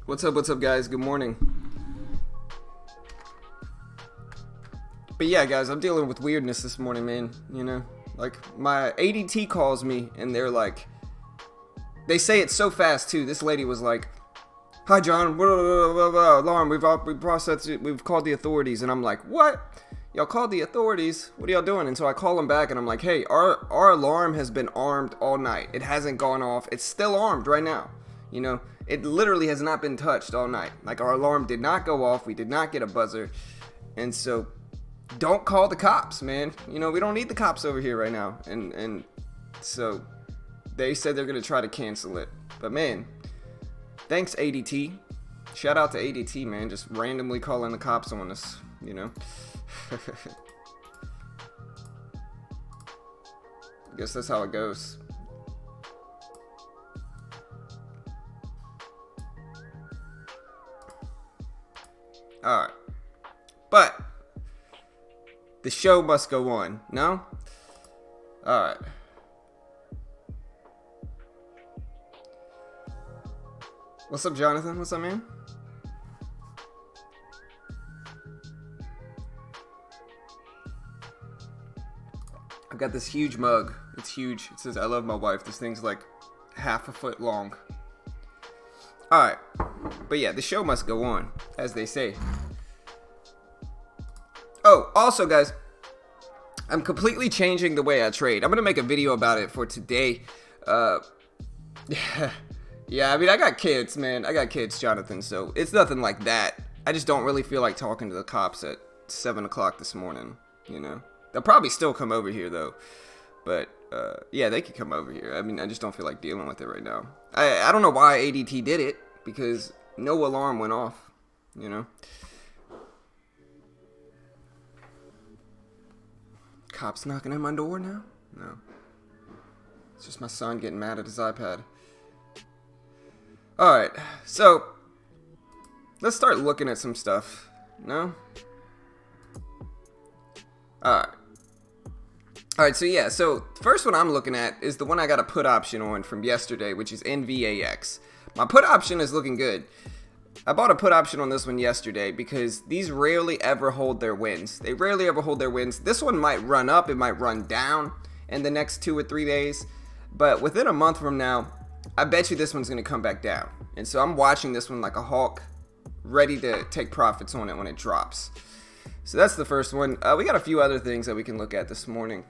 What's up, guys? Good morning. But yeah, guys, I'm dealing with weirdness this morning, man. You know, like my ADT calls me and they're like, they say it so fast too. This lady was like, "Hi, John. Alarm. We've processed it. We've called the authorities." And I'm like, "What? Y'all called the authorities? What are y'all doing?" And so I call them back and I'm like, "Hey, our alarm has been armed all night. It hasn't gone off. It's still armed right now. You know, it literally has not been touched all night. Like, our alarm did not go off. We did not get a buzzer. And so don't call the cops, man. You know, we don't need the cops over here right now." And so they said they're going to try to cancel it. But man, thanks ADT. Shout out to ADT, man. Just randomly calling the cops on us, you know. I guess that's how it goes. Alright. But the show must go on, no? Alright. What's up, Jonathan? What's up, man? I've got this huge mug. It's huge. It says, "I love my wife." This thing's like half a foot long. Alright. But yeah, the show must go on, as they say. Oh, also, guys, I'm completely changing the way I trade. I'm going to make a video about it for today. Yeah, I mean, I got kids, man. I got kids, Jonathan, so it's nothing like that. I just don't really feel like talking to the cops at 7 o'clock this morning, you know. They'll probably still come over here, though. But, yeah, they could come over here. I mean, I just don't feel like dealing with it right now. I don't know why ADT did it, because no alarm went off, you know. Cops knocking at my door now? No. It's just my son getting mad at his iPad. Alright, so let's start looking at some stuff. No? Alright, so yeah, so first one I'm looking at is the one I got a put option on from yesterday, which is NVAX. My put option is looking good. I bought a put option on this one yesterday because these rarely ever hold their wins. They rarely ever hold their wins. This one might run up, it might run down in the next 2 or 3 days, but within a month from now, I bet you this one's going to come back down. And so I'm watching this one like a hawk, ready to take profits on it when it drops. So that's the first one. We got a few other things that we can look at this morning.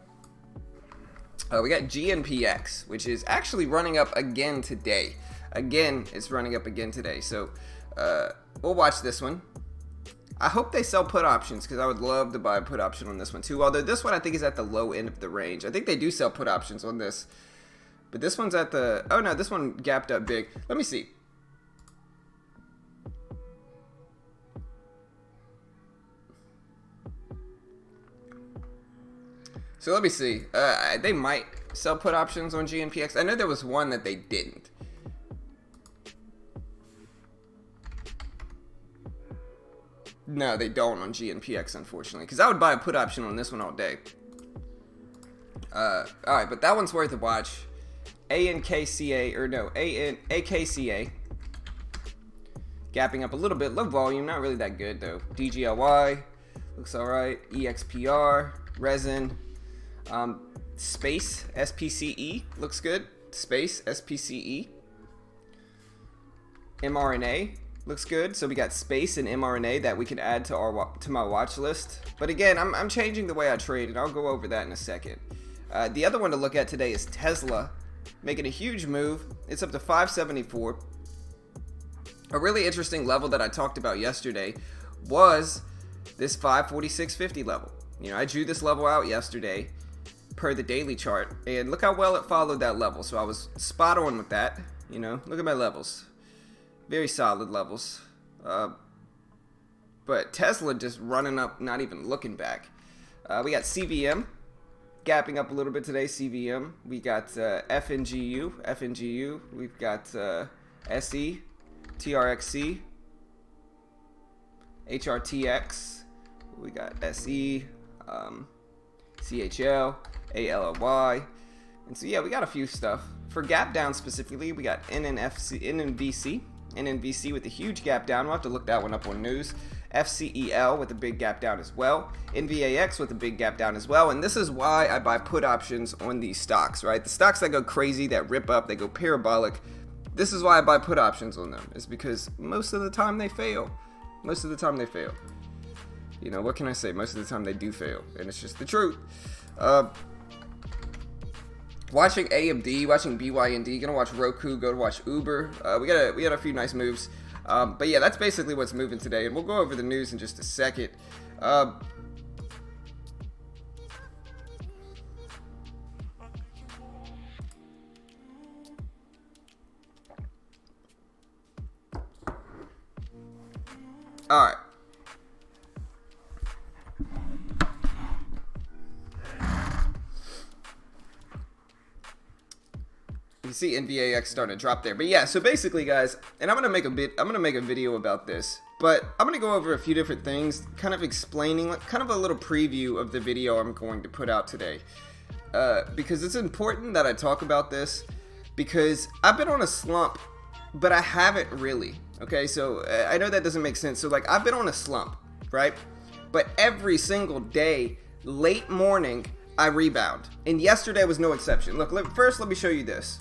We got GNPX, which is actually running up again today. Again, it's running up again today. So we'll watch this one. I hope they sell put options because I would love to buy a put option on this one too. Although this one I think is at the low end of the range. I think they do sell put options on this. But this one's at the... Oh no, this one gapped up big. Let me see. So let me see. They might sell put options on GNPX. I know there was one that they didn't. No, they don't on GNPX, unfortunately. Because I would buy a put option on this one all day. Alright, but that one's worth a watch. AKCA, gapping up a little bit, low volume, not really that good though. DGLY looks alright. EXPR, resin, space SPCE looks good. Space SPCE, mRNA looks good. So we got space and mRNA that we can add to my watch list. But again, I'm changing the way I trade, and I'll go over that in a second. The other one to look at today is Tesla. Making a huge move. It's up to 574. A really interesting level that I talked about yesterday was this 546.50 level. You know, I drew this level out yesterday per the daily chart, and look how well it followed that level. So I was spot on with that. You know, look at my levels. Very solid levels. But Tesla just running up, not even looking back. We got CVM. Gapping up a little bit today, CVM. We got FNGU. We've got SE, TRXC, HRTX. We got SE, CHL, ALLY. And so yeah, we got a few stuff. For gap down specifically, we got NNVC. NNVC with a huge gap down. We'll have to look that one up on news. FCEL with a big gap down as well. NVAX with a big gap down as well. And this is why I buy put options on these stocks, right? The stocks that go crazy, that rip up, they go parabolic. This is why I buy put options on them. It's because most of the time they fail. Most of the time they fail. You know, what can I say? Most of the time they do fail. And it's just the truth. Watching AMD, watching BYND, gonna watch Roku, go to watch Uber. We got a few nice moves. But yeah, that's basically what's moving today, and we'll go over the news in just a second. All right. You see NVAX starting to drop there. But yeah, so basically guys, and I'm gonna make a video about this, but I'm gonna go over a few different things, kind of explaining, kind of a little preview of the video I'm going to put out today. Because it's important that I talk about this, because I've been on a slump, but I haven't really. Okay, so I know that doesn't make sense. So like, I've been on a slump, right? But every single day, late morning, I rebound. And yesterday was no exception. Look, first let me show you this.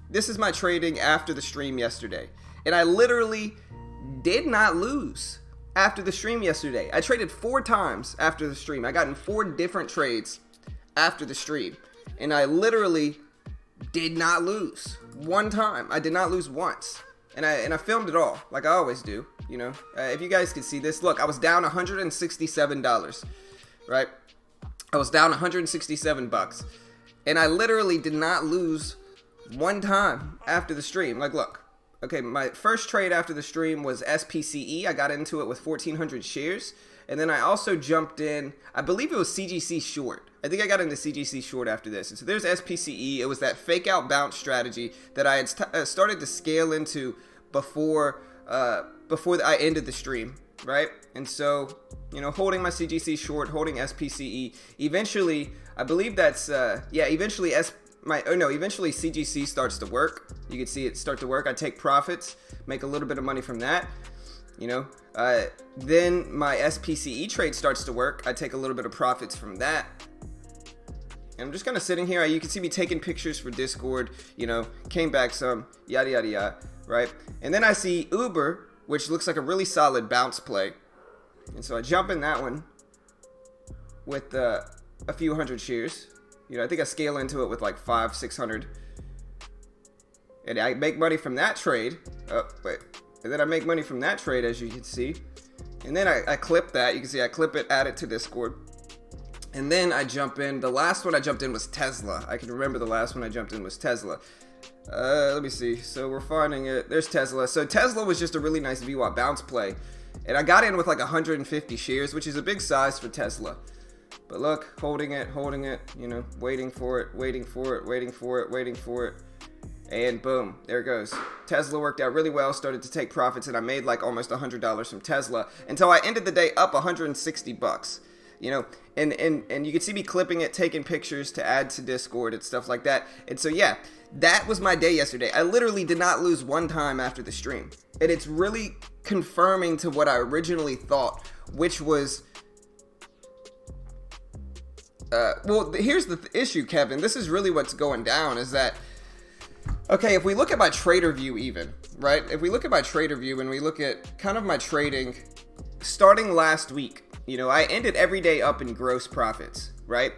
This is my trading after the stream yesterday. And I literally did not lose after the stream yesterday. I traded 4 times after the stream. I got in 4 different trades after the stream. And I literally did not lose one time. I did not lose once. And I filmed it all, like I always do, you know. If you guys can see this, look, I was down $167, right? I was down 167 bucks. And I literally did not lose one time after the stream. Like, look. Okay, my first trade after the stream was SPCE. I got into it with 1,400 shares. And then I also jumped in, I believe it was CGC short. I think I got into CGC short after this. And so there's SPCE. It was that fake out bounce strategy that I had started to scale into before I ended the stream, right? And so, you know, holding my CGC short, holding SPCE. Eventually, I believe that's eventually eventually CGC starts to work. You can see it start to work. I take profits, make a little bit of money from that. You know, then my SPCE trade starts to work. I take a little bit of profits from that. And I'm just kind of sitting here. You can see me taking pictures for Discord, you know, came back some, yada, yada, yada, right? And then I see Uber, which looks like a really solid bounce play. And so I jump in that one with a few hundred shares. You know, I think I scale into it with like 500-600. And I make money from that trade. And then I make money from that trade, as you can see. And then I clip that. You can see I clip it, add it to Discord. And then I jump in. The last one I jumped in was Tesla. I can remember the last one I jumped in was Tesla. Let me see. So we're finding it. There's Tesla. So Tesla was just a really nice VWAP bounce play. And I got in with like 150 shares, which is a big size for Tesla. But look, holding it, you know, waiting for it. And boom, there it goes. Tesla worked out really well, started to take profits, and I made like almost $100 from Tesla until I ended the day up 160 bucks. You know, and you can see me clipping it, taking pictures to add to Discord and stuff like that. And so yeah, that was my day yesterday. I literally did not lose one time after the stream. And it's really confirming to what I originally thought, which was well, here's the issue, Kevin. This is really what's going down is that, okay, if we look at my trader view even, right? If we look at my trader view and we look at kind of my trading starting last week, you know, I ended every day up in gross profits, right?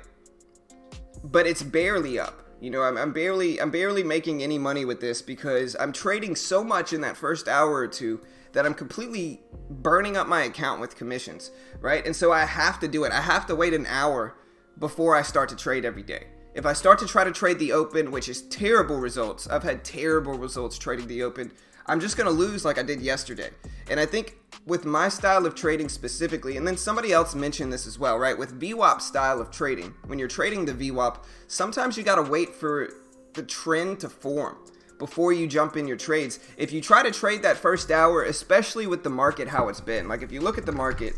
But it's barely up. You know, I'm barely making any money with this because I'm trading so much in that first hour or two that I'm completely burning up my account with commissions, right? And so I have to do it. I have to wait an hour before I start to trade every day. If I start to try to trade the open, which is terrible results, I've had terrible results trading the open, I'm just going to lose like I did yesterday. And I think with my style of trading specifically, and then somebody else mentioned this as well, right? With VWAP style of trading, when you're trading the VWAP, sometimes you got to wait for the trend to form before you jump in your trades. If you try to trade that first hour, especially with the market how it's been, like if you look at the market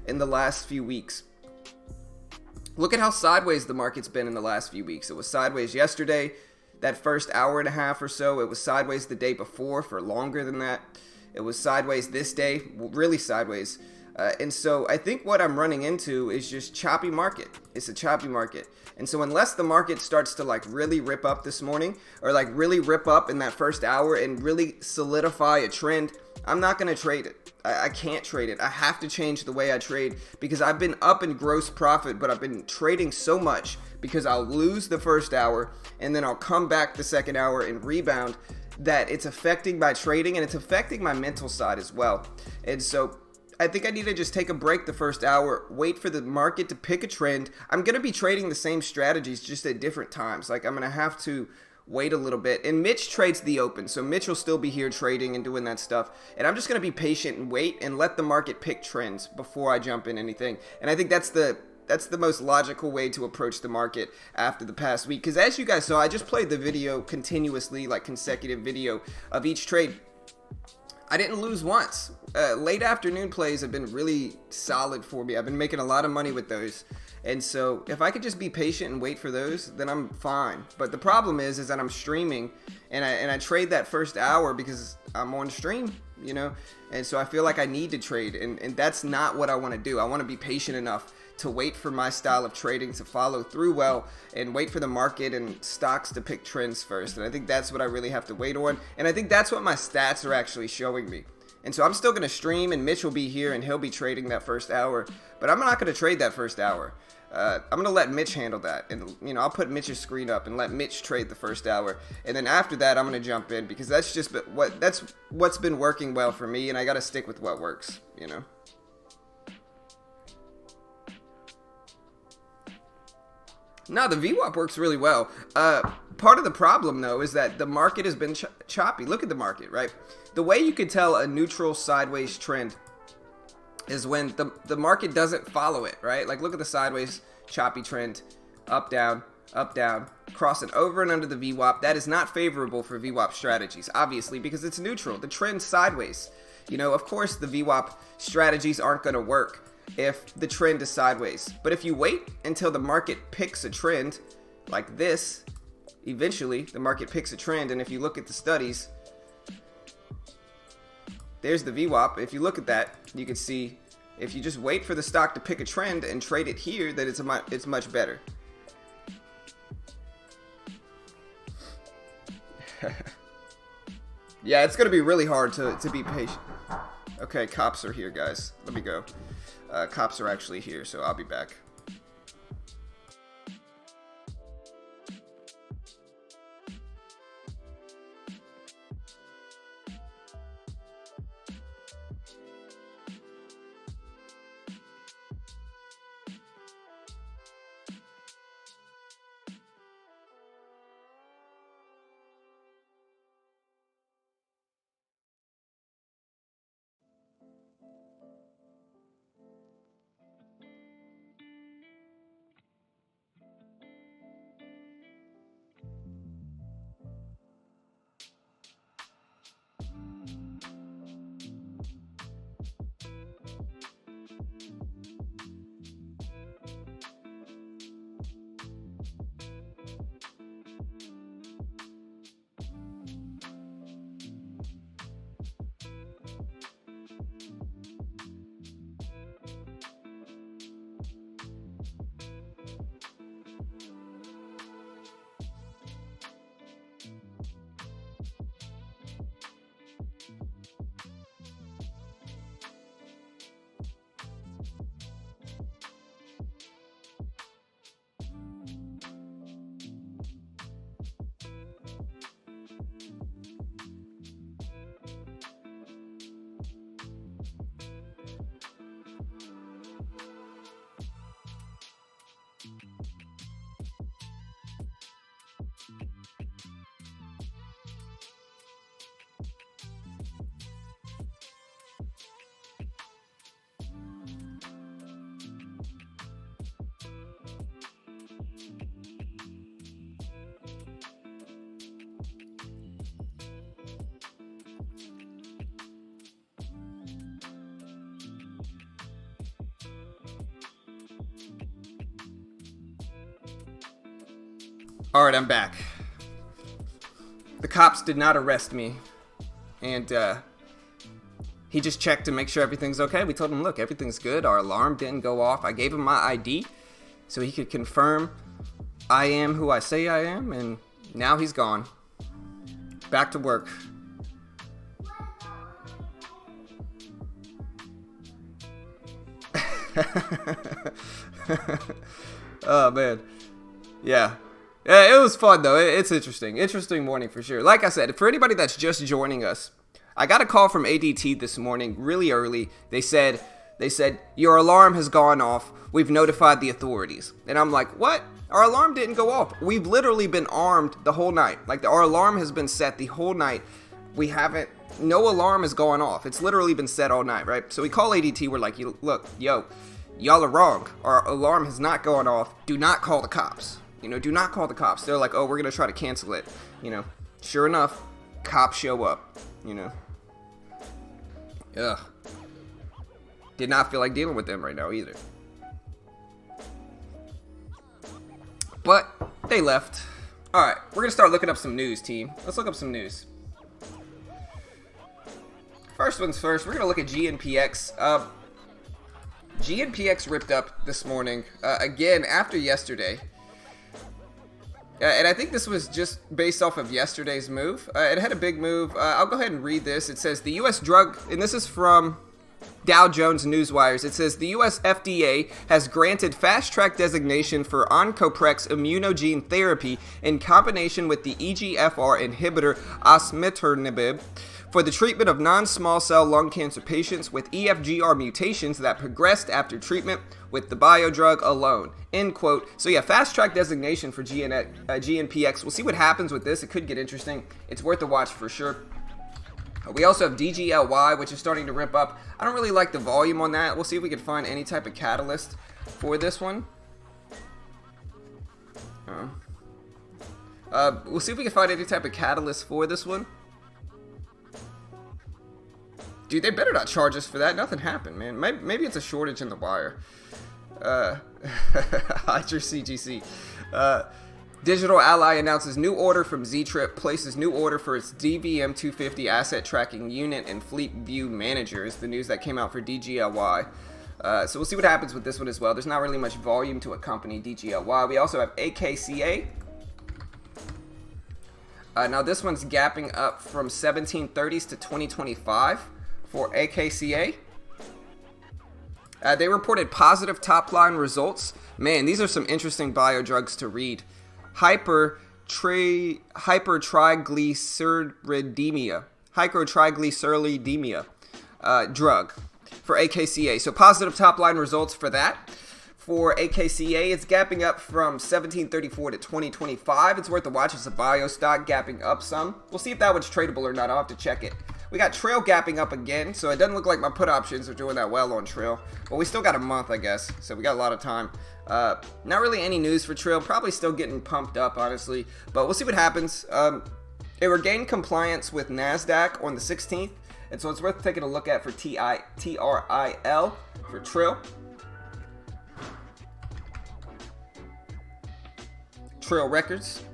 in the last few weeks, look at how sideways the market's been in the last few weeks. It was sideways yesterday. that first hour and a half or so. It was sideways the day before for longer than that. It was sideways this day, really sideways. And so I think what I'm running into is just choppy market. It's a choppy market. And so unless the market starts to like really rip up this morning, or like really rip up in that first hour and really solidify a trend, I'm not going to trade it. I can't trade it. I have to change the way I trade, because I've been up in gross profit, but I've been trading so much because I'll lose the first hour and then I'll come back the second hour and rebound, that it's affecting my trading and it's affecting my mental side as well. And so I think I need to just take a break the first hour, wait for the market to pick a trend. I'm going to be trading the same strategies just at different times. Like, I'm going to have to wait a little bit. And Mitch trades the open, so Mitch will still be here trading and doing that stuff. And I'm just going to be patient and wait and let the market pick trends before I jump in anything. And I think that's the most logical way to approach the market after the past week. Because as you guys saw, I just played the video continuously, like consecutive video of each trade. I didn't lose once. Late afternoon plays have been really solid for me. I've been making a lot of money with those. And so if I could just be patient and wait for those, then I'm fine. But the problem is that I'm streaming and I trade that first hour because I'm on stream, you know? And so I feel like I need to trade, and that's not what I want to do. I want to be patient enough to wait for my style of trading to follow through well and wait for the market and stocks to pick trends first. And I think that's what I really have to wait on. And I think that's what my stats are actually showing me. And so I'm still going to stream, and Mitch will be here and he'll be trading that first hour, but I'm not going to trade that first hour. I'm going to let Mitch handle that, and you know, I'll put Mitch's screen up and let Mitch trade the first hour, and then after that I'm going to jump in, because that's what's been working well for me, and I got to stick with what works, you know. No, the VWAP works really well. Part of the problem, though, is that the market has been choppy. Look at the market, right? The way you could tell a neutral sideways trend is when the market doesn't follow it, right? Like, look at the sideways choppy trend, up, down, crossing over and under the VWAP. That is not favorable for VWAP strategies, obviously, because it's neutral. The trend's sideways. You know, of course, the VWAP strategies aren't going to work if the trend is sideways. But if you wait until the market picks a trend like this, eventually the market picks a trend. And if you look at the studies, there's the VWAP. If you look at that, you can see if you just wait for the stock to pick a trend and trade it here, that it's much better. Yeah, it's going to be really hard to be patient. Okay, cops are here, guys. Let me go. Cops are actually here, so I'll be back. All right, I'm back. the cops did not arrest me. And he just checked to make sure everything's okay. We told him, look, everything's good. Our alarm didn't go off. I gave him my ID so he could confirm I am who I say I am. And now he's gone. Back to work. Oh, man. Yeah. It was fun, though. It's interesting. Interesting morning for sure. Like I said, for anybody that's just joining us, I got a call from ADT this morning really early. They said, your alarm has gone off. We've notified the authorities. And I'm like, what? Our alarm didn't go off. We've literally been armed the whole night. Like, our alarm has been set the whole night. No alarm has gone off. It's literally been set all night, right? So we call ADT. We're like, look, yo, y'all are wrong. Our alarm has not gone off. Do not call the cops. Do not call the cops. They're like, oh, we're going to try to cancel it. Sure enough, cops show up, Ugh. Did not feel like dealing with them right now either. But they left. All right, we're going to start looking up some news, team. Let's look up some news. First one's first. We're going to look at GNPX. GNPX ripped up this morning, again, after yesterday. And I think this was just based off of yesterday's move. It had a big move. I'll go ahead and read this. It says the U.S. drug, and this is from Dow Jones Newswires. It says the U.S. FDA has granted fast-track designation for Oncoprex immunogene therapy in combination with the EGFR inhibitor osimertinib for the treatment of non-small cell lung cancer patients with EFGR mutations that progressed after treatment with the biodrug alone. End quote. So yeah, fast-track designation for GNPX. We'll see what happens with this. It could get interesting. It's worth a watch for sure. We also have DGLY, which is starting to rip up. I don't really like the volume on that. We'll see if we can find any type of catalyst for this one. We'll see if we can find any type of catalyst for this one. Dude, they better not charge us for that. Nothing happened, man. Maybe it's a shortage in the wire. Hide your CGC. Digital Ally announces new order from Z-Trip, places new order for its DVM 250 asset tracking unit and fleet view manager is the news that came out for DGLY. So we'll see what happens with this one as well. There's not really much volume to accompany DGLY. We also have AKCA. Now this one's gapping up from 1730s to 2025 for AKCA. They reported positive top-line results. Man, these are some interesting biodrugs to read. Hypertriglyceridemia drug for AKCA. So positive top-line results for that. For AKCA, it's gapping up from 1734 to 2025. It's worth a watch. It's a bio stock gapping up some. We'll see if that one's tradable or not. I'll have to check it. We got Trail gapping up again, so it doesn't look like my put options are doing that well on Trail. But we still got a month, I guess, so we got a lot of time. Not really any news for Trail. Probably still getting pumped up, honestly. But we'll see what happens. It regained compliance with NASDAQ on the 16th, and so it's worth taking a look at for TRIL for Trail. Trail Records.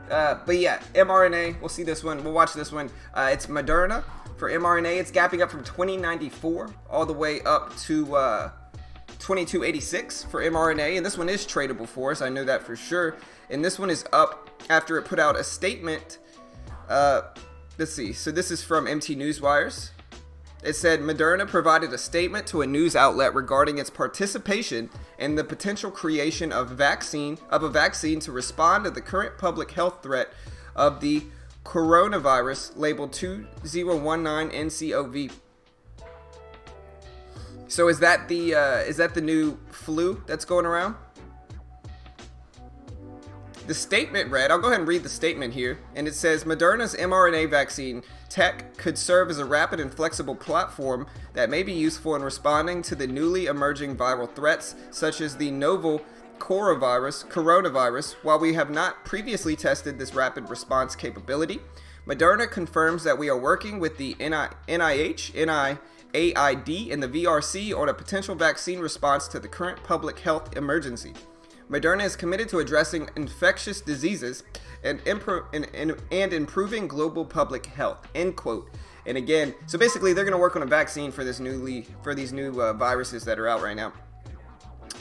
But yeah, mRNA, we'll see this one. We'll watch this one. It's Moderna. For mRNA, it's gapping up from 2094 all the way up to 2286 for mRNA. And this one is tradable for us. I know that for sure. And this one is up after it put out a statement. Let's see. So this is from MT Newswires. It said Moderna provided a statement to a news outlet regarding its participation in the potential creation of a vaccine to respond to the current public health threat of the coronavirus labeled 2019-nCoV. So is that the new flu that's going around? The statement read, I'll go ahead and read the statement here, and it says Moderna's mRNA vaccine tech could serve as a rapid and flexible platform that may be useful in responding to the newly emerging viral threats such as the novel coronavirus. While we have not previously tested this rapid response capability, Moderna confirms that we are working with the NIH, NIAID, and the VRC on a potential vaccine response to the current public health emergency. Moderna is committed to addressing infectious diseases and improving global public health, end quote. And again, so basically they're going to work on a vaccine for these new viruses that are out right now.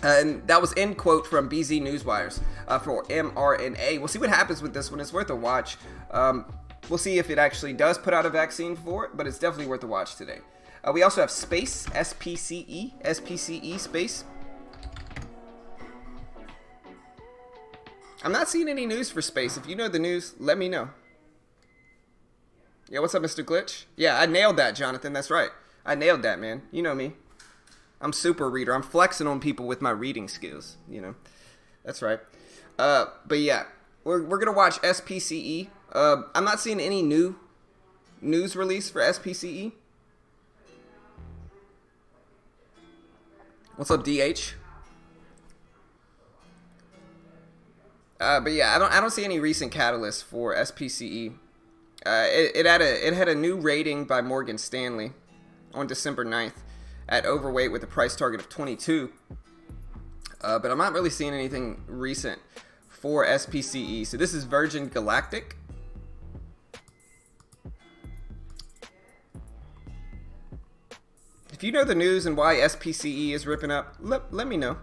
And that was end quote from BZ Newswires for mRNA. We'll see what happens with this one. It's worth a watch. We'll see if it actually does put out a vaccine for it, but it's definitely worth a watch today. We also have Space, SPCE, Space. I'm not seeing any news for Space. If you know the news, let me know. Yeah, what's up, Mr. Glitch? Yeah, I nailed that, Jonathan. That's right. I nailed that, man. You know me. I'm super reader. I'm flexing on people with my reading skills, you know. That's right. But yeah, we're going to watch SPCE. I'm not seeing any new news release for SPCE. What's up, DH? But yeah, I don't see any recent catalysts for SPCE. It had a new rating by Morgan Stanley on December 9th at overweight with a price target of 22. But I'm not really seeing anything recent for SPCE. So this is Virgin Galactic. If you know the news and why SPCE is ripping up, let me know.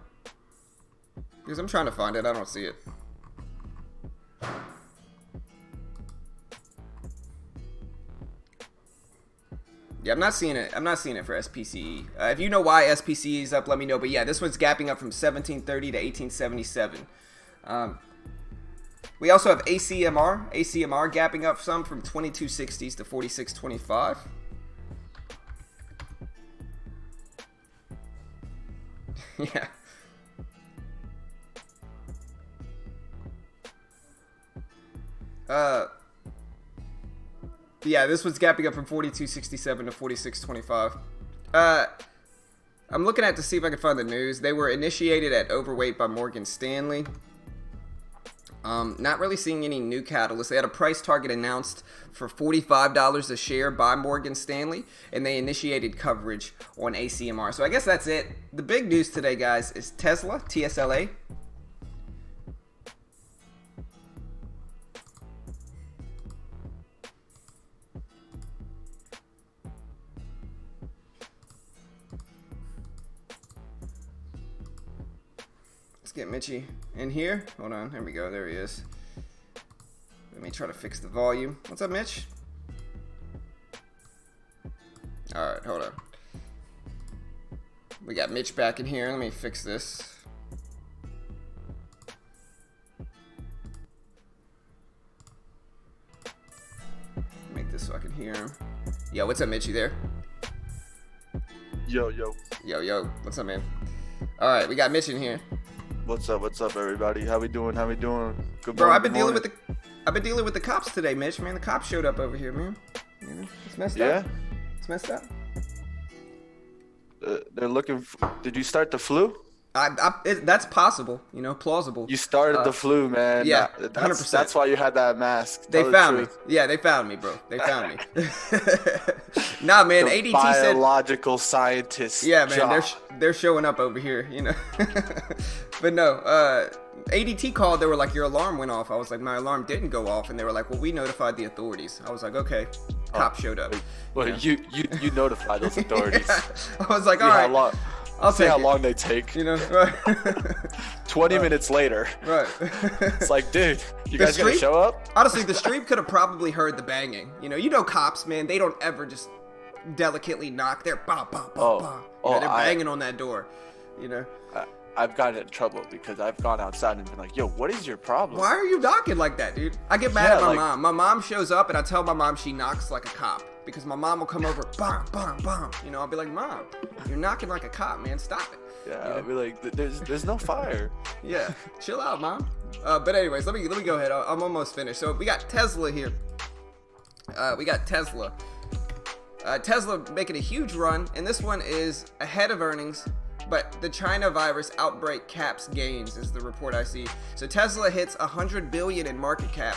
Because I'm trying to find it. I don't see it. Yeah, I'm not seeing it. I'm not seeing it for SPCE. If you know why SPCE is up, let me know. But yeah, this one's gapping up from 1730 to 1877. We also have ACMR. ACMR gapping up some from 2260s to 4625. Yeah. Yeah, this one's gapping up from 4267 to 4625. I'm looking at to see if I can find the news. They were initiated at overweight by Morgan Stanley. Not really seeing any new catalysts. They had a price target announced for $45 a share by Morgan Stanley, and they initiated coverage on ACMR. So I guess that's it. The big news today, guys, is Tesla, TSLA. Get Mitchie in here. Hold on. There we go. There he is. Let me try to fix the volume. What's up, Mitch? Alright, hold on. We got Mitch back in here. Let me fix this. Make this so I can hear him. Yo, what's up, Mitchie there? Yo. Yo. What's up, man? Alright, we got Mitch in here. What's up, everybody? How we doing? Good morning. Bro, I've been dealing with the cops today, Mitch. Man, the cops showed up over here, man. You know, it's messed up. Yeah. It's messed up. They're looking. Did you start the flu? That's possible. You know, plausible. You started the flu, man. Yeah, 100%. That's why you had that mask. They found me. Yeah, they found me, bro. They found me. Nah, man. The ADT biological scientists. Yeah, man. They're showing up over here. You know. But no. ADT called. They were like, your alarm went off. I was like, my alarm didn't go off, and they were like, well, we notified the authorities. I was like, okay. Cop showed up. Well, you notified those authorities. Yeah. I was like, all right. I'll see take how it. long they take. You know, right? 20 minutes later. Right. It's like, dude, you guys gonna show up? Honestly, the stream could have probably heard the banging. You know, cops, man, they don't ever just delicately knock. They're bah, bah, bah, bah. You know, they're banging on that door. You know. I've gotten in trouble because I've gone outside and been like, yo, what is your problem? Why are you knocking like that, dude? I get mad at my mom. My mom shows up and I tell my mom she knocks like a cop. Because my mom will come over, bam, bam, bam. You know, I'll be like, Mom, you're knocking like a cop, man. Stop it. Yeah, you know? I'll be like, there's no fire. Yeah, chill out, Mom. But anyways, let me go ahead. I'm almost finished. So we got Tesla here. Tesla making a huge run, and this one is ahead of earnings. But the China virus outbreak caps gains is the report I see. So Tesla hits $100 billion in market cap,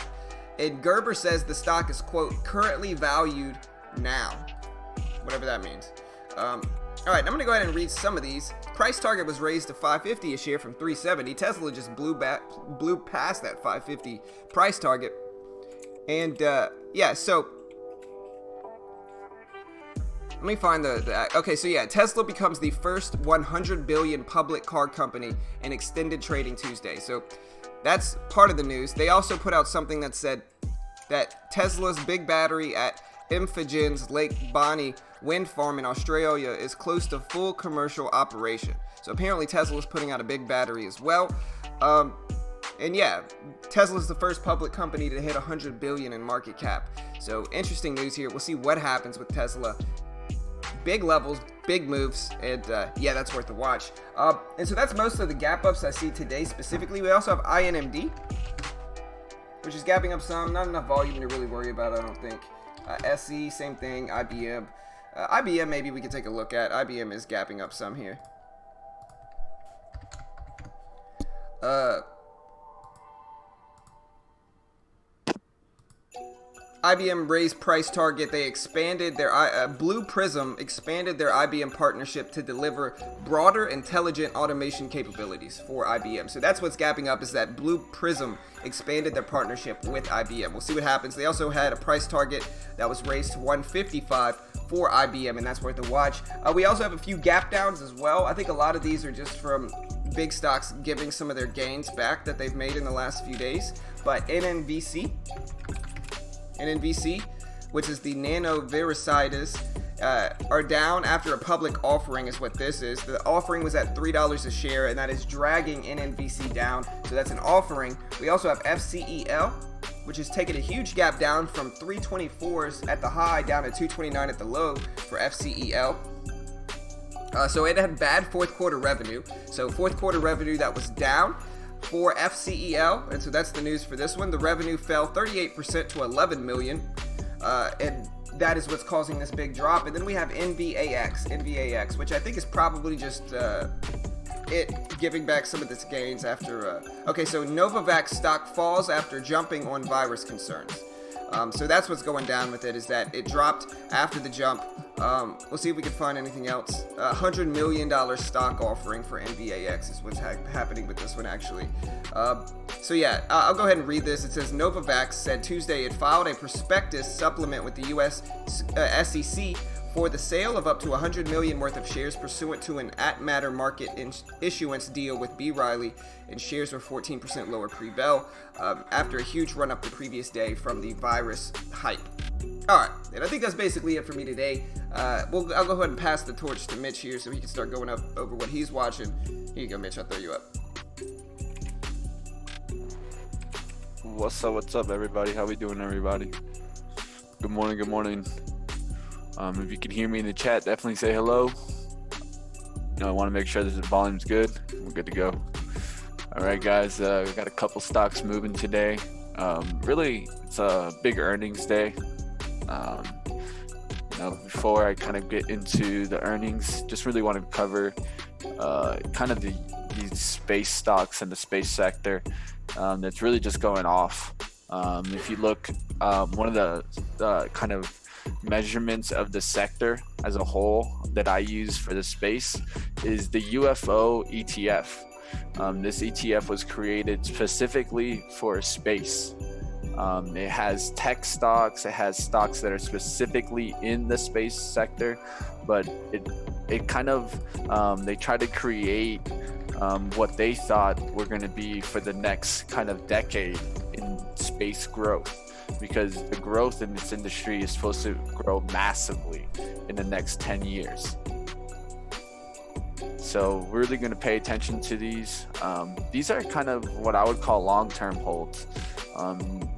and Gerber says the stock is, quote, currently valued now, whatever that means. All right, I'm gonna go ahead and read some of these. Price target was raised to 550 a share from 370. Tesla just blew past that 550 price target, and yeah. So let me find okay. So yeah, Tesla becomes the first 100 billion public car company in extended trading Tuesday. So that's part of the news. They also put out something that said that Tesla's big battery at Imphagin's Lake Bonny wind farm in Australia is close to full commercial operation. So apparently Tesla's putting out a big battery as well. And yeah, Tesla's the first public company to hit 100 billion in market cap. So interesting news here. We'll see what happens with Tesla. Big levels, big moves, and yeah, that's worth a watch. And so that's most of the gap ups I see today specifically. We also have INMD, which is gapping up some. Not enough volume to really worry about, I don't think. SE, same thing. IBM. IBM, maybe we could take a look at. IBM is gapping up some here. IBM raised price target. They expanded their Blue Prism expanded their IBM partnership to deliver broader intelligent automation capabilities for IBM. So that's what's gapping up, is that Blue Prism expanded their partnership with IBM. We'll see what happens. They also had a price target that was raised to 155 for IBM, and that's worth a watch. We also have a few gap downs as well. I think a lot of these are just from big stocks giving some of their gains back that they've made in the last few days. But NNVC, which is the nanoviricides, are down after a public offering is what this is. The offering was at $3 a share, and that is dragging NNVC down. So that's an offering. We also have FCEL, which has taken a huge gap down from 324s at the high down to 229 at the low for FCEL. So it had bad fourth quarter revenue. So fourth quarter revenue that was down for FCEL, and so that's the news for this one. The revenue fell 38% to 11 million, and that is what's causing this big drop. And then we have NVAX, which I think is probably just it giving back some of its gains after. Okay, so Novavax stock falls after jumping on virus concerns. So that's what's going down with it, is that it dropped after the jump. We'll see if we can find anything else. $100 million stock offering for NVAX is what's happening with this one, actually. So yeah, I'll go ahead and read this. It says Novavax said Tuesday it filed a prospectus supplement with the U.S. SEC for the sale of up to $100 million worth of shares pursuant to an at-matter market issuance deal with B. Riley, and shares were 14% lower pre-bell after a huge run-up the previous day from the virus hype. Alright, and I think that's basically it for me today. I'll go ahead and pass the torch to Mitch here so he can start going up over what he's watching. Here you go, Mitch, I'll throw you up. What's up, everybody? How we doing, everybody? Good morning. If you can hear me in the chat, definitely say hello. I want to make sure that the volume's good. We're good to go. All right, guys, we got a couple stocks moving today. Really, it's a big earnings day. Before I kind of get into the earnings, just really want to cover kind of these space stocks and the space sector that's really just going off. If you look, one of the kind of measurements of the sector as a whole that I use for the space is the UFO ETF. This ETF was created specifically for space. It has tech stocks, it has stocks that are specifically in the space sector, but it kind of they try to create what they thought were going to be for the next kind of decade in space growth, because the growth in this industry is supposed to grow massively in the next 10 years. So we're really going to pay attention to these. These are kind of what I would call long-term holds.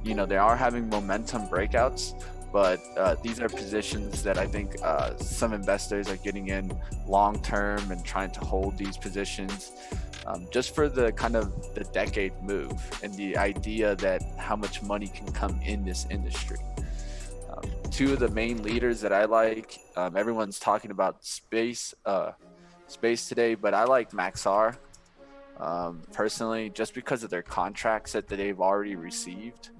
They are having momentum breakouts, but these are positions that I think some investors are getting in long-term and trying to hold these positions just for the kind of the decade move and the idea that how much money can come in this industry. Two of the main leaders that I like, everyone's talking about space today, but I like Maxar personally, just because of their contracts that they've already received.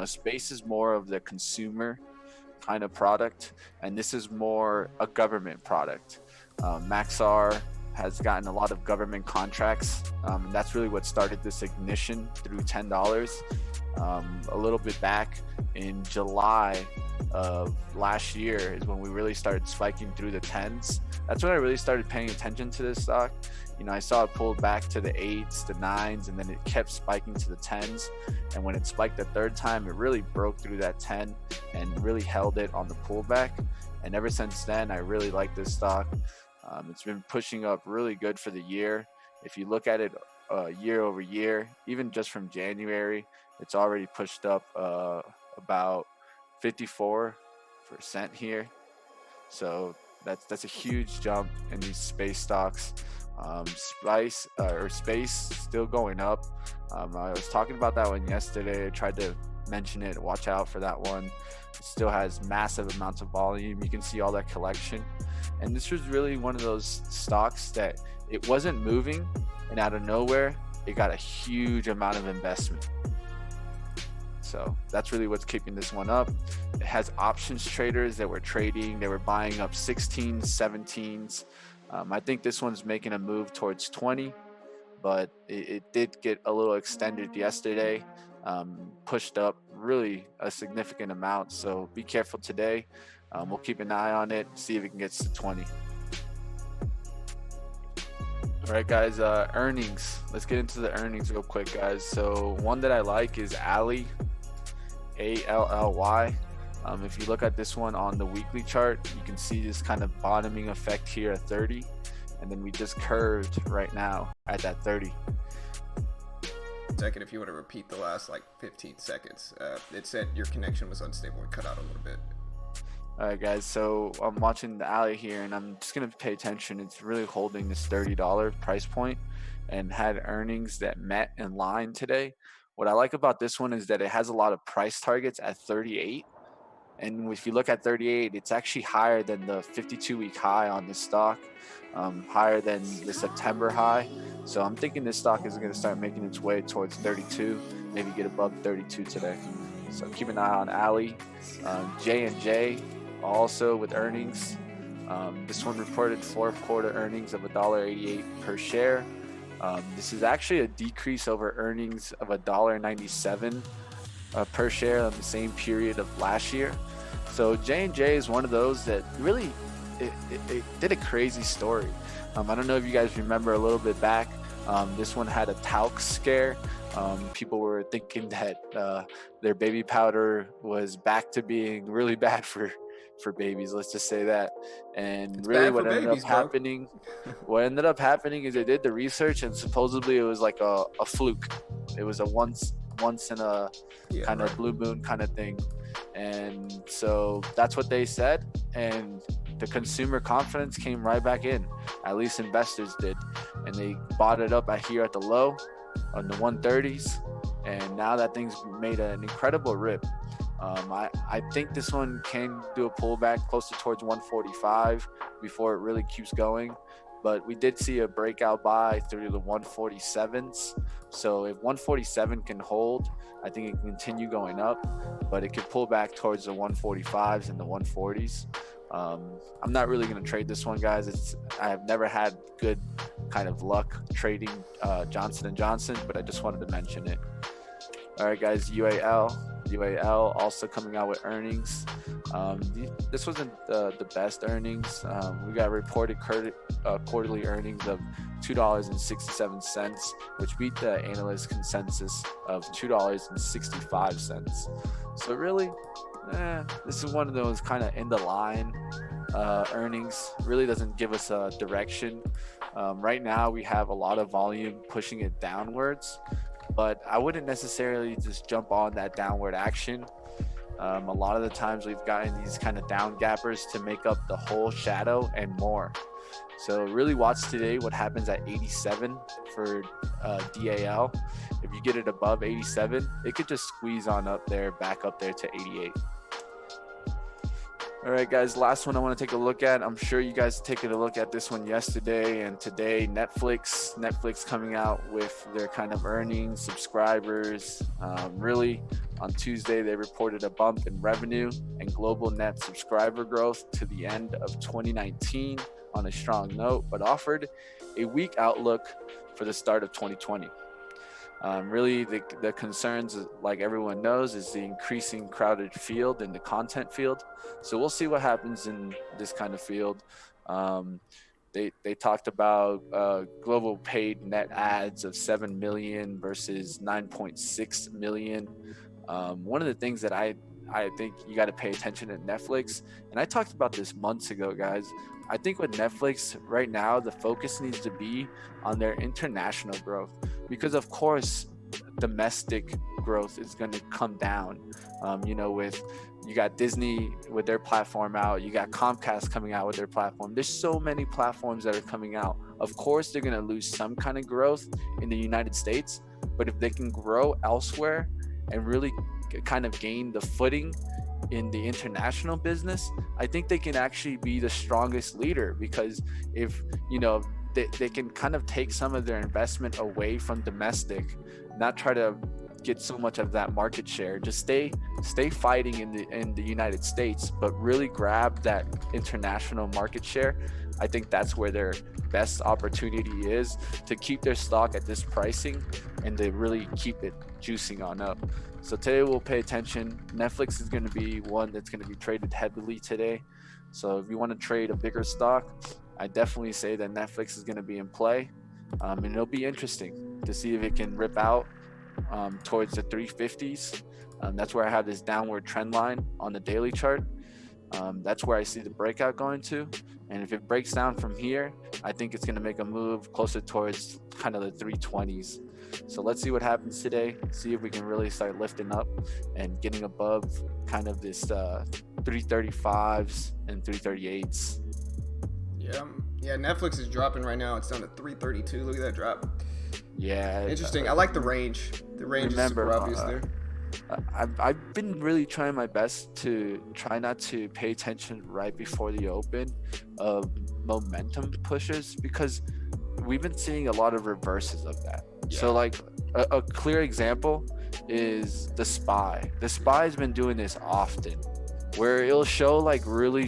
Space is more of the consumer kind of product, and this is more a government product. Maxar has gotten a lot of government contracts. And that's really what started this ignition through $10. A little bit back in July of last year is when we really started spiking through the 10s. That's when I really started paying attention to this stock. I saw it pull back to the 8s, the 9s, and then it kept spiking to the 10s. And when it spiked the third time, it really broke through that 10 and really held it on the pullback. And ever since then, I really like this stock. It's been pushing up really good for the year. If you look at it year over year, even just from January, it's already pushed up about 54% here. So that's a huge jump in these space stocks. Space still going up. I was talking about that one yesterday. I tried to mention it. Watch out for that one. It still has massive amounts of volume. You can see all that collection. And this was really one of those stocks that it wasn't moving, and out of nowhere, it got a huge amount of investment. So that's really what's keeping this one up. It has options traders that were trading. They were buying up 16s, 17s. I think this one's making a move towards 20, but it did get a little extended yesterday, pushed up really a significant amount. So be careful today. We'll keep an eye on it, see if it gets to 20. All right, guys, earnings. Let's get into the earnings real quick, guys. So one that I like is Ally, ALLY. If you look at this one on the weekly chart, you can see this kind of bottoming effect here at 30, and then we just curved right now at that 30. Second, if you want to repeat the last 15 seconds, it said your connection was unstable and cut out a little bit. All right, guys, so I'm watching the Ally here, and I'm just going to pay attention. It's really holding this $30 price point and had earnings that met in line today. What I like about this one is that it has a lot of price targets at 38. And if you look at 38, it's actually higher than the 52-week high on this stock, higher than the September high. So I'm thinking this stock is going to start making its way towards 32, maybe get above 32 today. So keep an eye on Ally. J&J also with earnings. This one reported fourth quarter earnings of $1.88 per share. This is actually a decrease over earnings of $1.97 per share on the same period of last year. So J&J is one of those that really it did a crazy story. I don't know if you guys remember a little bit back. This one had a talc scare. People were thinking that their baby powder was back to being really bad for babies. Let's just say that. And it's really what ended up happening, is they did the research, and supposedly it was like a fluke. It was a once in a kind of blue moon kind of thing. And so that's what they said. And the consumer confidence came right back in. At least investors did. And they bought it up here at the low on the 130s. And now that thing's made an incredible rip. I think this one can do a pullback closer towards 145 before it really keeps going. But we did see a breakout buy through the 147s. So if 147 can hold, I think it can continue going up, but it could pull back towards the 145s and the 140s. I'm not really going to trade this one, guys. I have never had good kind of luck trading Johnson & Johnson, but I just wanted to mention it. All right, guys, UAL also coming out with earnings. This wasn't the best earnings. We got reported quarterly earnings of $2.67, which beat the analyst consensus of $2.65. So really, this is one of those kind of in the line earnings. Really doesn't give us a direction. Right now, we have a lot of volume pushing it downwards, but I wouldn't necessarily just jump on that downward action. A lot of the times we've gotten these kind of down gappers to make up the whole shadow and more. So really watch today what happens at 87 for DAL. If you get it above 87, it could just squeeze on up there, back up there to 88. All right, guys, last one I want to take a look at. I'm sure you guys taking a look at this one yesterday and today. Netflix coming out with their kind of earnings, subscribers. Really, on Tuesday, they reported a bump in revenue and global net subscriber growth to the end of 2019 on a strong note, but offered a weak outlook for the start of 2020. Really, the concerns, like everyone knows, is the increasing crowded field in the content field. So we'll see what happens in this kind of field. They talked about global paid net ads of 7 million versus 9.6 million. One of the things that I think you got to pay attention to Netflix, and I talked about this months ago, guys. I think with Netflix right now, the focus needs to be on their international growth, because of course domestic growth is going to come down. With you got Disney with their platform out, you got Comcast coming out with their platform. There's so many platforms that are coming out. Of course, they're going to lose some kind of growth in the United States, but if they can grow elsewhere and really kind of gain the footing in the international business, I think they can actually be the strongest leader, because if they can kind of take some of their investment away from domestic, not try to get so much of that market share, just stay fighting in the United States, but really grab that international market share. I think that's where their best opportunity is to keep their stock at this pricing and to really keep it juicing on up. So today we'll pay attention. Netflix is going to be one that's going to be traded heavily today. So if you want to trade a bigger stock, I definitely say that Netflix is going to be in play. And it'll be interesting to see if it can rip out towards the 350s. That's where I have this downward trend line on the daily chart. That's where I see the breakout going to. And if it breaks down from here, I think it's going to make a move closer towards kind of the 320s. So let's see what happens today. See if we can really start lifting up and getting above kind of this 335s and 338s. Yeah, Netflix is dropping right now. It's down to 332. Look at that drop. Yeah. Interesting. I like the range. The range is super obvious there. I've been really trying my best to try not to pay attention right before the open of momentum pushes, because we've been seeing a lot of reverses of that. Yeah. So like a clear example is the SPY. The SPY has been doing this often, where it'll show like it'll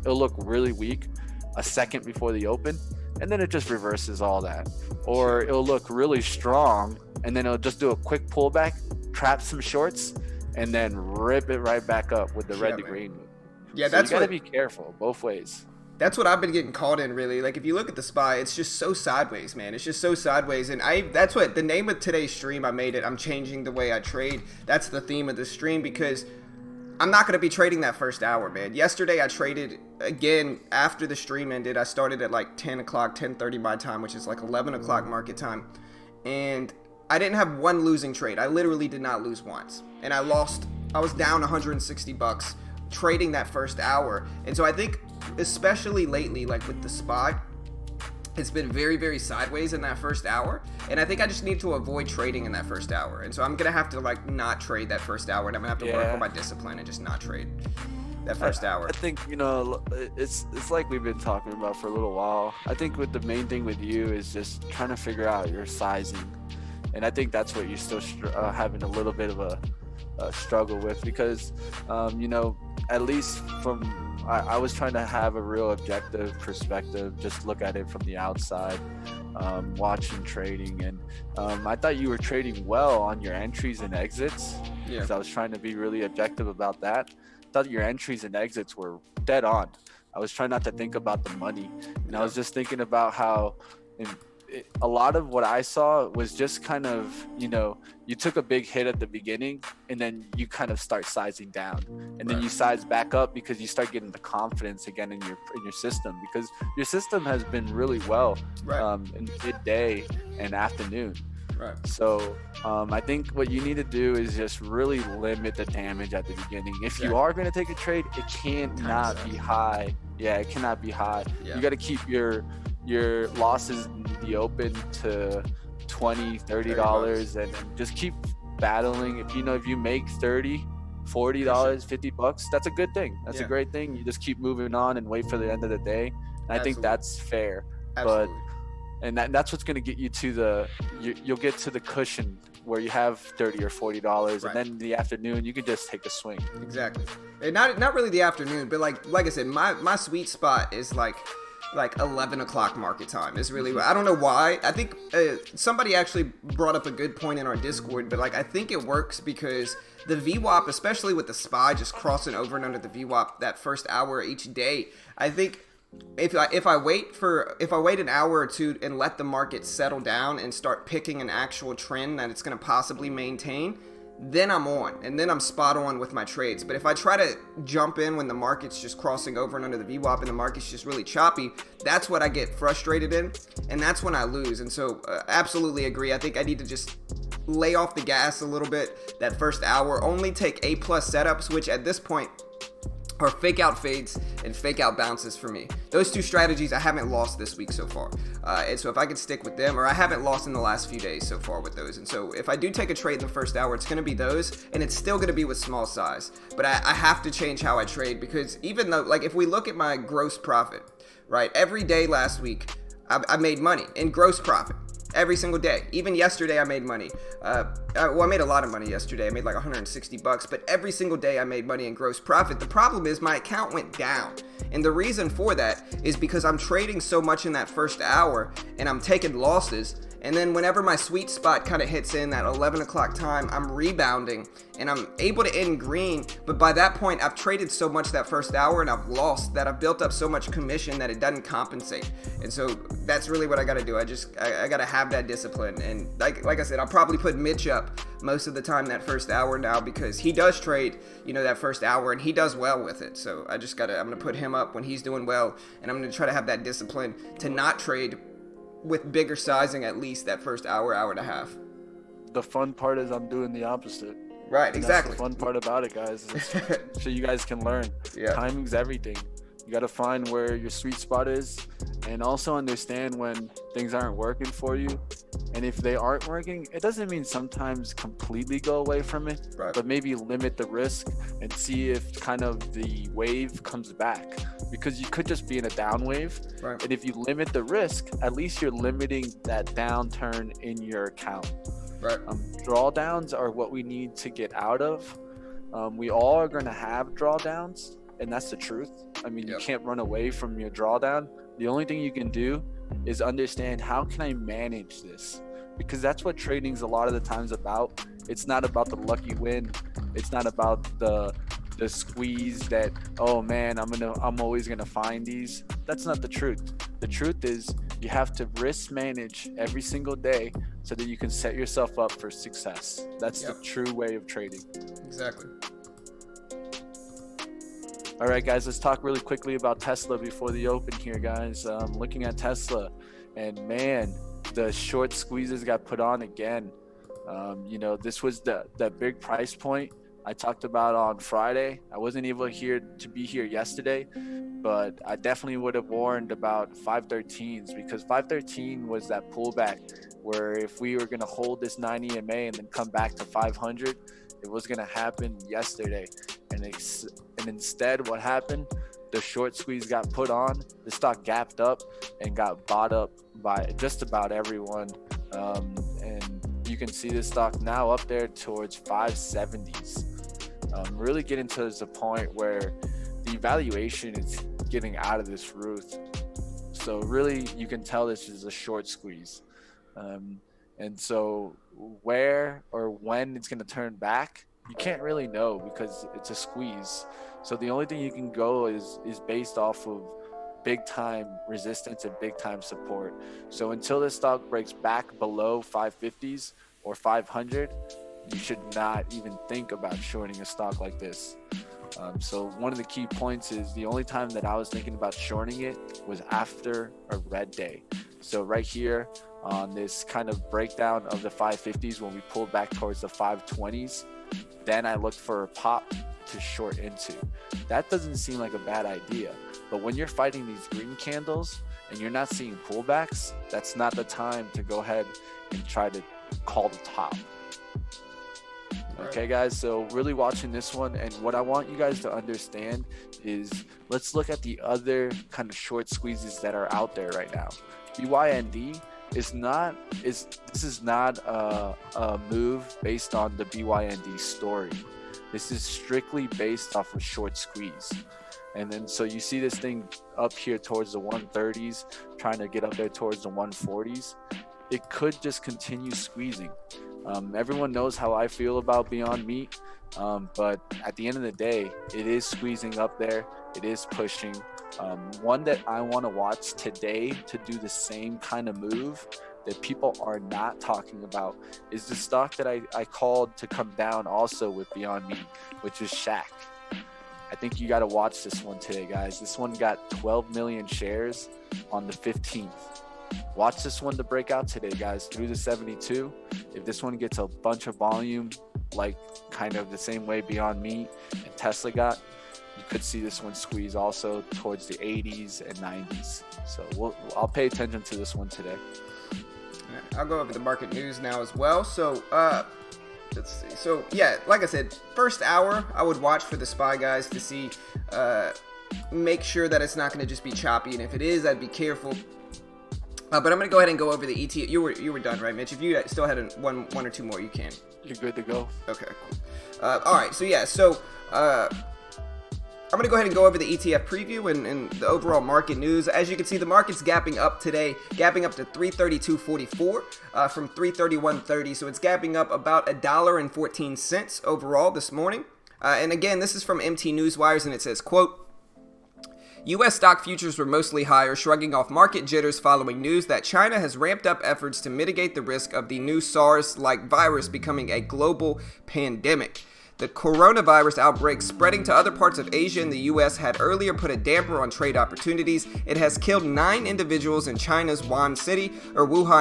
look really weak a second before the open, and then it just reverses all that. Or it'll look really strong, and then it'll just do a quick pullback, trap some shorts, and then rip it right back up with the red to green move. Yeah, so you gotta be careful both ways. That's what I've been getting caught in, really. Like, if you look at the SPY, it's just so sideways, man. It's just so sideways. And that's what the name of today's stream, I made it. I'm changing the way I trade. That's the theme of the stream, because I'm not going to be trading that first hour, man. Yesterday, I traded again after the stream ended. I started at like 10 o'clock, 10:30 my time, which is like 11 o'clock market time. And I didn't have one losing trade. I literally did not lose once. And I was down $160 trading that first hour. And so I think, especially lately, like with the SPY, it's been very, very sideways in that first hour. And I think I just need to avoid trading in that first hour. And so I'm going to have to like not trade that first hour. And I'm going to have to work on my discipline and just not trade that first hour. I think, it's like we've been talking about for a little while. I think the main thing with you is just trying to figure out your sizing. And I think that's what you're still having a little bit of a struggle with, because, at least I was trying to have a real objective perspective, just look at it from the outside, watching trading. And I thought you were trading well on your entries and exits, because I was trying to be really objective about that. I thought your entries and exits were dead on. I was trying not to think about the money. And I was just thinking about how a lot of what I saw was just kind of, you took a big hit at the beginning and then you kind of start sizing down, and then you size back up because you start getting the confidence again in your system, because your system has been really well in midday and afternoon. Right. So I think what you need to do is just really limit the damage at the beginning. If you are going to take a trade, it cannot be high. Yeah, it cannot be high. Yeah. You got to keep your losses in the open to $20-$30 and just keep battling. If you make $30-$40, $50, that's a good thing. That's a great thing. You just keep moving on and wait for the end of the day. And I think that's fair. Absolutely. But that's what's going to get you to you'll get to the cushion where you have $30 or $40, and then in the afternoon you can just take a swing. Exactly. And not really the afternoon, but like I said, my sweet spot is like like 11 o'clock market time is really, I don't know why. I think somebody actually brought up a good point in our Discord, but like I think it works because the VWAP, especially with the SPY just crossing over and under the VWAP that first hour each day, I think if I wait an hour or two and let the market settle down and start picking an actual trend that it's going to possibly maintain, then I'm on, and then I'm spot on with my trades. But if I try to jump in when the market's just crossing over and under the VWAP and the market's just really choppy, that's what I get frustrated in, and that's when I lose. And so absolutely agree. I think I need to just lay off the gas a little bit that first hour, only take A+ setups, which at this point are fake out fades and fake out bounces for me. Those two strategies I haven't lost this week so far. And so if I could stick with them, or I haven't lost in the last few days so far with those. And so if I do take a trade in the first hour, it's going to be those, and it's still going to be with small size. But I have to change how I trade, because even though, like, if we look at my gross profit, right, every day last week, I made money in gross profit. Every single day. Even yesterday I made money. I made a lot of money yesterday. I made like $160, but every single day I made money in gross profit. The problem is my account went down. And the reason for that is because I'm trading so much in that first hour and I'm taking losses. And then whenever my sweet spot kind of hits in that 11 o'clock time, I'm rebounding and I'm able to end green. But by that point, I've traded so much that first hour and I've lost that I've built up so much commission that it doesn't compensate. And so that's really what I got to do. I got to have that discipline. And like I said, I'll probably put Mitch up most of the time that first hour now, because he does trade, that first hour, and he does well with it. So I'm going to put him up when he's doing well. And I'm going to try to have that discipline to not trade with bigger sizing at least that first hour and a half. The fun part is I'm doing the opposite. Right, exactly. That's the fun part about it, guys. So you guys can learn. Yeah. Timing's everything. You got to find where your sweet spot is, and also understand when things aren't working for you. And if they aren't working, it doesn't mean sometimes completely go away from it, right, but maybe limit the risk and see if kind of the wave comes back, because you could just be in a down wave. Right. And if you limit the risk, at least you're limiting that downturn in your account. Right. Drawdowns are what we need to get out of. We all are going to have drawdowns, and that's the truth. I mean, Yep. You can't run away from your drawdown. The only thing you can do is understand, how can I manage this? Because that's what trading's a lot of the times about. It's not about the lucky win. It's not about the squeeze that, oh man, I'm always gonna find these. That's not the truth. The truth is you have to risk manage every single day so that you can set yourself up for success. That's Yep. the true way of trading. Exactly. All right, guys, let's talk really quickly about Tesla before the open here, guys. Looking at Tesla, and man, the short squeezes got put on again. This was the big price point I talked about on Friday. I wasn't able to be here yesterday, but I definitely would have warned about 513s, because 513 was that pullback where if we were going to hold this 9 EMA and then come back to 500, it was going to happen yesterday. And instead, what happened? The short squeeze got put on. The stock gapped up and got bought up by just about everyone. And you can see this stock now up there towards 570s. Really getting to the point where the valuation is getting out of this roof. So really, you can tell this is a short squeeze. And so where or when it's going to turn back, you can't really know, because it's a squeeze. So the only thing you can go is based off of big time resistance and big time support. So until this stock breaks back below 550s or 500, you should not even think about shorting a stock like this. So one of the key points is the only time that I was thinking about shorting it was after a red day. So right here on this kind of breakdown of the 550s, when we pulled back towards the 520s, then I looked for a pop to short into. That doesn't seem like a bad idea. But when you're fighting these green candles and you're not seeing pullbacks, that's not the time to go ahead and try to call the top. Okay, guys, so really watching this one, and what I want you guys to understand is, let's look at the other kind of short squeezes that are out there right now. BYND this is not a move based on the BYND story. This is strictly based off of short squeeze. And then so you see this thing up here towards the 130s, trying to get up there towards the 140s. It could just continue squeezing. Everyone knows how I feel about Beyond Meat, but at the end of the day, it is squeezing up there. It is pushing. One that I want to watch today to do the same kind of move that people are not talking about is the stock that I called to come down also with Beyond Meat, which is Shack. I think you got to watch this one today, guys. This one got 12 million shares on the 15th. Watch this one to break out today, guys, through the 72. If this one gets a bunch of volume, like kind of the same way Beyond Meat and Tesla you could see this one squeeze also towards the 80s and 90s. So I'll pay attention to this one today. I'll go over the market news now as well. So, let's see. So, yeah, like I said, first hour, I would watch for the SPY guys to see, make sure that it's not going to just be choppy. And if it is, I'd be careful. But I'm going to go ahead and go over the ETF. You were done, right, Mitch? If you still had one or two more, you can. You're good to go. Okay, cool. All right, so yeah, I'm going to go ahead and go over the ETF preview and the overall market news. As you can see, the market's gapping up today, gapping up to 332.44 from 331.30. So it's gapping up about $1.14 overall this morning. And again, this is from MT Newswires, and it says, quote, U.S. stock futures were mostly higher, shrugging off market jitters following news that China has ramped up efforts to mitigate the risk of the new SARS-like virus becoming a global pandemic. The coronavirus outbreak spreading to other parts of Asia and the U.S. had earlier put a damper on trade opportunities. It has killed 9 individuals in China's Wuhan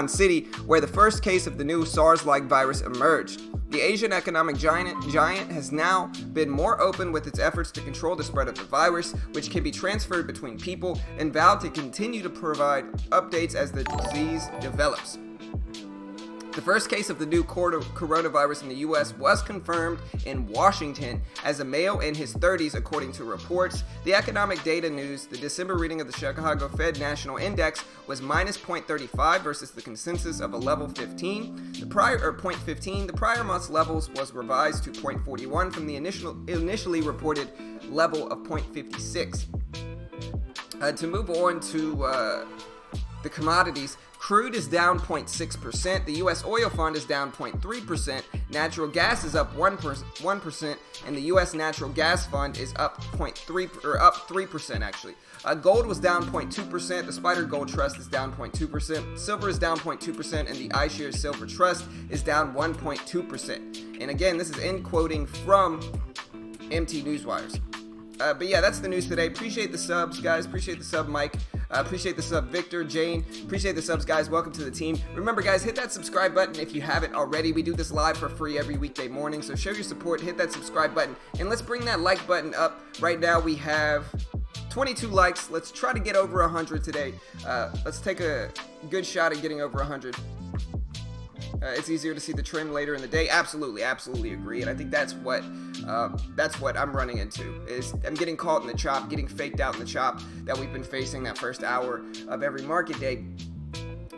City, where the first case of the new SARS-like virus emerged. The Asian economic giant has now been more open with its efforts to control the spread of the virus, which can be transferred between people, and vowed to continue to provide updates as the disease develops. The first case of the new coronavirus in the U.S. was confirmed in Washington as a male in his 30s, according to reports. The economic data news, the December reading of the Chicago Fed National Index was minus 0.35 versus the consensus of a level 15. The prior month's levels was revised to 0.41 from the initially reported level of 0.56. To move on to the commodities, crude is down 0.6%. The U.S. oil fund is down 0.3%. Natural gas is up 1%, and the U.S. natural gas fund is up 3% actually. Gold was down 0.2%. The Spider Gold Trust is down 0.2%. Silver is down 0.2%, and the iShares Silver Trust is down 1.2%. And again, this is end quoting from MT Newswires. But yeah, that's the news today. Appreciate the subs, guys. Appreciate the sub, Mike. Appreciate the sub, Victor, Jane. Appreciate the subs, guys. Welcome to the team. Remember, guys, hit that subscribe button if you haven't already. We do this live for free every weekday morning, so show your support. Hit that subscribe button, and let's bring that like button up. Right now, we have 22 likes. Let's try to get over 100 today. Let's take a good shot at getting over 100. It's easier to see the trend later in the day. Absolutely agree. And I think that's what I'm running into. Is I'm getting caught in the chop, getting faked out in the chop that we've been facing that first hour of every market day.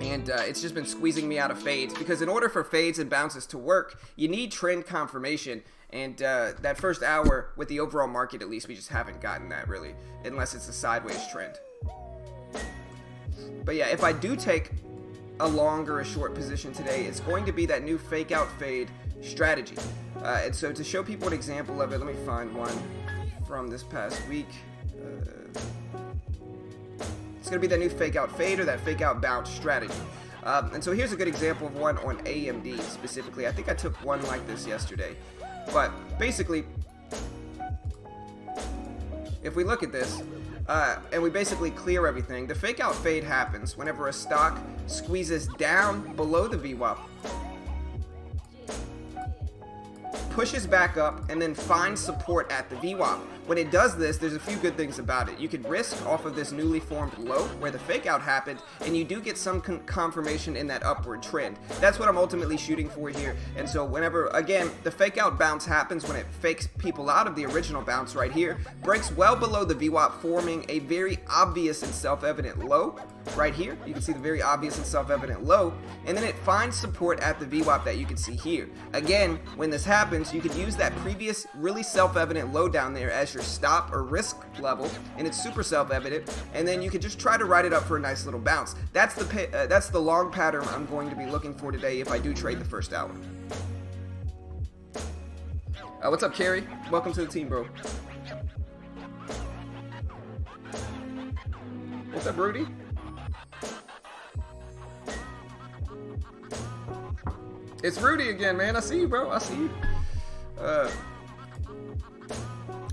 And it's just been squeezing me out of fades, because in order for fades and bounces to work, you need trend confirmation. And that first hour with the overall market, at least, we just haven't gotten that really, unless it's a sideways trend. But yeah, if I do take a long or a short position today, it's going to be that new fake out fade strategy. And so to show people an example of it, let me find one from this past week. It's going to be that new fake out fade or that fake out bounce strategy. And so here's a good example of one on AMD specifically. I think I took one like this yesterday. But basically, if we look at this, and we basically clear everything, the fake out fade happens whenever a stock squeezes down below the VWAP, pushes back up, and then finds support at the VWAP. When it does this, there's a few good things about it. You can risk off of this newly formed low where the fake out happened, and you do get some confirmation in that upward trend. That's what I'm ultimately shooting for here. And so whenever, again, the fake out bounce happens when it fakes people out of the original bounce right here, breaks well below the VWAP, forming a very obvious and self-evident low right here. You can see the very obvious and self-evident low, and then it finds support at the VWAP that you can see here. Again, when this happens, you could use that previous really self-evident low down there as your your stop or risk level, and it's super self-evident, and then you can just try to ride it up for a nice little bounce. That's the long pattern I'm going to be looking for today if I do trade the first hour. What's up, Carrie? Welcome to the team, bro. What's up, Rudy? It's Rudy again, man. I see you, bro. I see you.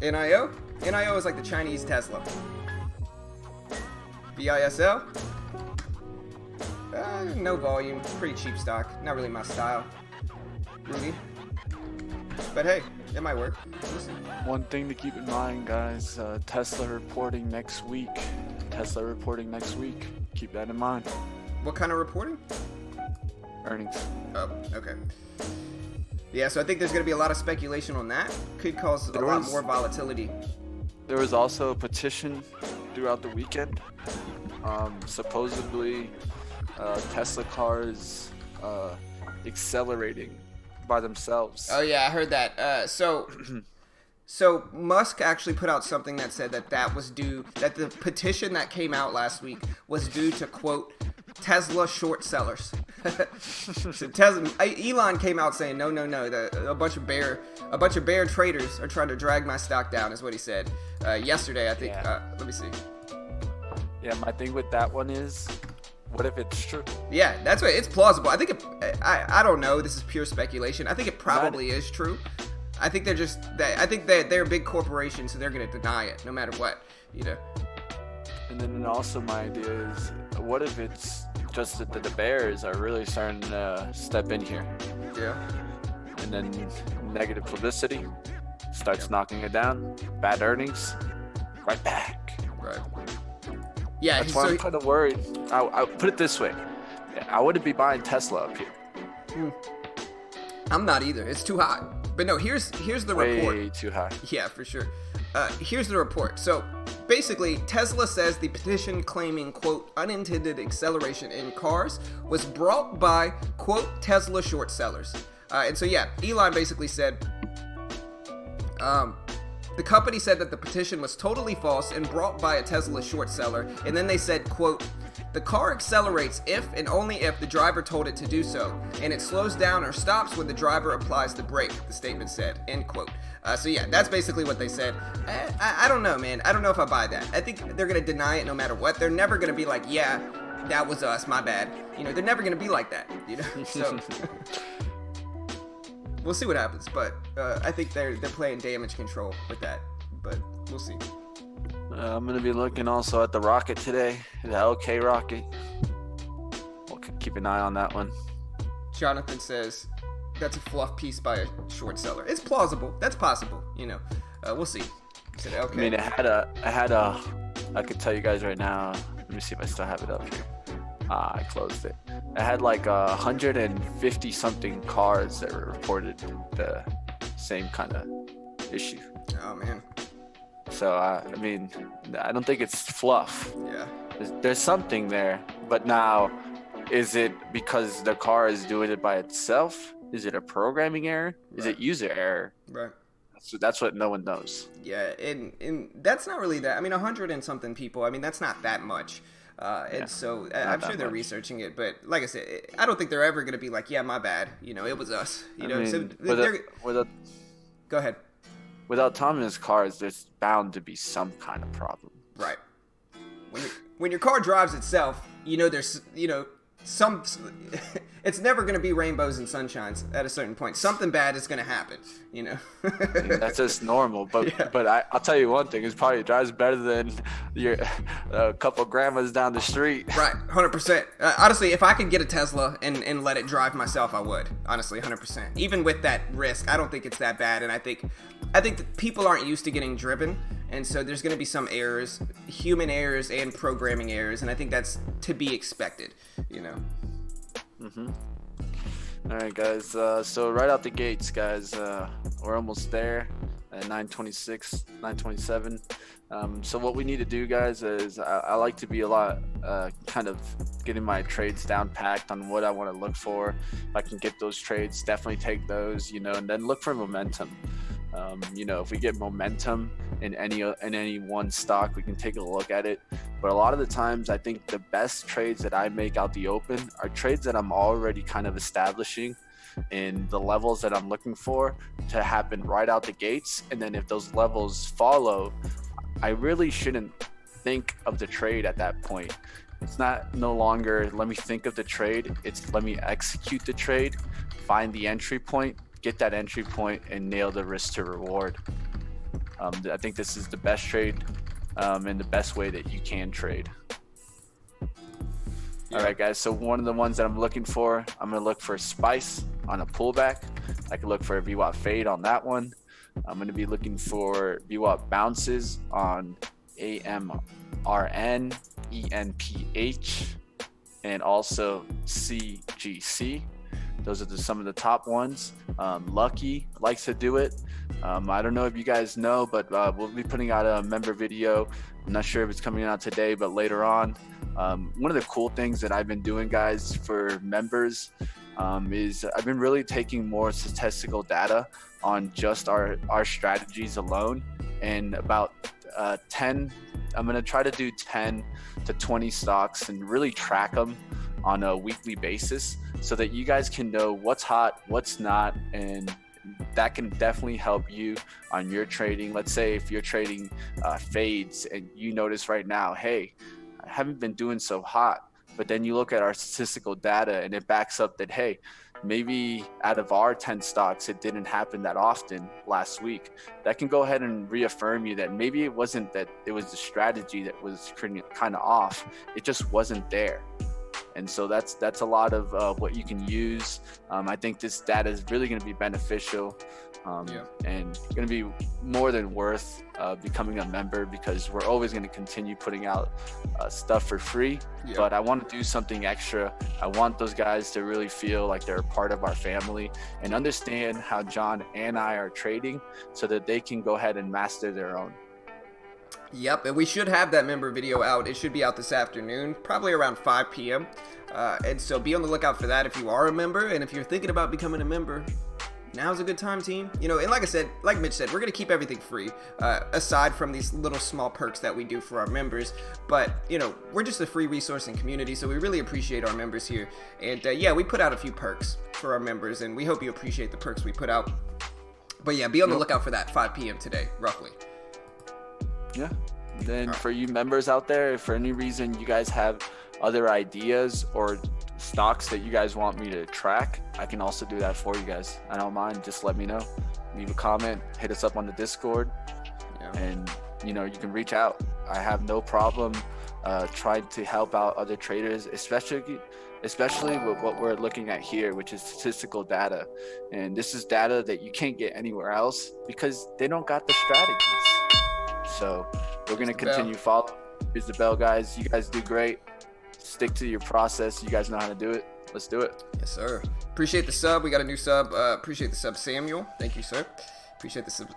NIO? NIO is like the Chinese Tesla. VISL? No volume. Pretty cheap stock. Not really my style. Rudy? But hey, it might work. Listen. One thing to keep in mind, guys, Tesla reporting next week. Keep that in mind. What kind of reporting? Earnings. Oh, okay. Yeah, so I think there's going to be a lot of speculation on that. Could cause a lot more volatility. There was also a petition throughout the weekend. Supposedly, Tesla cars accelerating by themselves. Oh yeah, I heard that. So Musk actually put out something that said that the petition that came out last week was due to, quote, Tesla short sellers. So Elon came out saying no, a bunch of bear traders are trying to drag my stock down, is what he said yesterday. I think. Yeah. Let me see. Yeah, my thing with that one is, what if it's true? Yeah, that's what it's plausible. I think I don't know. This is pure speculation. I think it probably is true. I think they're a big corporation, so they're gonna deny it no matter what, you know. And then also my idea is, what if it's just that the bears are really starting to step in here? Yeah. And then negative publicity starts knocking it down. Bad earnings, right back. Right. Yeah. That's why I'm kind of worried. I'll put it this way. I wouldn't be buying Tesla up here. I'm not either. It's too high. But no, here's the report. Way too high. Yeah, for sure. Here's the report. So basically, Tesla says the petition claiming, quote, unintended acceleration in cars was brought by, quote, Tesla short sellers. And so, yeah, Elon basically said, the company said that the petition was totally false and brought by a Tesla short seller. And then they said, quote, the car accelerates if and only if the driver told it to do so, and it slows down or stops when the driver applies the brake, the statement said, end quote. So yeah, that's basically what they said. I don't know, man. I don't know if I buy that. I think they're going to deny it no matter what. They're never going to be like, yeah, that was us, my bad. You know, they're never going to be like that, you know? So we'll see what happens, but I think they're playing damage control with that, but we'll see. I'm going to be looking also at the rocket today, the LK rocket. We'll keep an eye on that one. Jonathan says that's a fluff piece by a short seller. It's plausible. That's possible, you know. We'll see. He said, okay. I mean, I could tell you guys right now. Let me see if I still have it up here. I closed it. I had like 150 something cars that were reported the same kind of issue. Oh, man. So, I mean, I don't think it's fluff. Yeah. There's something there. But now, is it because the car is doing it by itself? Is it a programming error? Is it user error? Right. So that's what no one knows. Yeah, and that's not really that. I mean, 100 and something people, I mean, that's not that much. And so I'm sure they're researching it. But like I said, I don't think they're ever going to be like, yeah, my bad. You know, it was us. You know, so go ahead. With autonomous cars, there's bound to be some kind of problem. Right. When your car drives itself, you know, there's, you know, it's never going to be rainbows and sunshines at a certain point. Something bad is going to happen, you know. That's just normal. But I'll tell you one thing: it probably drives better than your couple grandmas down the street. Right, 100%. Honestly, if I could get a Tesla and let it drive myself, I would. Honestly, 100%. Even with that risk, I don't think it's that bad. And I think that people aren't used to getting driven. And so there's going to be some errors, human errors and programming errors, and I think that's to be expected, you know. All right, guys. So right out the gates, guys, we're almost there at 9:26, 9:27. So what we need to do, guys, is I like to be a lot kind of getting my trades down packed on what I want to look for. If I can get those trades, definitely take those, you know, and then look for momentum. You know, if we get momentum in any one stock, we can take a look at it. But a lot of the times, I think the best trades that I make out the open are trades that I'm already kind of establishing in the levels that I'm looking for to happen right out the gates. And then if those levels follow, I really shouldn't think of the trade at that point. It's no longer let me think of the trade, it's let me execute the trade, find the entry point, get that entry point, and nail the risk to reward. I think this is the best trade and the best way that you can trade. All right, guys, so one of the ones that I'm looking for, I'm going to look for Spice on a pullback. I can look for a VWAP fade on that one. I'm going to be looking for VWAP bounces on AMRN, ENPH, and also CGC. Those are some of the top ones. Lucky likes to do it. I don't know if you guys know, but we'll be putting out a member video. I'm not sure if it's coming out today, but later on. One of the cool things that I've been doing, guys, for members is I've been really taking more statistical data on just our strategies alone, and about 10, I'm going to try to do 10 to 20 stocks and really track them on a weekly basis so that you guys can know what's hot, what's not, and that can definitely help you on your trading. Let's say if you're trading fades and you notice right now, hey, I haven't been doing so hot, but then you look at our statistical data and it backs up that, hey, maybe out of our 10 stocks, it didn't happen that often last week. That can go ahead and reaffirm you that maybe it wasn't that it was the strategy that was kind of off. It just wasn't there. And so that's a lot of what you can use. I think this data is really going to be beneficial and going to be more than worth becoming a member, because we're always going to continue putting out stuff for free. But I want to do something extra. I want those guys to really feel like they're a part of our family and understand how John and I are trading so that they can go ahead and master their own. Yep, and we should have that member video out. It should be out this afternoon, probably around 5 p.m. And so be on the lookout for that if you are a member. And if you're thinking about becoming a member, now's a good time, team. You know, and like I said, like Mitch said, we're going to keep everything free, aside from these little small perks that we do for our members. But, you know, we're just a free resource and community, so we really appreciate our members here. And, yeah, we put out a few perks for our members, and we hope you appreciate the perks we put out. But, yeah, be on the lookout for that 5 p.m. today, roughly. Yeah. Then for you members out there, if for any reason you guys have other ideas or stocks that you guys want me to track, I can also do that for you guys. I don't mind. Just let me know. Leave a comment, hit us up on the Discord, and you know, you can reach out. I have no problem trying to help out other traders, especially with what we're looking at here, which is statistical data. And this is data that you can't get anywhere else because they don't got the strategies. So we're going to continue following. Here's the bell, guys. You guys do great. Stick to your process. You guys know how to do it. Let's do it. Yes, sir. Appreciate the sub. We got a new sub. Appreciate the sub, Samuel. Thank you, sir. Appreciate the sub.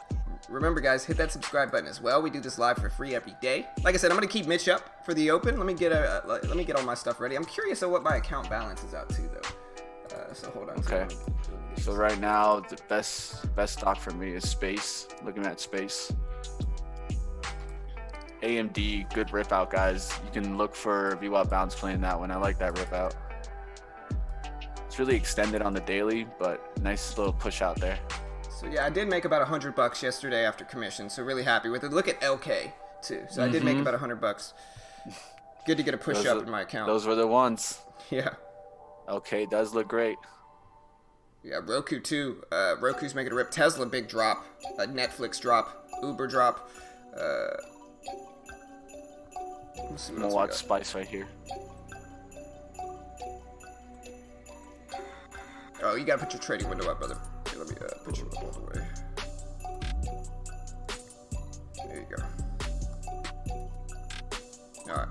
Remember, guys, hit that subscribe button as well. We do this live for free every day. Like I said, I'm going to keep Mitch up for the open. Let me get all my stuff ready. I'm curious of what my account balance is out to, though. So hold on. Okay. So right now, the best stock for me is Space. Looking at Space. AMD, good rip out, guys. You can look for VWAP bounce playing that one. I like that rip out. It's really extended on the daily, but nice little push out there. So yeah, I did make about $100 yesterday after commission, so really happy with it. Look at LK too. So I did make about $100. Good to get a push up in my account. Those were the ones. Yeah. LK does look great. Yeah, Roku too. Roku's making a rip. Tesla big drop. Netflix drop. Uber drop. I'm gonna watch Spice right here. Oh, you gotta put your trading window up, brother. Here, let me put you all the way. There you go. Alright.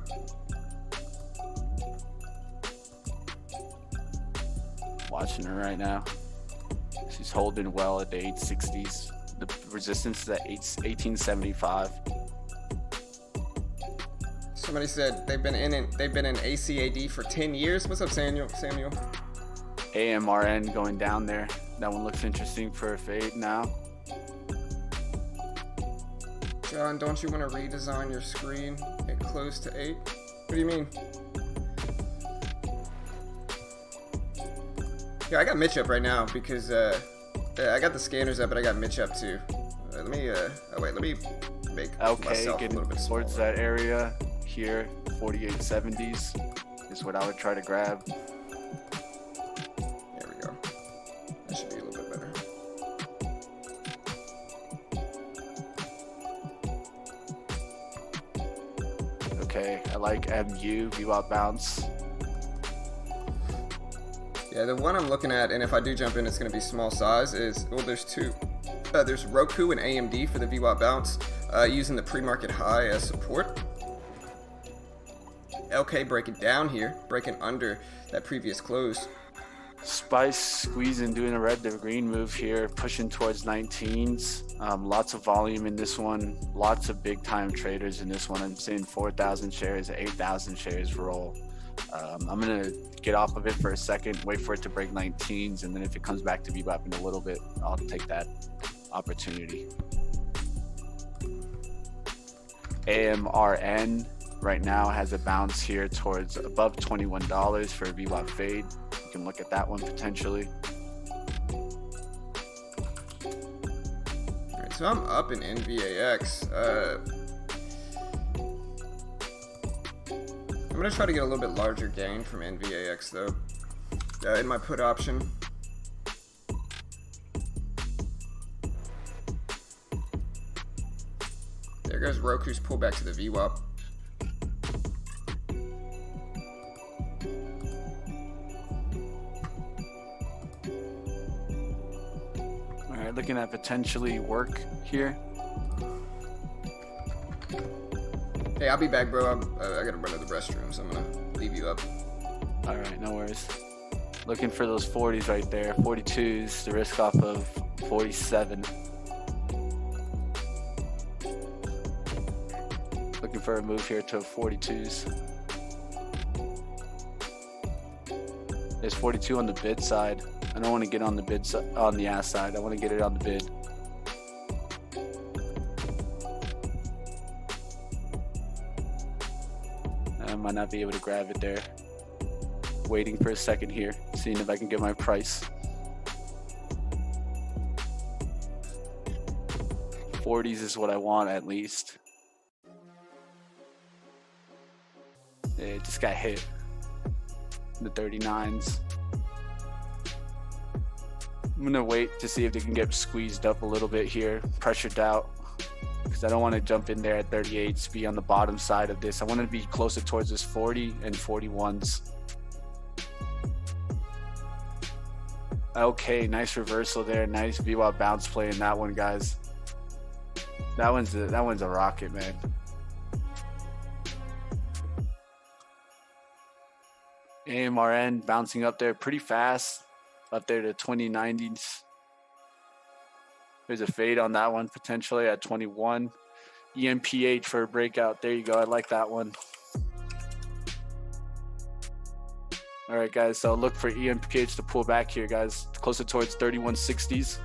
Watching her right now. She's holding well at the 860s. The resistance is at 1875. Somebody said they've been in ACAD for 10 years. What's up, Samuel? AMRN going down there. That one looks interesting for a fade now. John, don't you want to redesign your screen at close to 8? What do you mean? Yeah, I got Mitch up right now because I got the scanners up, but I got Mitch up too. Let me make myself a little bit smaller. Towards that area here, 4870s is what I would try to grab. There we go. That should be a little bit better. Okay, I like MU, VWAP bounce. Yeah, the one I'm looking at, and if I do jump in, it's going to be small size, is, well, there's two. There's Roku and AMD for the VWAP bounce, using the pre-market high as support. LK breaking down here, breaking under that previous close. Spice squeezing, doing a red to green move here, pushing towards 19s. Lots of volume in this one, lots of big time traders in this one. I'm seeing 4,000 shares, 8,000 shares roll. I'm gonna get off of it for a second, wait for it to break 19s, and then if it comes back to VWAP in a little bit, I'll take that opportunity. AMRN right now has a bounce here towards above $21 for a VWAP fade. You can look at that one potentially. All right, so I'm up in NVAX. I'm gonna try to get a little bit larger gain from NVAX though, in my put option. There goes Roku's pullback to the VWAP. All right, looking at potentially work here. Hey, I'll be back, bro. I gotta run to the restroom, so I'm gonna leave you up. All right, no worries. Looking for those 40s right there, 42s, the risk off of 47. Looking for a move here to 42s. There's 42 on the bid side. I don't want to get on the bid on the ask side. I want to get it on the bid. I might not be able to grab it there. Waiting for a second here, seeing if I can get my price. 40s is what I want at least. It just got hit. The 39s. I'm gonna wait to see if they can get squeezed up a little bit here, pressured out, because I don't want to jump in there at 38s, be on the bottom side of this. I want to be closer towards this 40 and 41s. Okay, nice reversal there. Nice VWAP bounce play in that one, guys. That one's a rocket, man. AMRN bouncing up there pretty fast, up there to 2090s. There's a fade on that one potentially at 21. EMPH for a breakout. There you go. I like that one. All right, guys. So look for EMPH to pull back here, guys. Closer towards 3160s.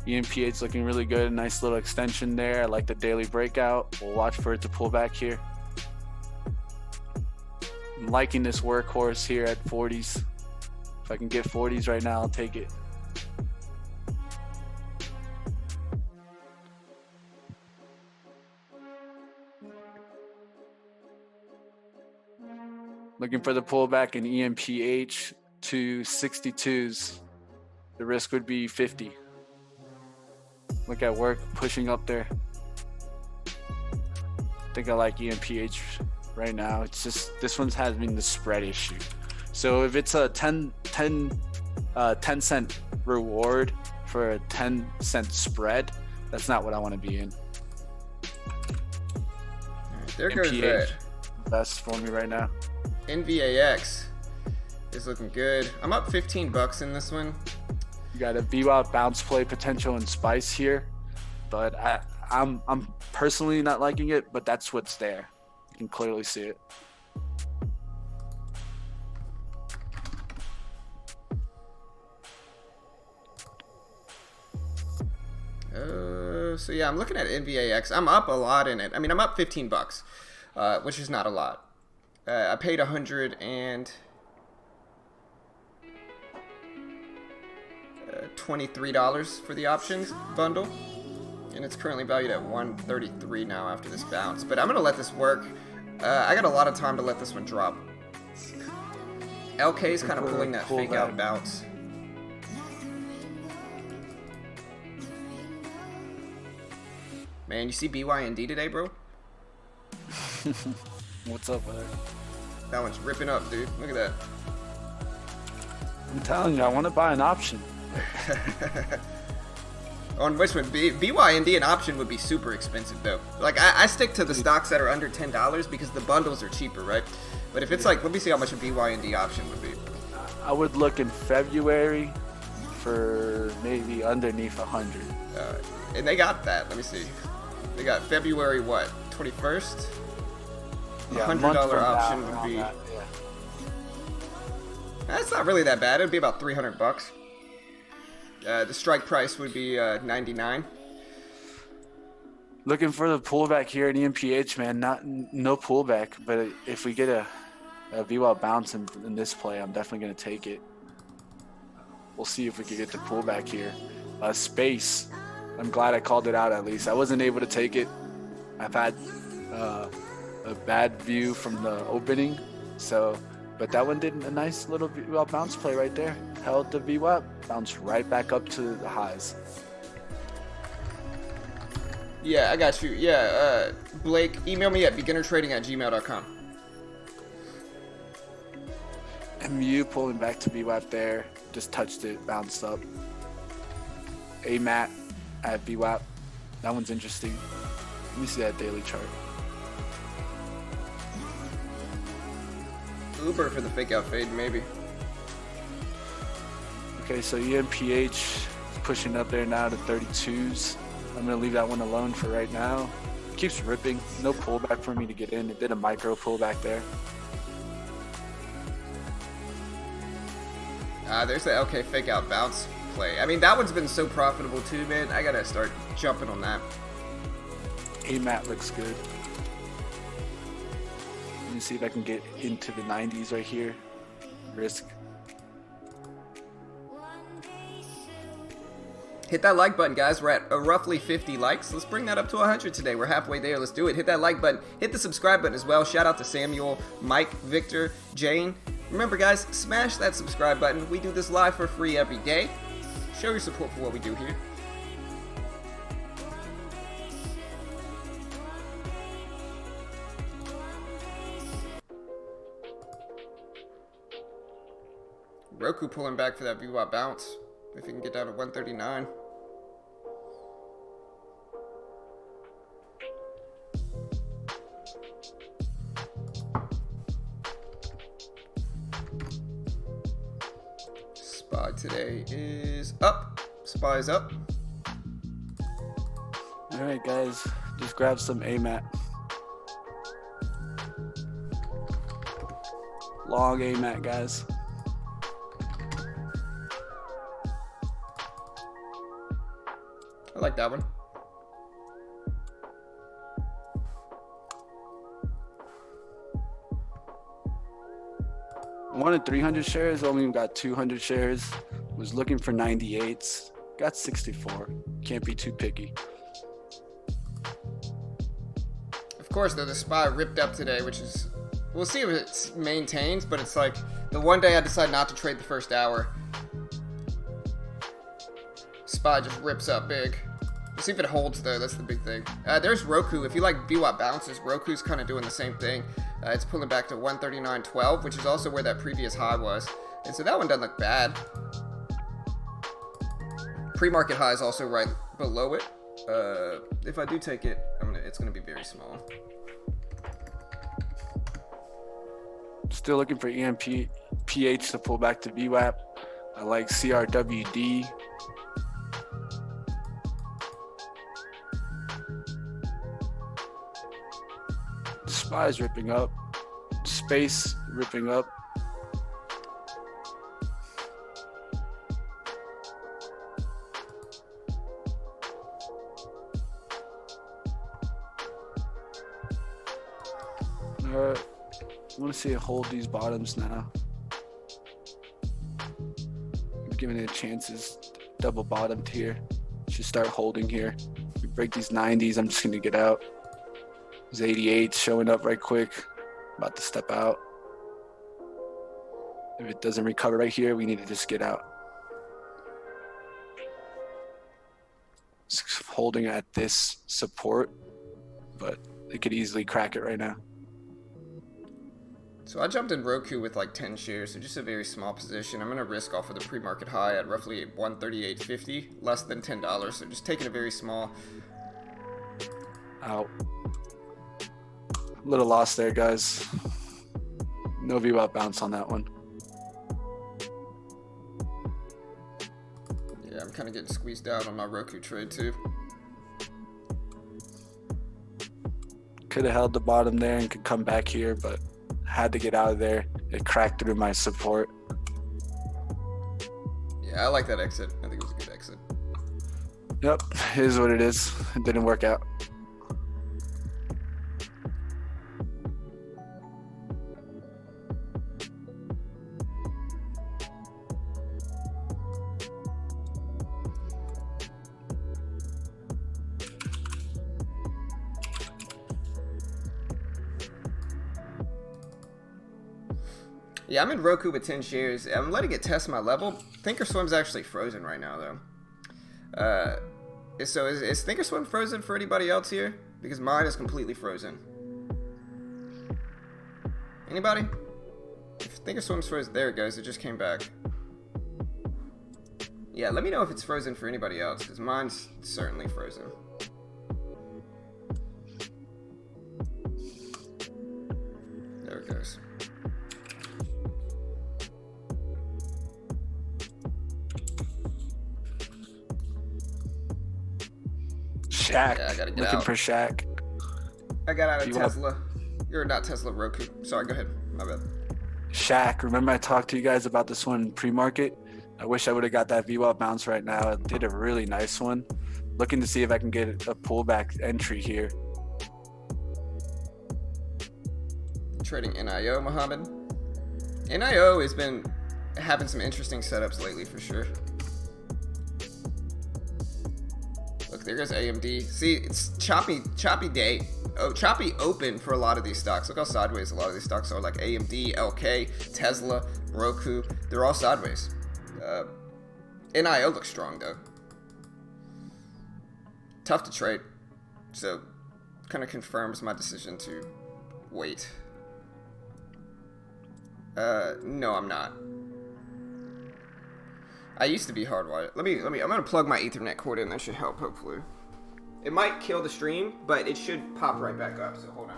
EMPH looking really good. Nice little extension there. I like the daily breakout. We'll watch for it to pull back here. I'm liking this workhorse here at 40s. If I can get 40s right now, I'll take it. Looking for the pullback in EMPH to 62s. The risk would be 50. Look at work pushing up there. I think I like EMPH right now. It's just this one's having the spread issue. So if it's a 10 cent reward for a 10 cent spread, that's not what I want to be in. There goes that. Best for me right now. NVAX is looking good. I'm up 15 bucks in this one. You got a VWAP bounce play potential in Spice here, but I'm personally not liking it, but that's what's there. You can clearly see it. So yeah, I'm looking at NVAX. I'm up a lot in it. I mean, I'm up $15, which is not a lot. I paid $123 for the options bundle, and it's currently valued at $133 now after this bounce. But I'm gonna let this work. I got a lot of time to let this one drop. LK is kind of pulling that fake out bounce. Man, you see BYND today, bro? What's up with it? That one's ripping up, dude. Look at that. I'm telling you, I want to buy an option. On which one? BYND an option would be super expensive, though. Like, I stick to the stocks that are under $10 because the bundles are cheaper, right? But if it's like, let me see how much a BYND option would be. I would look in February for maybe underneath 100. And they got that. Let me see. They got February what? 21st. Yeah, $100 option would be. That, yeah. That's not really that bad. It'd be about $300. The strike price would be 99. Looking for the pullback here in EMPH, man. No pullback, but if we get a VWAP bounce in this play, I'm definitely going to take it. We'll see if we can get the pullback here. Space. I'm glad I called it out at least. I wasn't able to take it. I've had a bad view from the opening, but that one did a nice little VWAP bounce play right there. Held the VWAP, bounced right back up to the highs. Yeah, I got you. Yeah, Blake, email me at beginnertrading@gmail.com. MU pulling back to VWAP there. Just touched it, bounced up. AMAT at VWAP. That one's interesting. Let me see that daily chart. Uber for the fake out fade, maybe. Okay, so EMPH is pushing up there now to 32s. I'm going to leave that one alone for right now. Keeps ripping. No pullback for me to get in. It did a micro pullback there. There's the LK fake out bounce play. I mean, that one's been so profitable too, man. I gotta start jumping on that. AMAT looks good. Let me see if I can get into the 90s right here. Risk. Hit that like button, guys. We're at roughly 50 likes. Let's bring that up to 100 today. We're halfway there. Let's do it. Hit that like button. Hit the subscribe button as well. Shout out to Samuel, Mike, Victor, Jane. Remember, guys, smash that subscribe button. We do this live for free every day. Show your support for what we do here. Roku pulling back for that VWAP bounce. If he can get down to 139. SPY today is up. SPY is up. All right, guys, just grab some AMAT. Long AMAT, guys. I like that one. I wanted 300 shares, only got 200 shares. Was looking for 98s, got 64. Can't be too picky. Of course, though, the SPY ripped up today, which is, we'll see if it maintains, but it's like the one day I decide not to trade the first hour, SPY just rips up big. We'll see if it holds, though. That's the big thing. There's Roku. If you like VWAP bounces, Roku's kind of doing the same thing. It's pulling back to 139.12, which is also where that previous high was. And so that one doesn't look bad. Pre-market high is also right below it. If I do take it, it's gonna be very small. Still looking for EMPH to pull back to VWAP. I like CRWD. SPY is ripping up. Space ripping up. I want to see it hold these bottoms now. I'm giving it chances. Double bottomed here. Should start holding here. If we break these 90s, I'm just going to get out. These 88s showing up right quick. About to step out. If it doesn't recover right here, we need to just get out. It's holding at this support, but it could easily crack it right now. So I jumped in Roku with like 10 shares, so just a very small position. I'm going to risk off of the pre-market high at roughly 138.50, less than $10. So just taking a very small. Out. A little lost there, guys. No VWAP bounce on that one. Yeah, I'm kind of getting squeezed out on my Roku trade too. Could have held the bottom there and could come back here, but had to get out of there. It cracked through my support. Yeah, I like that exit. I think it was a good exit. Yep, it is what it is. It didn't work out. Yeah, I'm in Roku with 10 shares. I'm letting it test my level. Thinkorswim's actually frozen right now, though. So is Thinkorswim frozen for anybody else here? Because mine is completely frozen. Anybody? If Thinkorswim's frozen, there it goes. It just came back. Yeah, let me know if it's frozen for anybody else, because mine's certainly frozen. There it goes. Shaq. Yeah, I gotta get Looking out. for Shaq. I got out of You Tesla. You're not Tesla, Roku. Sorry, go ahead. My bad. Shaq. Remember I talked to you guys about this one pre-market? I wish I would have got that VWAP bounce right now. It did a really nice one. Looking to see if I can get a pullback entry here. Trading NIO, Mohammed. NIO has been having some interesting setups lately for sure. Look, there goes AMD. See, it's choppy day. Oh, choppy open for a lot of these stocks. Look how sideways a lot of these stocks are, like AMD, LK, Tesla, Roku. They're all sideways. NIO looks strong though. Tough to trade. So, kind of confirms my decision to wait. No, I'm not. I used to be hardwired. I'm gonna plug my Ethernet cord in. That should help, hopefully. It might kill the stream, but it should pop right back up, so hold on.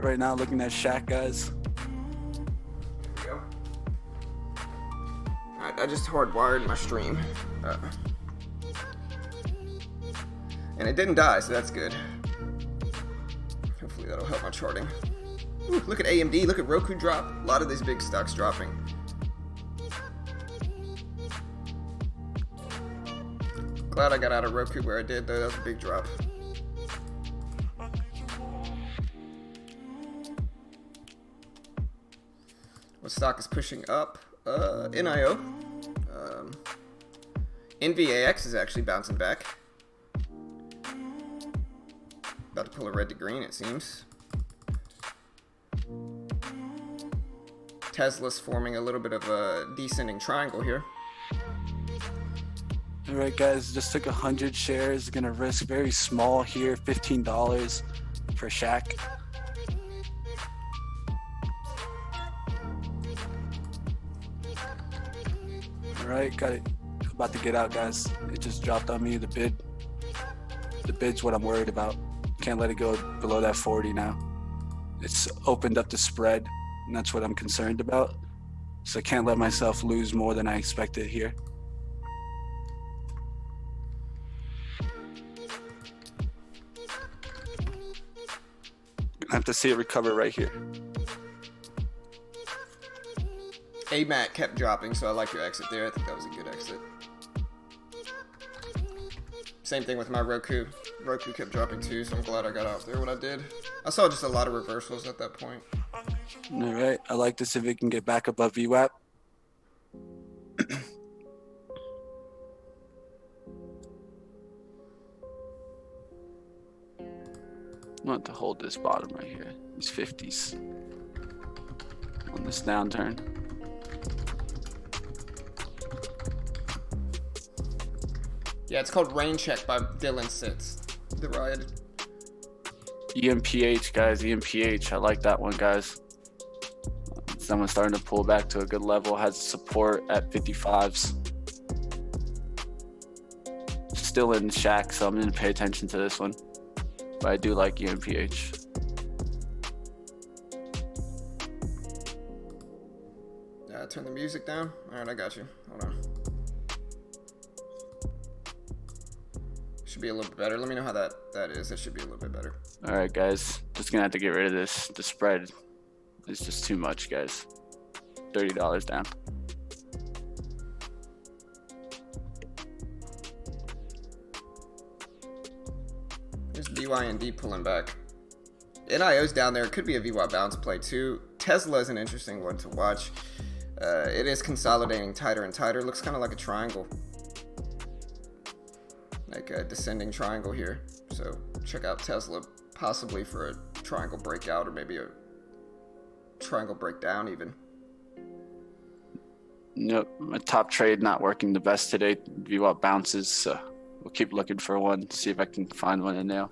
Right now looking at Shaq, guys. There we go. Alright, I just hardwired my stream. And it didn't die, so that's good. Hopefully that'll help my charting. Ooh, look at AMD, look at Roku drop. A lot of these big stocks dropping. Glad I got out of Roku where I did, though. That was a big drop. What stock is pushing up? NIO. NVAX is actually bouncing back. About to pull a red to green, it seems. Tesla's forming a little bit of a descending triangle here. All right, guys, just took 100 shares. Gonna risk very small here, $15 for Shaq. All right, got it. About to get out, guys. It just dropped on me. The bid's what I'm worried about. Can't let it go below that 40 now. It's opened up the spread, and that's what I'm concerned about. So I can't let myself lose more than I expected here. have to see it recover right here. AMAT kept dropping, so I like your exit there. I think that was a good exit. Same thing with my Roku. Roku kept dropping too, so I'm glad I got out there when I did. I saw just a lot of reversals at that point. All right. I like this if it can get back above VWAP. I want to hold this bottom right here, these 50s on this downturn. Yeah, it's called Rain Check by Dylan Sitz. The ride. EMPH, guys, EMPH. I like that one, guys. Someone's starting to pull back to a good level, has support at 55s. Still in shack, so I'm going to pay attention to this one. But I do like EMPH. Turn the music down. All right, I got you. Hold on. Should be a little bit better. Let me know how that is. That should be a little bit better. All right, guys. Just going to have to get rid of this. The spread is just too much, guys. $30 down. There's BYND pulling back. NIO's down there. It could be a VWAP bounce play too. Tesla is an interesting one to watch. It is consolidating tighter and tighter. Looks kind of like a triangle. Like a descending triangle here. So check out Tesla possibly for a triangle breakout or maybe a triangle breakdown even. Nope, my top trade not working the best today. VWAP bounces, so we'll keep looking for one, see if I can find one in there.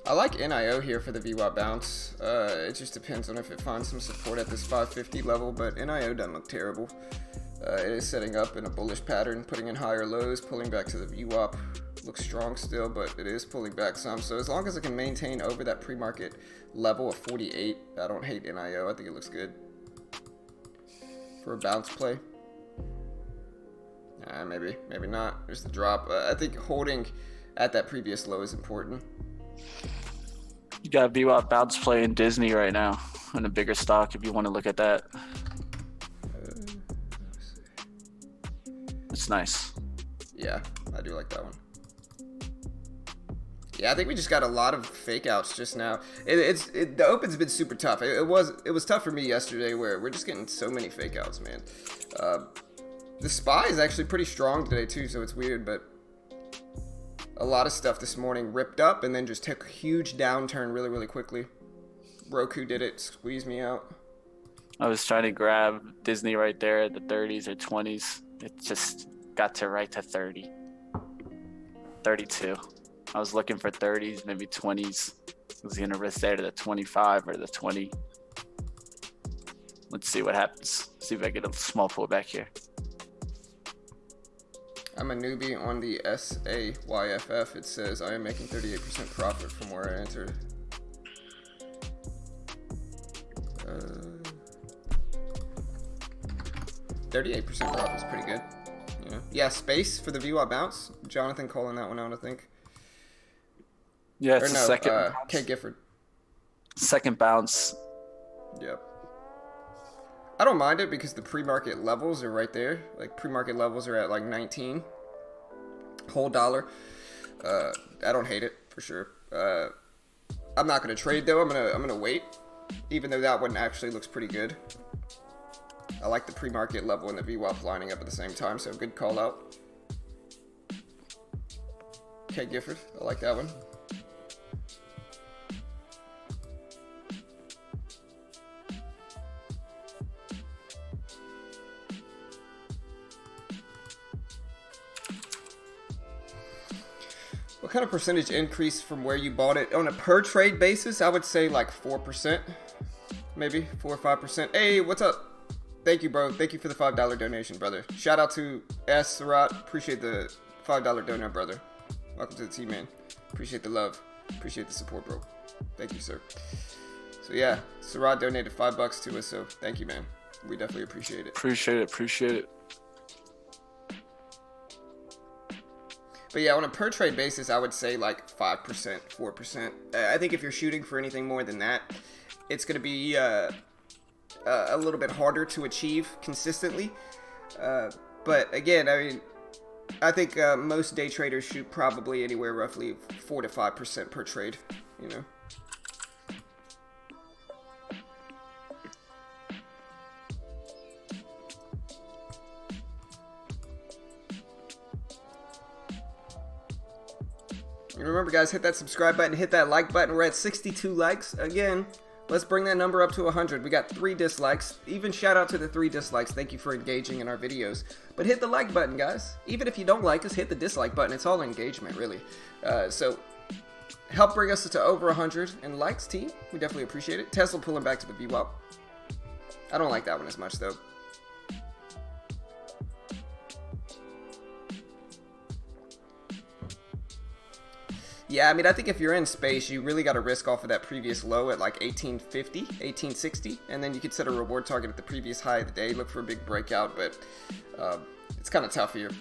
I like NIO here for the VWAP bounce. It just depends on if it finds some support at this 550 level, but NIO doesn't look terrible. It is setting up in a bullish pattern, putting in higher lows, pulling back to the VWAP. Looks strong still, but it is pulling back some. So as long as it can maintain over that pre-market level of 48, I don't hate NIO. I think it looks good for a bounce play. Maybe not. There's the drop. I think holding at that previous low is important. You got VWAP bounce play in Disney right now in a bigger stock if you want to look at that. It's nice. Yeah, I do like that one. Yeah, I think we just got a lot of fake outs just now. The open's been super tough. It was tough for me yesterday where we're just getting so many fake outs, man. The SPY is actually pretty strong today too, so it's weird, but a lot of stuff this morning ripped up and then just took a huge downturn really, really quickly. Roku did it, squeezed me out. I was trying to grab Disney right there at the 30s or 20s. It just got to right to 30. 32. I was looking for 30s, maybe 20s. I was going to risk there to the 25 or the 20. Let's see what happens. See if I get a small pullback here. I'm a newbie on the SAYFF. It says I am making 38% profit from where I entered. 38% profit is pretty good. Yeah, space for the VWAP bounce. Jonathan calling that one out, I think. Yeah, it's second. K. Gifford. Second bounce. Yep. I don't mind it because the pre-market levels are right there. Like pre-market levels are at like 19. Whole dollar. I don't hate it for sure. I'm not gonna trade though. I'm gonna wait, even though that one actually looks pretty good. I like the pre-market level and the VWAP lining up at the same time, so good call out. K. Gifford, I like that one. What kind of percentage increase from where you bought it? On a per trade basis, I would say like 4%, maybe 4 or 5%. Hey, what's up? Thank you, bro. Thank you for the $5 donation, brother. Shout out to S. Sarat. Appreciate the $5 donor, brother. Welcome to the team, man. Appreciate the love. Appreciate the support, bro. Thank you, sir. So So yeah, Sarad donated $5 to us, so thank you, man. We definitely appreciate it. Appreciate it. But yeah, on a per trade basis, I would say like 5%, 4%. I think if you're shooting for anything more than that, it's going to be a little bit harder to achieve consistently. But again, I mean, I think most day traders shoot probably anywhere roughly 4 to 5% per trade, you know. And remember, guys, hit that subscribe button, hit that like button. We're at 62 likes. Again, let's bring that number up to 100. We got 3 dislikes. Even shout out to the 3 dislikes. Thank you for engaging in our videos. But hit the like button, guys. Even if you don't like us, hit the dislike button. It's all engagement, really. So help bring us to over 100 in likes, team. We definitely appreciate it. Tesla pulling back to the VWAP. I don't like that one as much, though. Yeah, I mean, I think if you're in space, you really got to risk off of that previous low at like 1850, 1860, and then you could set a reward target at the previous high of the day, look for a big breakout, but it's kind of tough here.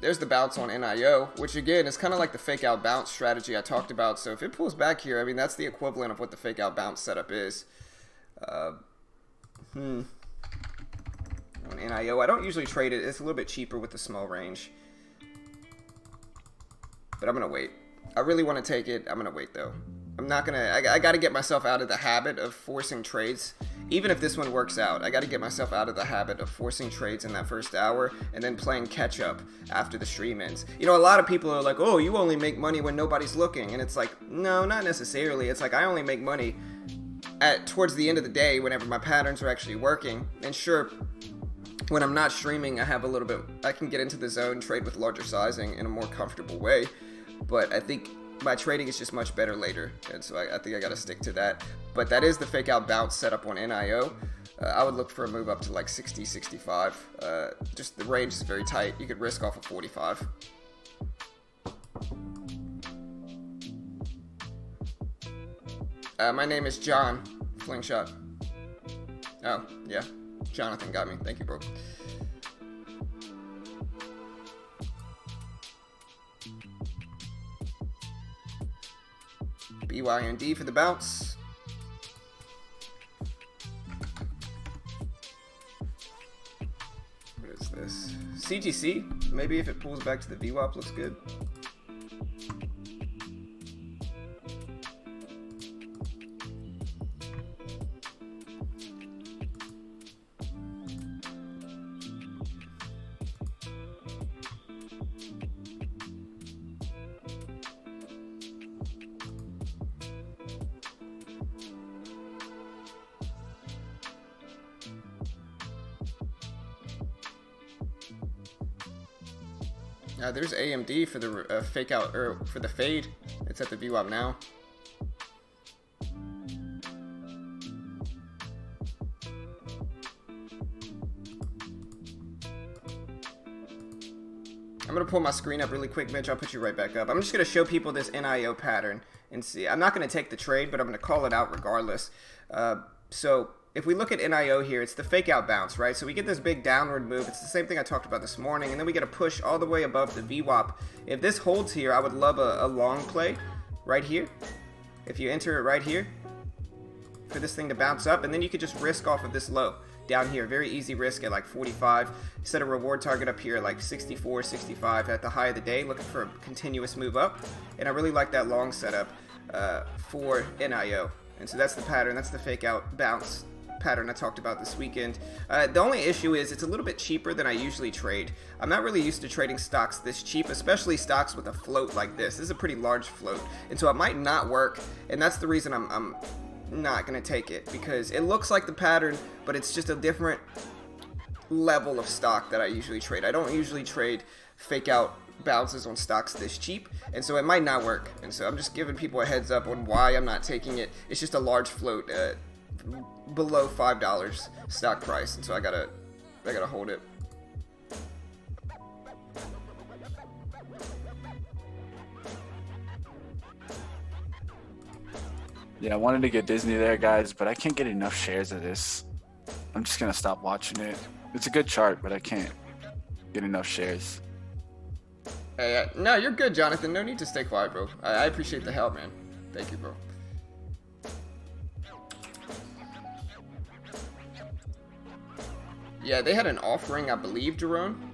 There's the bounce on NIO, which again is kind of like the fake out bounce strategy I talked about. So if it pulls back here, I mean, that's the equivalent of what the fake out bounce setup is. On NIO, I don't usually trade it. It's a little bit cheaper with the small range, but I'm going to wait. I really want to take it. I'm going to wait, though. I'm not going to... I got to get myself out of the habit of forcing trades. Even if this one works out, I got to get myself out of the habit of forcing trades in that first hour and then playing catch-up after the stream ends. You know, a lot of people are like, oh, you only make money when nobody's looking. And it's like, no, not necessarily. It's like I only make money towards the end of the day whenever my patterns are actually working. And sure, when I'm not streaming, I have a little bit... I can get into the zone, trade with larger sizing in a more comfortable way. But I think my trading is just much better later, and so I think I got to stick to that. But that is the fake out bounce setup on NIO. I would look for a move up to like 60, 65. Just the range is very tight. You could risk off of 45. My name is John Flingshot. Oh, yeah. Jonathan got me. Thank you, bro. BYND for the bounce. What is this? CGC? Maybe if it pulls back to the VWAP, looks good. There's AMD for the fake out, or for the fade. It's at the VWAP now. I'm going to pull my screen up really quick, Mitch. I'll put you right back up. I'm just going to show people this NIO pattern and see. I'm not going to take the trade, but I'm going to call it out regardless. So if we look at NIO here, it's the fake out bounce, right? So we get this big downward move. It's the same thing I talked about this morning. And then we get a push all the way above the VWAP. If this holds here, I would love a long play right here. If you enter it right here for this thing to bounce up, and then you could just risk off of this low down here. Very easy risk at like 45. Set a reward target up here like 64, 65 at the high of the day, looking for a continuous move up. And I really like that long setup for NIO. And so that's the pattern. That's the fake out bounce pattern I talked about this weekend. The only issue is it's a little bit cheaper than I usually trade. I'm not really used to trading stocks this cheap, especially stocks with a float like this. This is a pretty large float, and so it might not work, and that's the reason I'm not going to take it, because it looks like the pattern, but it's just a different level of stock that I usually trade. I don't usually trade fake out bounces on stocks this cheap, and so it might not work, and so I'm just giving people a heads up on why I'm not taking it. It's just a large float below $5 stock price, and so I gotta hold it. Yeah, I wanted to get Disney there, guys, but I can't get enough shares of this. I'm just gonna stop watching it. It's a good chart, but I can't get enough shares. Hey, no, you're good, Jonathan. No need to stay quiet, bro. I appreciate the help, man. Thank you, bro. Yeah, they had an offering, I believe, Jerome.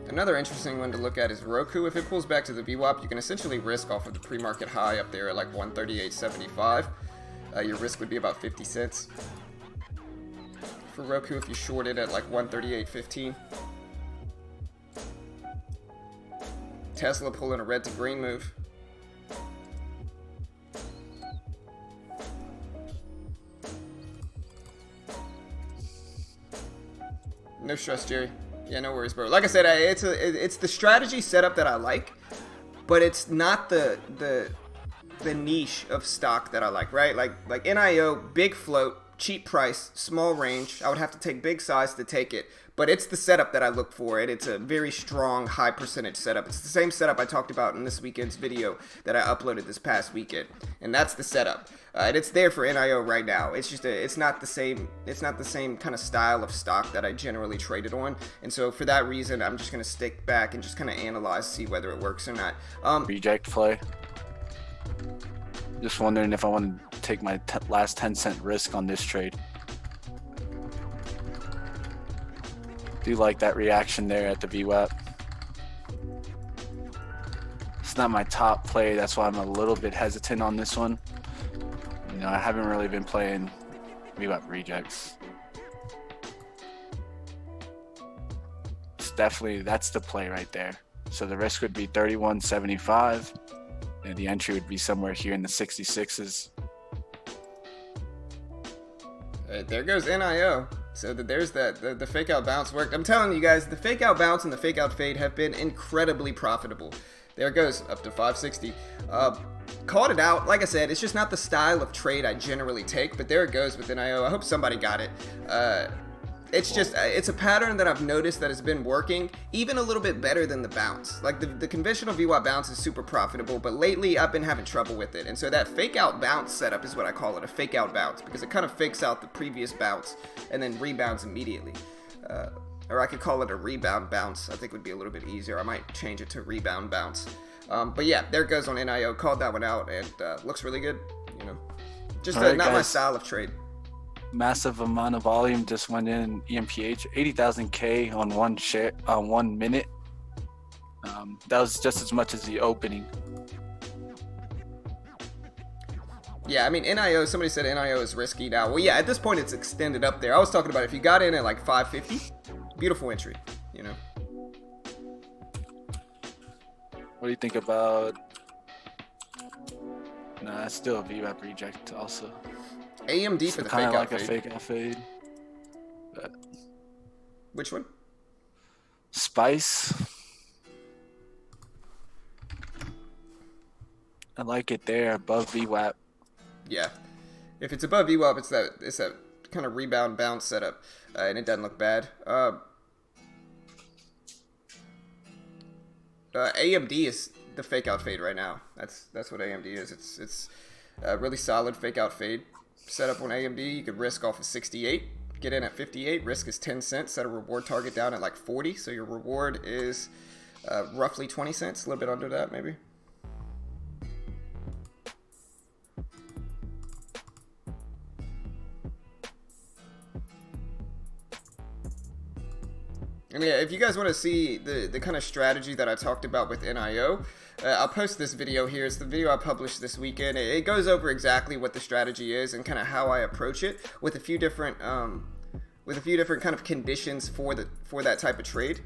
Another interesting one to look at is Roku. If it pulls back to the VWAP, you can essentially risk off of the pre-market high up there at like 138.75. Your risk would be about 50 cents. For Roku, if you short it at like 138.15. Tesla pulling a red to green move. No stress, Jerry. Yeah, no worries, bro. Like I said, it's the strategy setup that I like, but it's not the niche of stock that I like, right? Like NIO, big float, cheap price, small range. I would have to take big size to take it, but it's the setup that I look for, and it's a very strong, high percentage setup. It's the same setup I talked about in this weekend's video that I uploaded this past weekend, and that's the setup. And it's there for NIO right now. It's just it's not the same kind of style of stock that I generally traded on, and so for that reason, I'm just gonna stick back and just kind of analyze, see whether it works or not. Reject play. Just wondering if I want to take my last 10-cent risk on this trade. Do you like that reaction there at the VWAP? It's not my top play, that's why I'm a little bit hesitant on this one. You know, I haven't really been playing VWAP rejects. It's definitely, that's the play right there. So the risk would be 31.75, and the entry would be somewhere here in the 66s. There goes NIO. So there's that. The fake out bounce worked. I'm telling you guys, the fake out bounce and the fake out fade have been incredibly profitable. There it goes, up to 560. Called it out. Like I said, it's just not the style of trade I generally take, but there it goes with NIO. I hope somebody got it. It's just, it's a pattern that I've noticed that has been working even a little bit better than the bounce. Like the conventional VWAP bounce is super profitable, but lately I've been having trouble with it. And so that fake out bounce setup is what I call it, a fake out bounce, because it kind of fakes out the previous bounce and then rebounds immediately. Or I could call it a rebound bounce. I think would be a little bit easier. I might change it to rebound bounce. But yeah, there it goes on NIO. Called that one out, and looks really good. You know, just right, not guys. my style of trade. Massive amount of volume just went in EMPH, 80,000 K on 1 minute. That was just as much as the opening. Yeah, I mean, NIO, somebody said NIO is risky now. Well, yeah, at this point it's extended up there. I was talking about if you got in at like 550, beautiful entry, you know. What do you think about... Nah, it's still a VWAP reject also. AMD for the fake Kind out of like fade. a fake out fade. But Which one? Spice. I like it there above VWAP. Yeah, if it's above VWAP, it's that kind of rebound bounce setup, and it doesn't look bad. AMD is the fake out fade right now. That's what AMD is. It's a really solid fake out fade setup on AMD. You could risk off of 68, get in at 58. Risk is 10 cents. Set a reward target down at like 40. So your reward is roughly 20 cents, a little bit under that maybe. And yeah, if you guys want to see the kind of strategy that I talked about with NIO, I'll post this video here. It's the video I published this weekend. It goes over exactly what the strategy is and kind of how I approach it with a few different kind of conditions for that type of trade.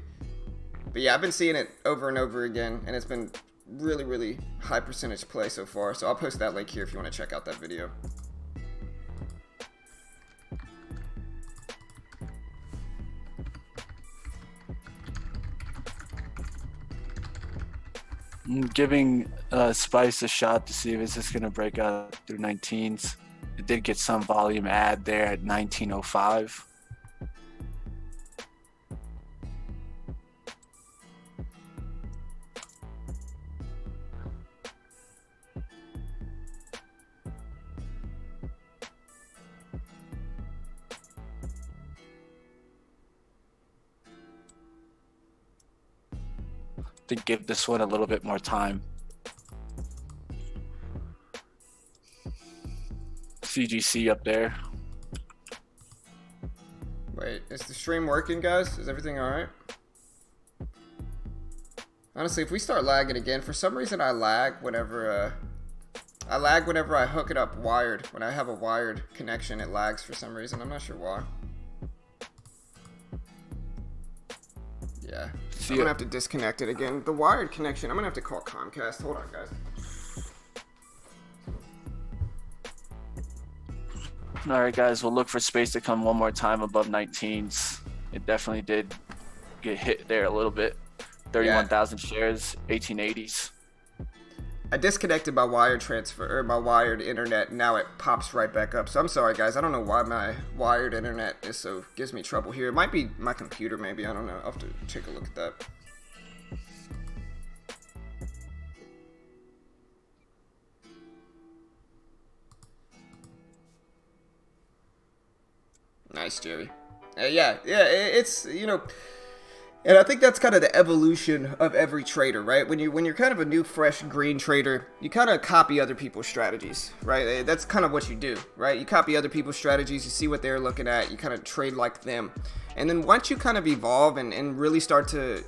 But yeah, I've been seeing it over and over again, and it's been really, really high percentage play so far. So I'll post that link here if you want to check out that video. I'm giving Spice a shot to see if it's just going to break out through 19s. It did get some volume add there at 1905. To give this one a little bit more time. CGC up there. Wait, is the stream working, guys? Is everything alright? Honestly, if we start lagging again, for some reason I lag whenever I hook it up wired. When I have a wired connection, it lags for some reason. I'm not sure why. Yeah. I'm gonna have to disconnect it again. The wired connection, I'm gonna have to call Comcast. Hold on, guys. All right, guys, we'll look for space to come one more time above 19s. It definitely did get hit there a little bit. 31,000 shares, 1880s. I disconnected my wired transfer or my wired internet. Now it pops right back up. So I'm sorry, guys. I don't know why my wired internet gives me trouble here. It might be my computer, maybe. I don't know. I'll have to take a look at that. Nice, Jerry. Yeah, it's, you know, and I think that's kind of the evolution of every trader, right? When you're kind of a new, fresh, green trader, you kind of copy other people's strategies, right? That's kind of what you do, right? You copy other people's strategies, you see what they're looking at, you kind of trade like them. And then once you kind of evolve and really start to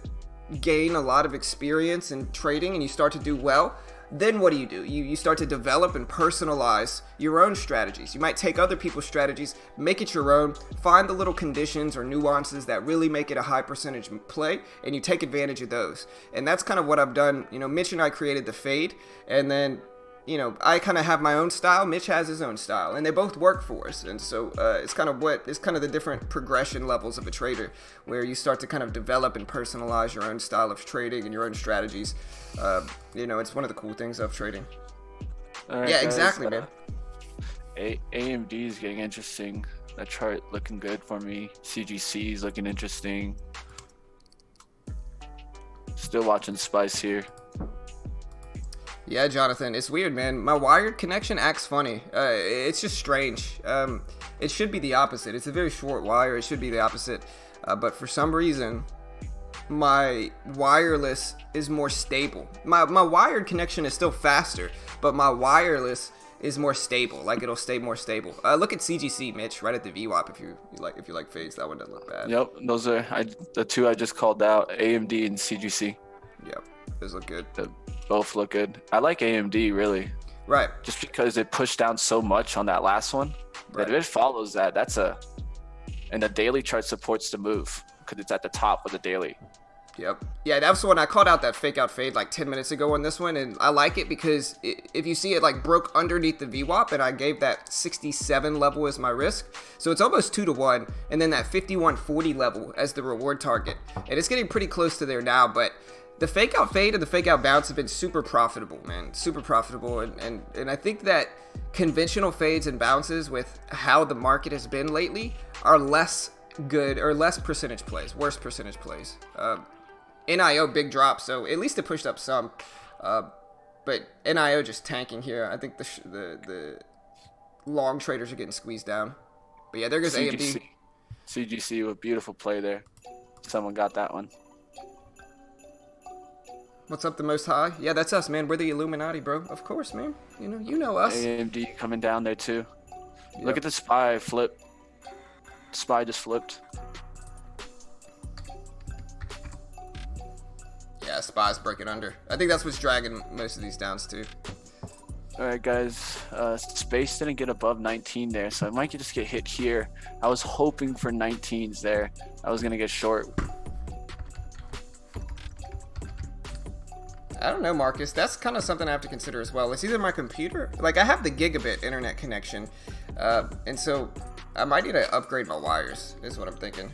gain a lot of experience in trading and you start to do well, then what do? You start to develop and personalize your own strategies. You might take other people's strategies, make it your own, find the little conditions or nuances that really make it a high percentage play, and you take advantage of those. And that's kind of what I've done. You know, Mitch and I created the fade, and then, you know, I kind of have my own style. Mitch has his own style, and they both work for us. And so it's kind of the different progression levels of a trader, where you start to kind of develop and personalize your own style of trading and your own strategies. You know, it's one of the cool things of trading. All right, yeah, guys, exactly, man. AMD is getting interesting. That chart looking good for me. CGC is looking interesting. Still watching Spice here. Yeah, Jonathan, it's weird, man. My wired connection acts funny. It's just strange. It should be the opposite. It's a very short wire. It should be the opposite. But for some reason, my wireless is more stable. My wired connection is still faster, but my wireless is more stable. Like, it'll stay more stable. Look at CGC, Mitch, right at the VWAP. If you like fades, that one doesn't look bad. Yep, those are the two I just called out: AMD and CGC. Yep, those look good. They both look good. I like AMD really. Right. Just because it pushed down so much on that last one. Right. That if it follows that, and the daily chart supports the move because it's at the top of the daily. Yep. Yeah, that was the one I called out that fake out fade like 10 minutes ago on this one, and I like it because if you see it like broke underneath the VWAP, and I gave that 67 level as my risk, so it's almost 2-to-1, and then that 51.40 level as the reward target, and it's getting pretty close to there now. But the fake out fade and the fake out bounce have been super profitable, man, super profitable, and I think that conventional fades and bounces with how the market has been lately are less good, or less percentage plays, worse percentage plays. NIO big drop, so at least it pushed up some, but NIO just tanking here. I think the long traders are getting squeezed down. But yeah, there goes AMD. CGC with beautiful play there. Someone got that one. What's up, the most high? Yeah, that's us, man. We're the Illuminati, bro. Of course, man. You know us. AMD coming down there too. Yep. Look at the SPY flip. SPY just flipped. Yeah, SPY's breaking under. I think that's what's dragging most of these downs too. All right, guys. Space didn't get above 19 there, so it might just get hit here. I was hoping for 19s there. I was gonna get short. I don't know, Marcus. That's kind of something I have to consider as well. It's either my computer, like I have the gigabit internet connection, and so I might need to upgrade my wires, is what I'm thinking.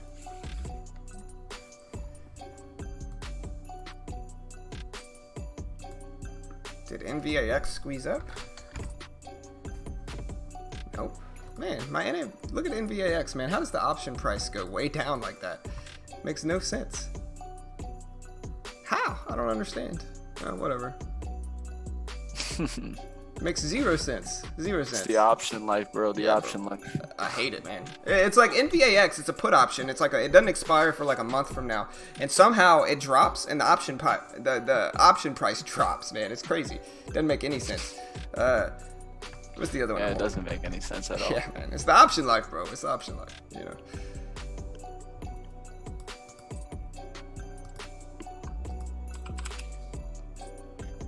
Did NVAX squeeze up? Nope. Man, look at NVAX, man. How does the option price go way down like that? Makes no sense. How? I don't understand. Whatever. Makes 0 sense. 0 cents. It's the option life, bro. The option life. I hate it, man. It's like NVAX. It's a put option. It's like it doesn't expire for like a month from now, and somehow it drops, and the option price drops. Man, it's crazy. It doesn't make any sense. What's the other one? Yeah, it doesn't make any sense at all. Yeah, man. It's the option life, bro. It's the option life. You know.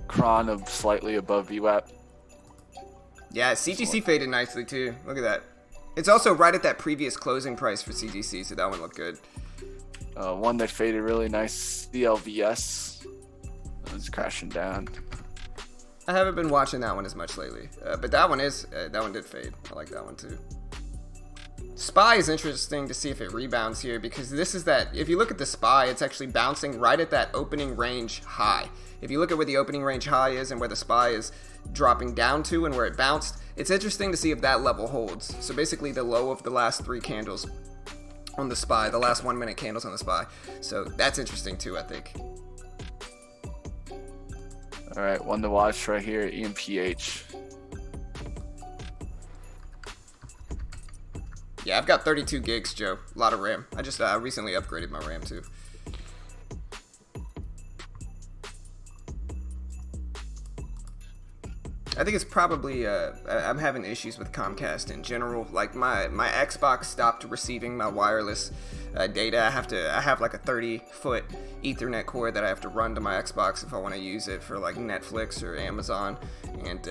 Cron of slightly above VWAP. Yeah, CGC faded nicely too. Look at that. It's also right at that previous closing price for CGC, so that one looked good. One that faded really nice, CLVS. It's crashing down. I haven't been watching that one as much lately, but that one did fade. I like that one too. SPY is interesting to see if it rebounds here, because this is that, if you look at the SPY, it's actually bouncing right at that opening range high. If you look at where the opening range high is and where the SPY is dropping down to and where it bounced, it's interesting to see if that level holds. So basically the low of the last 3 candles on the SPY, the last 1 minute candles on the SPY. So that's interesting too, I think. All right, one to watch right here, EMPH. Yeah, I've got 32 gigs, Joe. A lot of RAM. I just recently upgraded my RAM too. I think it's probably I'm having issues with Comcast in general. Like my Xbox stopped receiving my wireless data. I have like a 30-foot Ethernet cord that I have to run to my Xbox if I want to use it for like Netflix or Amazon, and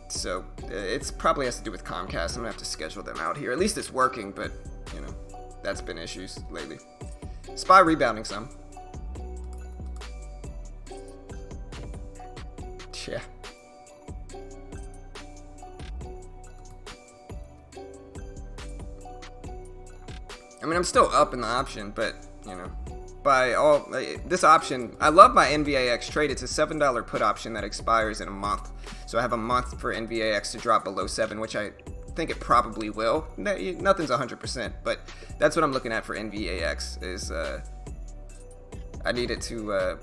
so it's probably has to do with Comcast. I'm gonna have to schedule them out here. At least it's working, but you know, that's been issues lately. SPY rebounding some. Yeah. I mean, I'm still up in the option, but, you know, this option, I love my NVAX trade. It's a $7 put option that expires in a month. So I have a month for NVAX to drop below 7, which I think it probably will. Nothing's 100%, but that's what I'm looking at for NVAX is I need it to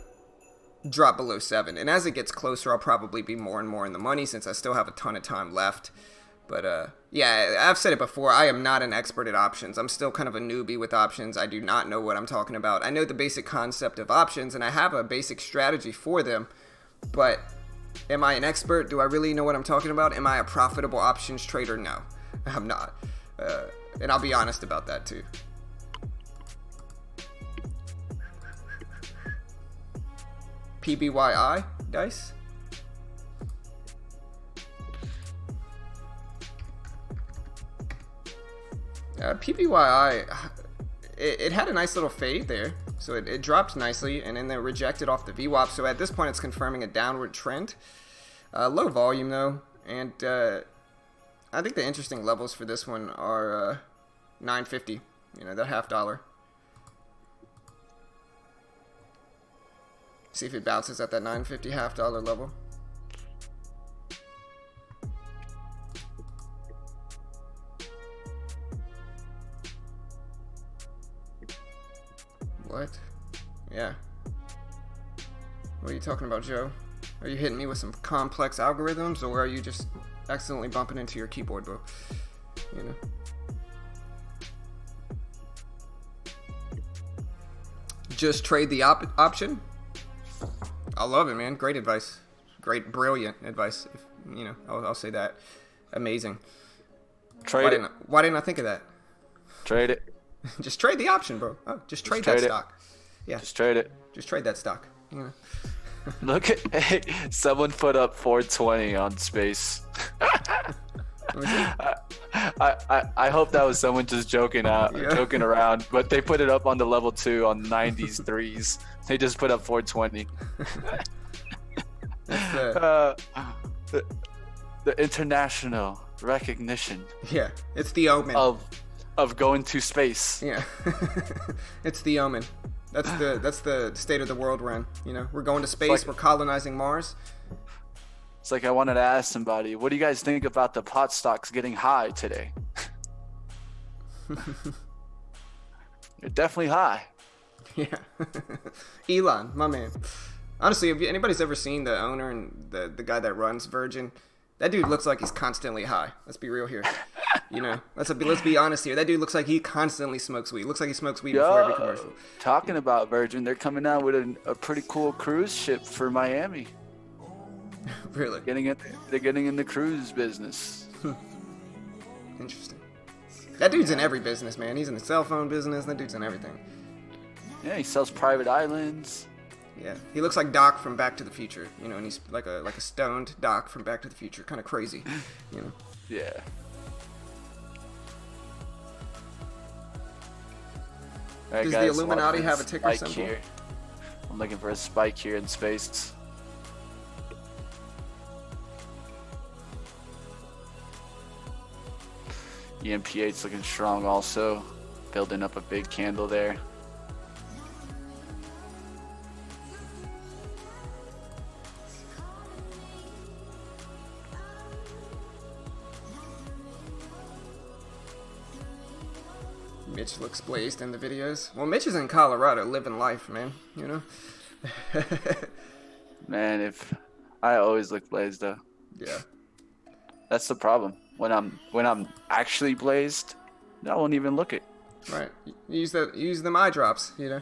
drop below 7. And as it gets closer, I'll probably be more and more in the money since I still have a ton of time left. But, yeah, I've said it before. I am not an expert at options. I'm still kind of a newbie with options. I do not know what I'm talking about. I know the basic concept of options, and I have a basic strategy for them. But am I an expert? Do I really know what I'm talking about? Am I a profitable options trader? No, I'm not. And I'll be honest about that, too. PBYI, dice? PBYI, it had a nice little fade there, so it dropped nicely, and then it rejected off the VWAP, so at this point it's confirming a downward trend. Low volume though, and I think the interesting levels for this one are $9.50, you know, that $half. See if it bounces at that $9.50 $half level. What? Yeah. What are you talking about, Joe? Are you hitting me with some complex algorithms, or are you just accidentally bumping into your keyboard, bro? You know? Just trade the option? I love it, man. Great advice. Great, brilliant advice. If, you know, I'll say that. Amazing. Why didn't I think of that? Trade it. Just trade the option, bro. Oh, just trade that stock. Yeah. Just trade it. Just trade that stock. Yeah. Look at, hey, someone put up 420 on space. I hope that was someone just joking around, but they put it up on the level 2 on 90s threes. They just put up 420. The international recognition. Yeah, it's the omen of going to space. Yeah, it's the omen. That's the state of the world we're in. You know, we're going to space. We're colonizing Mars. It's like I wanted to ask somebody, what do you guys think about the pot stocks getting high today? They're definitely high. Yeah. Elon, my man. Honestly, if anybody's ever seen the owner and the guy that runs Virgin, that dude looks like he's constantly high. Let's be real here. You know, let's be honest here. That dude looks like he constantly smokes weed. Looks like he smokes weed before every commercial. Talking about Virgin, they're coming out with a pretty cool cruise ship for Miami. Really? They're getting in the cruise business. Interesting. That dude's in every business, man. He's in the cell phone business. That dude's in everything. Yeah, he sells private islands. Yeah, he looks like Doc from Back to the Future, you know, and he's like a stoned Doc from Back to the Future, kind of crazy, you know. Yeah. All right, Does guys, the Illuminati have a ticker symbol? Here. I'm looking for a spike here in space. EMP8's looking strong also, building up a big candle there. Mitch looks blazed in the videos. Well, Mitch is in Colorado living life, man, you know? Man, if I always look blazed though. Yeah. That's the problem. When I'm actually blazed, I won't even look it. Right. Use them eye drops, you know?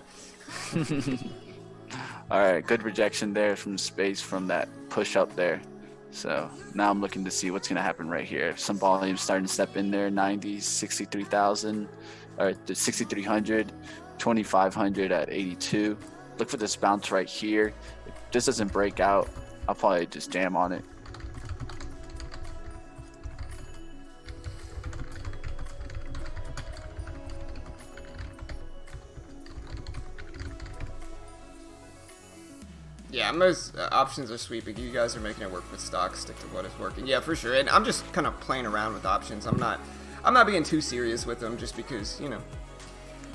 All right, good rejection there from space from that push up there. So now I'm looking to see what's going to happen right here. Some volume starting to step in there, 90s, 63,000, or 6,300, 2,500 at 82. Look for this bounce right here. If this doesn't break out, I'll probably just jam on it. Yeah, most options are sweet, but you guys are making it work with stocks. Stick to what is working. Yeah, for sure. And I'm just kind of playing around with options. I'm not being too serious with them just because, you know.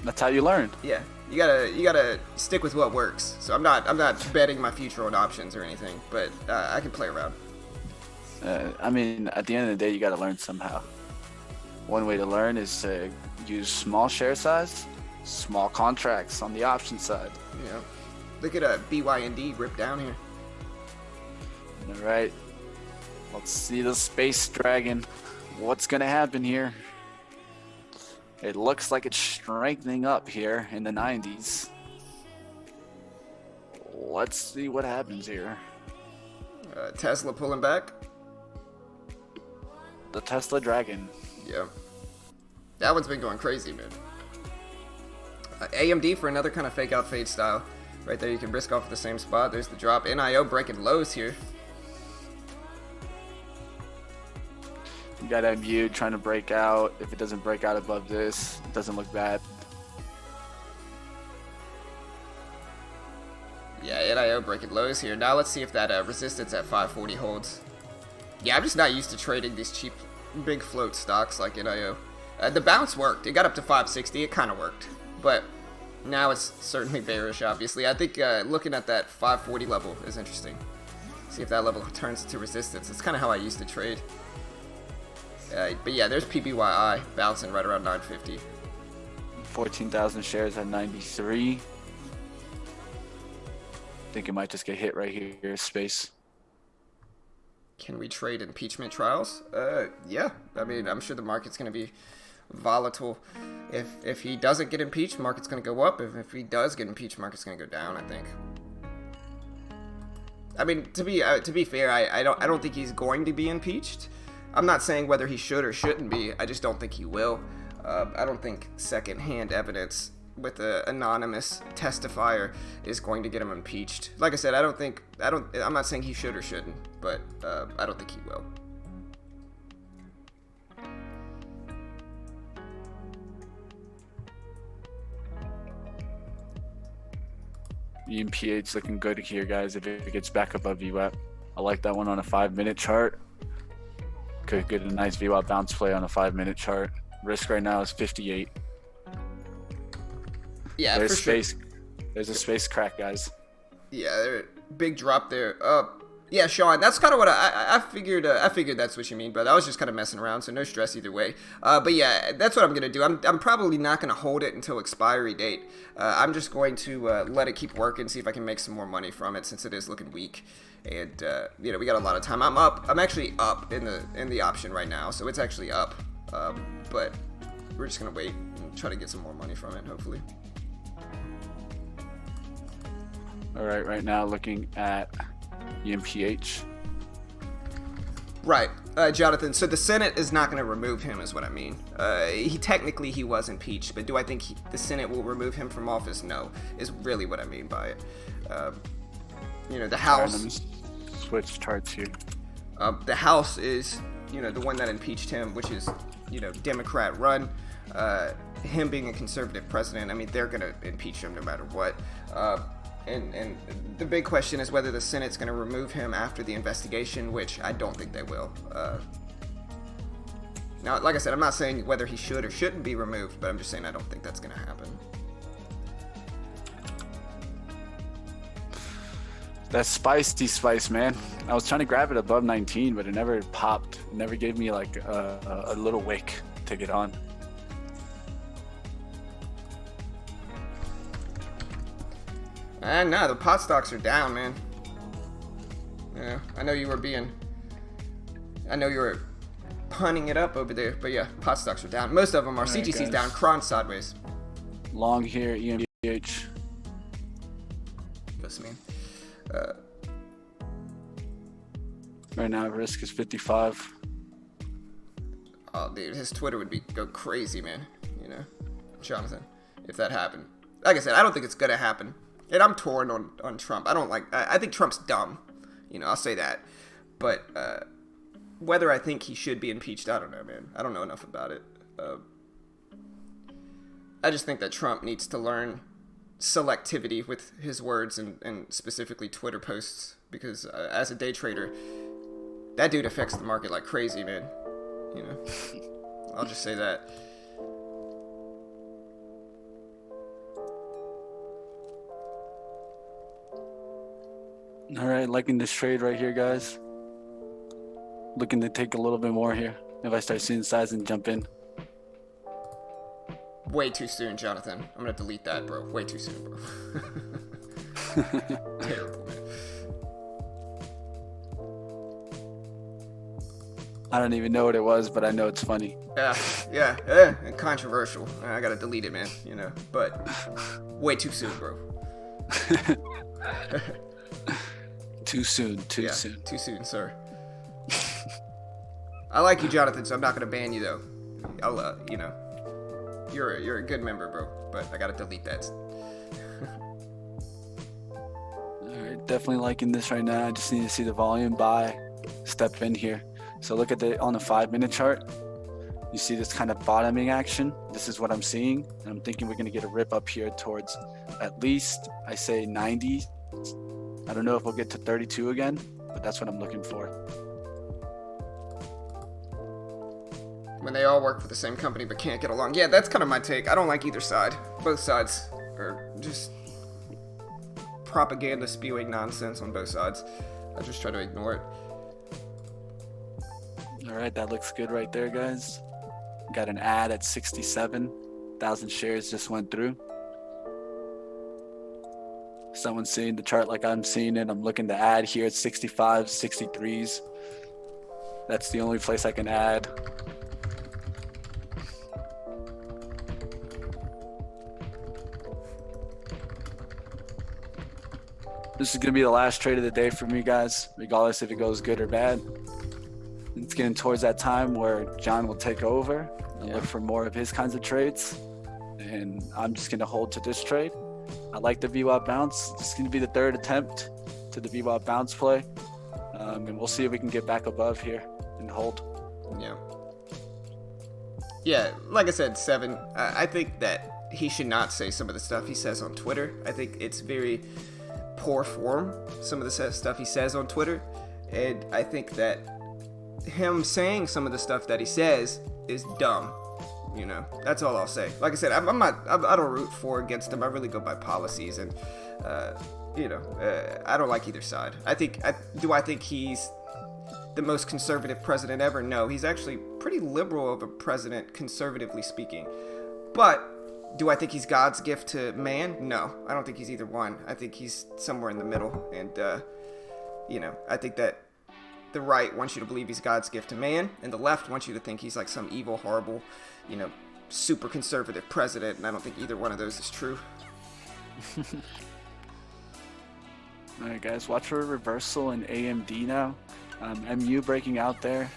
That's how you learn. Yeah, you gotta stick with what works. So I'm not betting my future on options or anything, but I can play around. I mean, at the end of the day, you got to learn somehow. One way to learn is to use small share size, small contracts on the option side. Yeah. Look at a BYND rip down here. All right. Let's see the space dragon. What's going to happen here? It looks like it's strengthening up here in the 90s. Let's see what happens here. Tesla pulling back. The Tesla dragon. Yeah. That one's been going crazy, man. AMD for another kind of fake out fade style. Right there, you can risk off at the same spot. There's the drop. NIO breaking lows here. You got MU trying to break out. If it doesn't break out above this, it doesn't look bad. Yeah, NIO breaking lows here. Now let's see if that resistance at 540 holds. Yeah, I'm just not used to trading these cheap, big float stocks like NIO. The bounce worked. It got up to 560. It kind of worked. But now it's certainly bearish, obviously. I think looking at that 540 level is interesting. See if that level turns to resistance. It's kind of how I used to trade. But yeah, there's PBYI bouncing right around 950. 14,000 shares at 93. Think it might just get hit right here, space. Can we trade impeachment trials? Yeah. I mean, I'm sure the market's going to be volatile. If he doesn't get impeached, market's going to go up. If he does get impeached, market's going to go down, I think. I mean, to be fair, I don't think he's going to be impeached. I'm not saying whether he should or shouldn't be. I just don't think he will. I don't think secondhand evidence with an anonymous testifier is going to get him impeached. Like I said, I'm not saying he should or shouldn't, but I don't think he will. EMP8's looking good here, guys, if it gets back above VWAP. I like that one on a 5-minute chart. Could get a nice VWAP bounce play on a 5-minute chart. Risk right now is 58. Yeah, there's for space. Sure. There's a space crack, guys. Yeah, big drop there. Yeah, Sean, that's kind of what I figured. I figured that's what you mean, but I was just kind of messing around, so no stress either way. But yeah, that's what I'm gonna do. I'm probably not gonna hold it until expiry date. I'm just going to let it keep working, see if I can make some more money from it, since it is looking weak. And you know, we got a lot of time. I'm actually up in the option right now, so it's actually up. But we're just gonna wait and try to get some more money from it, hopefully. All right, right now looking at EMPH. Right, Jonathan. So the Senate is not going to remove him, is what I mean. He was impeached, but do I think the Senate will remove him from office? No, is really what I mean by it. You know, the House. Let me switch charts here. The House is, you know, the one that impeached him, which is, you know, Democrat run. Him being a conservative president, I mean, they're going to impeach him no matter what. And the big question is whether the Senate's going to remove him after the investigation, which I don't think they will. Now, like I said, I'm not saying whether he should or shouldn't be removed, but I'm just saying I don't think that's going to happen. That's spicy spice, man. I was trying to grab it above 19, but it never popped. It never gave me like a little wick to get on. No, the pot stocks are down, man. Yeah, I know you were punning it up over there, but yeah, pot stocks are down. Most of them are. All right, CGC's guys. down, Kron sideways. Long here, EMPH. Listen, man. Right now, risk is 55. Oh, dude, his Twitter would go crazy, man. You know, Jonathan, if that happened. Like I said, I don't think it's gonna happen. And I'm torn on Trump. I think Trump's dumb. You know, I'll say that. But whether I think he should be impeached, I don't know, man. I don't know enough about it. I just think that Trump needs to learn selectivity with his words and specifically Twitter posts. Because as a day trader, that dude affects the market like crazy, man. You know, I'll just say that. All right, liking this trade right here, guys. Looking to take a little bit more here. If I start seeing size and jump in. Way too soon, Jonathan. I'm gonna delete that, bro. Way too soon, bro. Terrible, man. I don't even know what it was, but I know it's funny. Yeah, and controversial. I gotta delete it, man. You know, but way too soon, bro. Too soon. Too soon, sir. I like you, Jonathan, so I'm not gonna ban you though. I'll, you know, you're a good member, bro. But I gotta delete that. All right, definitely liking this right now. I just need to see the volume buy, step in here. So look at on the 5-minute chart. You see this kind of bottoming action. This is what I'm seeing, and I'm thinking we're gonna get a rip up here towards at least, I say 90. I don't know if we'll get to 32 again, but that's what I'm looking for. When they all work for the same company but can't get along. Yeah, that's kind of my take. I don't like either side. Both sides are just propaganda spewing nonsense on both sides. I just try to ignore it. All right, that looks good right there, guys. Got an ad at 67,000 shares just went through. Someone's seeing the chart like I'm seeing it. I'm looking to add here at 65, 63s. That's the only place I can add. This is going to be the last trade of the day for me, guys, regardless if it goes good or bad. It's getting towards that time where John will take over and look for more of his kinds of trades. And I'm just going to hold to this trade. I like the VWAP bounce. This is going to be the third attempt to the VWAP bounce play. And we'll see if we can get back above here and hold. Yeah. Yeah, like I said, 7. I think that he should not say some of the stuff he says on Twitter. I think it's very poor form, some of the stuff he says on Twitter. And I think that him saying some of the stuff that he says is dumb. You know, that's all I'll say. Like I said, I don't root for or against him. I really go by policies, and I don't like either side. I think he's the most conservative president ever? No, he's actually pretty liberal of a president, conservatively speaking. But do I think he's God's gift to man? No, I don't think he's either one. I think he's somewhere in the middle. And, I think that the right wants you to believe he's God's gift to man, and the left wants you to think he's like some evil, horrible, super conservative president. And I don't think either one of those is true. All right, guys, watch for a reversal in AMD now. MU breaking out there.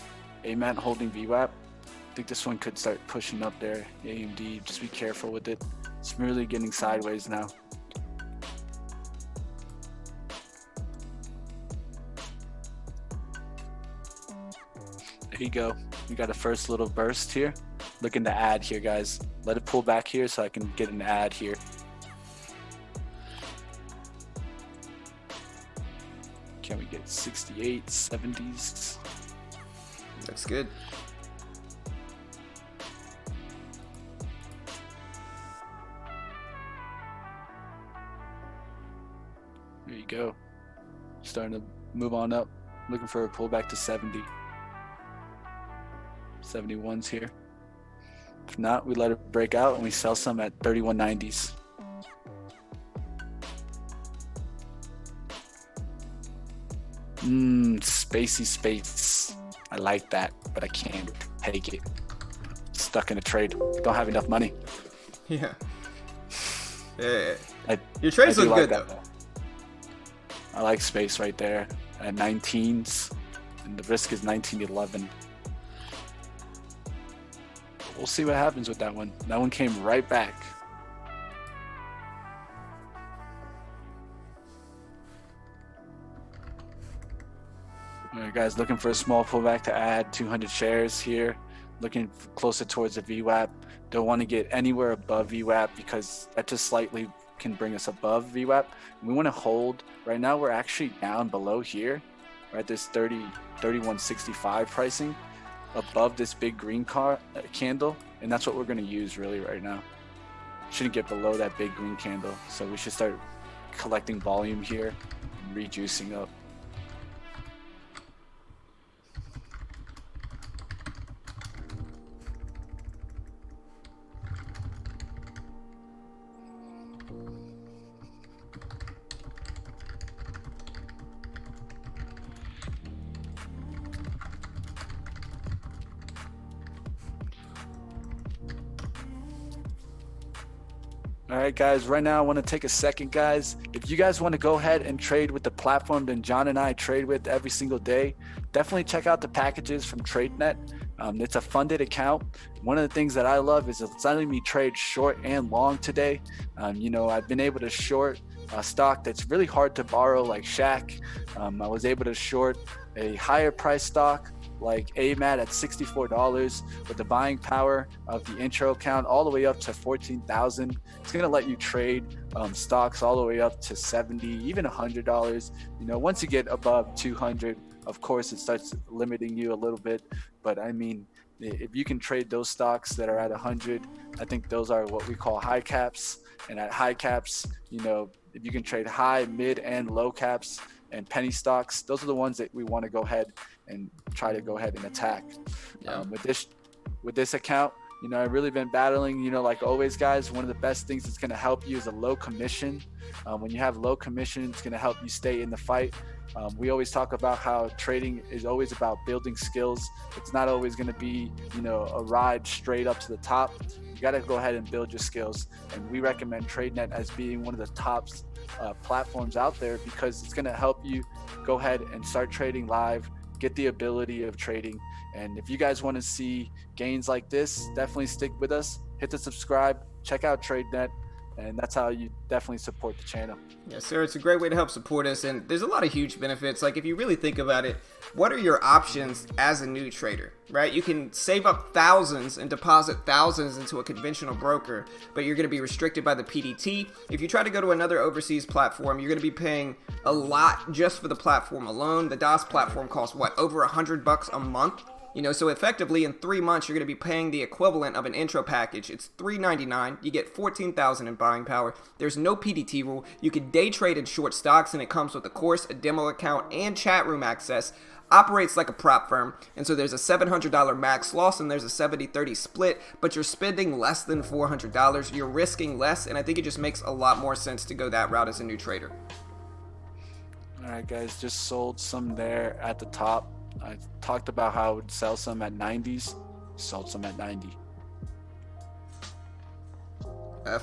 AMAT holding VWAP. I think this one could start pushing up there. AMD, just be careful with it. It's merely getting sideways now. There you go. We got a first little burst here. Looking to add here, guys. Let it pull back here so I can get an add here. Can we get 68, 70s? Looks good. There you go. Starting to move on up. Looking for a pullback to 70. 71's here. If not, we let it break out and we sell some at 31.90s. Spacey space. I like that, but I can't take it. Stuck in a trade. Don't have enough money. Yeah. Your trades look good, though. I like space right there at 19s, and the risk is 19.11. We'll see what happens with that one. That one came right back. All right, guys, looking for a small pullback to add 200 shares here. Looking closer towards the VWAP. Don't want to get anywhere above VWAP because that just slightly can bring us above VWAP. We want to hold. Right now, we're actually down below here. We're at this 31.65 pricing above this big green candle. And that's what we're going to use really right now. Shouldn't get below that big green candle. So we should start collecting volume here and rejuicing up. All right, guys, right now I want to take a second, guys. If you guys want to go ahead and trade with the platform that John and I trade with every single day, definitely check out the packages from TradeNet. It's a funded account. One of the things that I love is it's letting me trade short and long today. I've been able to short a stock that's really hard to borrow like Shaq. I was able to short a higher price stock like AMAT at $64 with the buying power of the intro account all the way up to 14,000. It's going to let you trade stocks all the way up to 70, even $100. Once you get above 200, of course, it starts limiting you a little bit. But I mean, if you can trade those stocks that are at 100, I think those are what we call high caps. And at high caps, if you can trade high, mid, and low caps and penny stocks, those are the ones that we want to go ahead and try to go ahead and attack. Yeah. With this account, I've really been battling, like always, guys. One of the best things that's going to help you is a low commission. When you have low commission, it's going to help you stay in the fight. We always talk about how trading is always about building skills. It's not always going to be, a ride straight up to the top. You got to go ahead and build your skills. And we recommend TradeNet as being one of the top platforms out there because it's going to help you go ahead and start trading live, get the ability of trading. And if you guys want to see gains like this, definitely stick with us. Hit the subscribe, check out TradeNet, and that's how you definitely support the channel. Yes, sir. It's a great way to help support us, and there's a lot of huge benefits. Like, if you really think about it, what are your options as a new trader, right? You can save up thousands and deposit thousands into a conventional broker, but you're going to be restricted by the PDT. If you try to go to another overseas platform, you're going to be paying a lot just for the platform alone. The DOS platform costs, over $100 a month? So effectively in 3 months, you're going to be paying the equivalent of an intro package. It's $3.99. You get 14,000 in buying power. There's no PDT rule. You can day trade in short stocks, and it comes with a course, a demo account, and chat room access. Operates like a prop firm, and so there's a $700 max loss and there's a 70-30 split, but you're spending less than $400. You're risking less, and I think it just makes a lot more sense to go that route as a new trader. All right, guys, just sold some there at the top. I talked about how I would sell some at 90s, sold some at 90.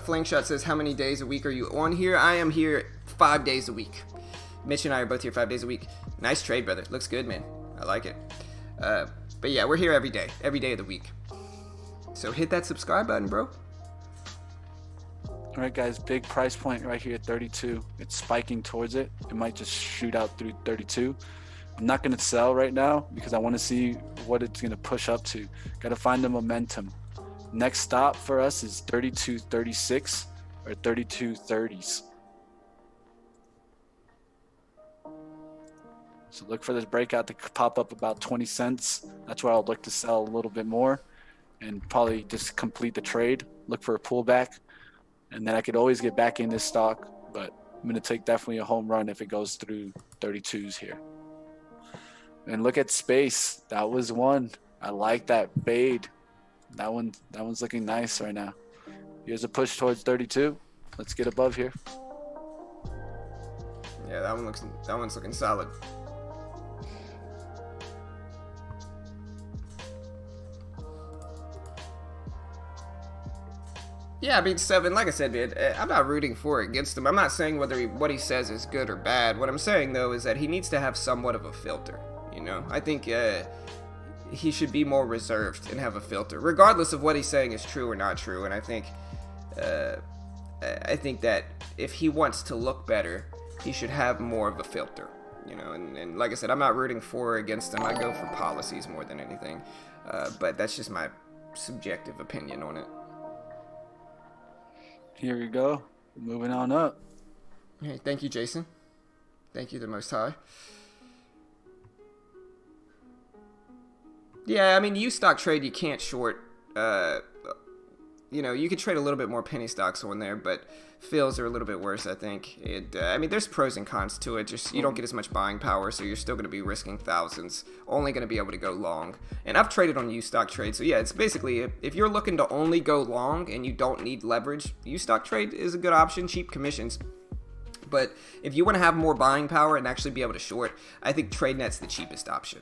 Flingshot says, how many days a week are you on here? I am here 5 days a week. Mitch and I are both here 5 days a week. Nice trade, brother. Looks good, man. I like it. But yeah, we're here every day of the week. So hit that subscribe button, bro. All right, guys, big price point right here at 32. It's spiking towards it. It might just shoot out through 32. I'm not going to sell right now because I want to see what it's going to push up to. Got to find the momentum. Next stop for us is 32.36 or 32.30s. So look for this breakout to pop up about 20 cents. That's where I'll look to sell a little bit more and probably just complete the trade. Look for a pullback. And then I could always get back in this stock, but I'm going to take definitely a home run if it goes through 32s here. And look at space. That was one. I like that fade. That one's looking nice right now. Here's a push towards 32. Let's get above here. Yeah, that one's looking solid. Yeah, I mean, Seven, like I said, man, I'm not rooting for or against him. I'm not saying whether what he says is good or bad. What I'm saying, though, is that he needs to have somewhat of a filter, I think he should be more reserved and have a filter, regardless of what he's saying is true or not true. And I think that if he wants to look better, he should have more of a filter, And like I said, I'm not rooting for or against him. I go for policies more than anything. But that's just my subjective opinion on it. Here we go. Moving on up. Hey, thank you, Jason. Thank you, the Most High. Yeah, I mean, you stock trade, you can't short. You could trade a little bit more penny stocks on there, but fills are a little bit worse, I think. There's pros and cons to it. Just you don't get as much buying power, so you're still going to be risking thousands. Only going to be able to go long. And I've traded on U-Stock Trade, so yeah, it's basically if you're looking to only go long and you don't need leverage, U-Stock Trade is a good option. Cheap commissions. But if you want to have more buying power and actually be able to short, I think TradeNet's the cheapest option.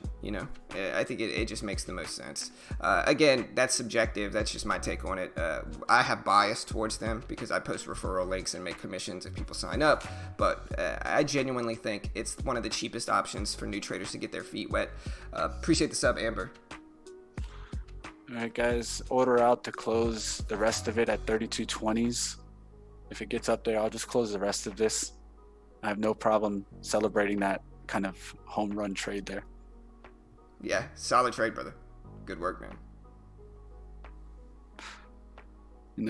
I think it just makes the most sense. Again, that's subjective. That's just my take on it. I have bias towards them because I post referral links and make commissions if people sign up. But I genuinely think it's one of the cheapest options for new traders to get their feet wet. Appreciate the sub, Amber. All right, guys, order out to close the rest of it at 32.20s. If it gets up there, I'll just close the rest of this. I have no problem celebrating that kind of home run trade there. Yeah, solid trade, brother. Good work, man.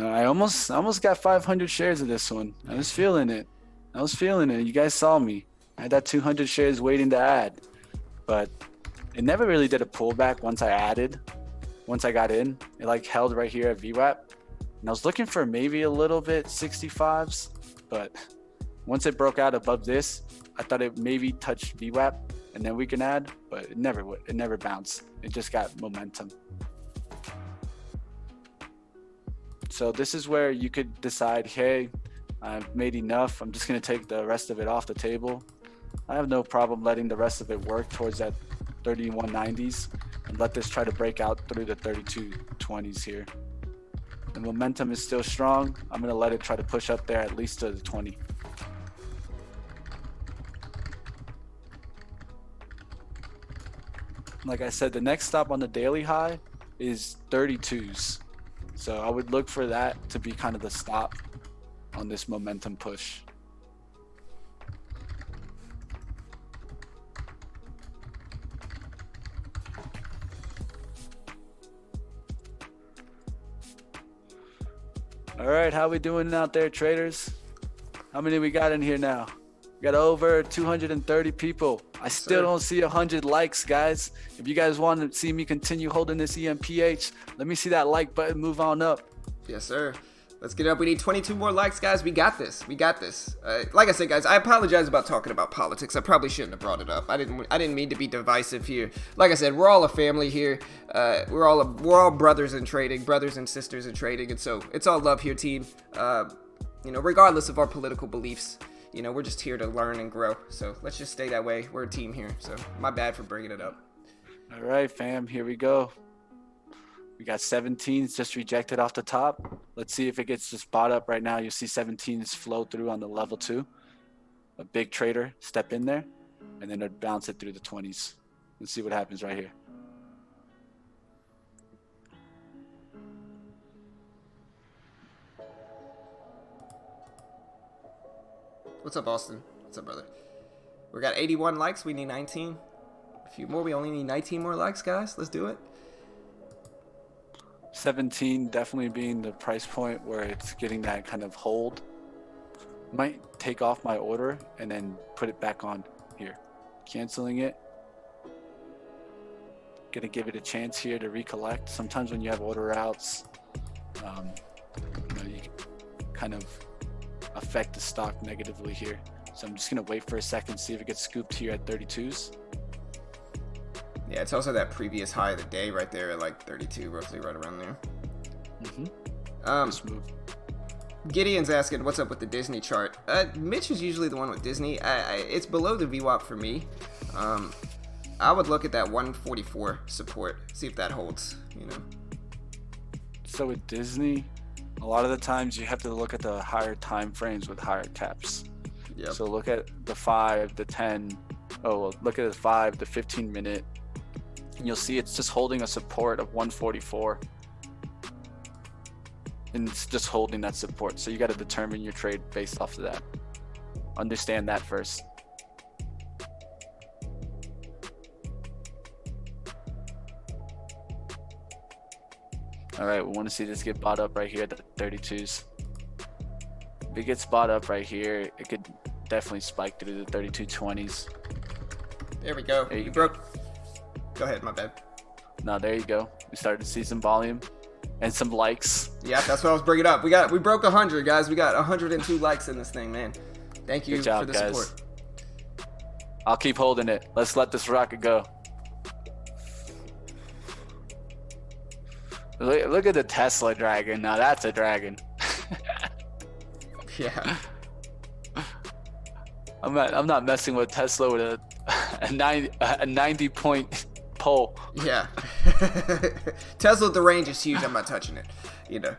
I almost got 500 shares of this one. I was feeling it. You guys saw me. I had that 200 shares waiting to add. But it never really did a pullback once I added. Once I got in, it held right here at VWAP. And I was looking for maybe a little bit 65s, but once it broke out above this, I thought it maybe touched VWAP and then we can add, but it never would. It never bounced. It just got momentum. So this is where you could decide, hey, I've made enough. I'm just going to take the rest of it off the table. I have no problem letting the rest of it work towards that 31.90s and let this try to break out through the 32.20s here. The momentum is still strong. I'm going to let it try to push up there at least to the 20. Like I said, the next stop on the daily high is 32s. So I would look for that to be kind of the stop on this momentum push. All right, how we doing out there, traders? How many we got in here now? We got over 230 people. I still don't see 100 likes, guys. If you guys want to see me continue holding this EMPH, let me see that like button move on up. Yes, sir. Let's get it up. We need 22 more likes, guys. We got this. We got this. Like I said, guys, I apologize about talking about politics. I probably shouldn't have brought it up. I didn't mean to be divisive here. Like I said, we're all a family here. We're all brothers in trading, brothers and sisters in trading, and so it's all love here, team. Regardless of our political beliefs, we're just here to learn and grow. So let's just stay that way. We're a team here. So my bad for bringing it up. All right, fam. Here we go. We got 17s just rejected off the top. Let's see if it gets just bought up right now. You see 17s flow through on the level 2. A big trader step in there, and then they'd bounce it through the 20s. Let's see what happens right here. What's up, Austin? What's up, brother? We got 81 likes. We need 19. A few more. We only need 19 more likes, guys. Let's do it. 17 definitely being the price point where it's getting that kind of hold. Might take off my order and then put it back on here. Canceling it. Gonna give it a chance here to recollect. Sometimes when you have order outs, you kind of affect the stock negatively here. So I'm just gonna wait for a second, see if it gets scooped here at 32s. Yeah, it's also that previous high of the day right there at like 32, roughly right around there. This move. Gideon's asking, what's up with the Disney chart? Mitch is usually the one with Disney. It's below the VWAP for me. I would look at that 144 support, see if that holds, So with Disney, a lot of the times you have to look at the higher time frames with higher caps. Yep. So look at the 5, the 10. Look at the 5, the 15 minute. And you'll see it's just holding a support of 144. And it's just holding that support. So you got to determine your trade based off of that. Understand that first. All right, we want to see this get bought up right here at the 32s. If it gets bought up right here, it could definitely spike through the 32.20s. There we go. You broke. Go ahead, my bad. No, there you go. We started to see some volume and some likes. Yeah, that's what I was bringing up. We broke 100, guys. We got 102 likes in this thing, man. Thank you for the support. I'll keep holding it. Let's let this rocket go. Look at the Tesla dragon. Now that's a dragon. Yeah. I'm not messing with Tesla with a 90 point pull. Yeah. Tesla, the range is huge. I'm not touching it.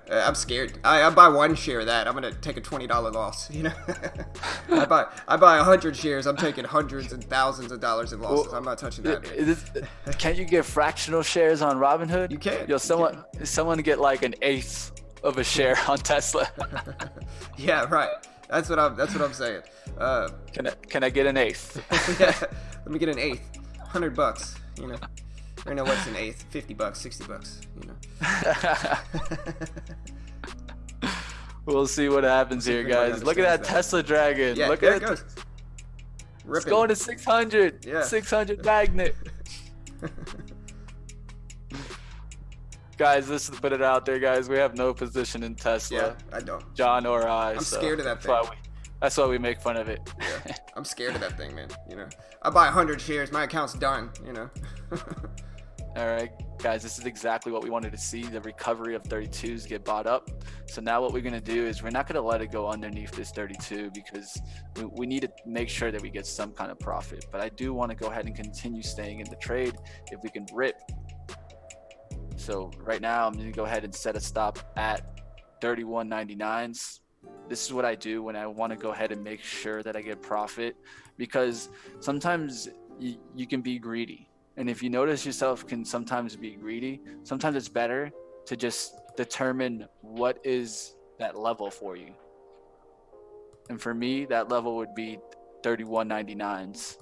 I'm scared. I buy one share of that. I'm gonna take a $20 loss. I buy 100 shares. I'm taking hundreds and thousands of dollars in losses. I'm not touching that. Can't you get fractional shares on Robinhood? You can. Someone get like an eighth of a share on Tesla. Yeah, right. That's what I'm saying. Can I get an eighth? Yeah, let me get an eighth. $100. I know what's an eighth. $50, $60. We'll see what happens here, guys. Look at that Tesla dragon. Yeah, look there at it goes. It's going to 600. Yeah. 600 magnet. Guys, let's put it out there, guys. We have no position in Tesla. Yeah, I don't. John or I. I'm scared of that thing. That's why we make fun of it. Yeah, I'm scared of that thing, man. I buy 100 shares, my account's done. All right, guys, this is exactly what we wanted to see, the recovery of 32s get bought up. So now what we're going to do is we're not going to let it go underneath this 32 because we need to make sure that we get some kind of profit. But I do want to go ahead and continue staying in the trade if we can rip. So right now I'm going to go ahead and set a stop at 31.99s. This is what I do when I want to go ahead and make sure that I get profit, because sometimes you can be greedy. And if you notice yourself can sometimes be greedy, sometimes it's better to just determine what is that level for you. And for me, that level would be 31.99s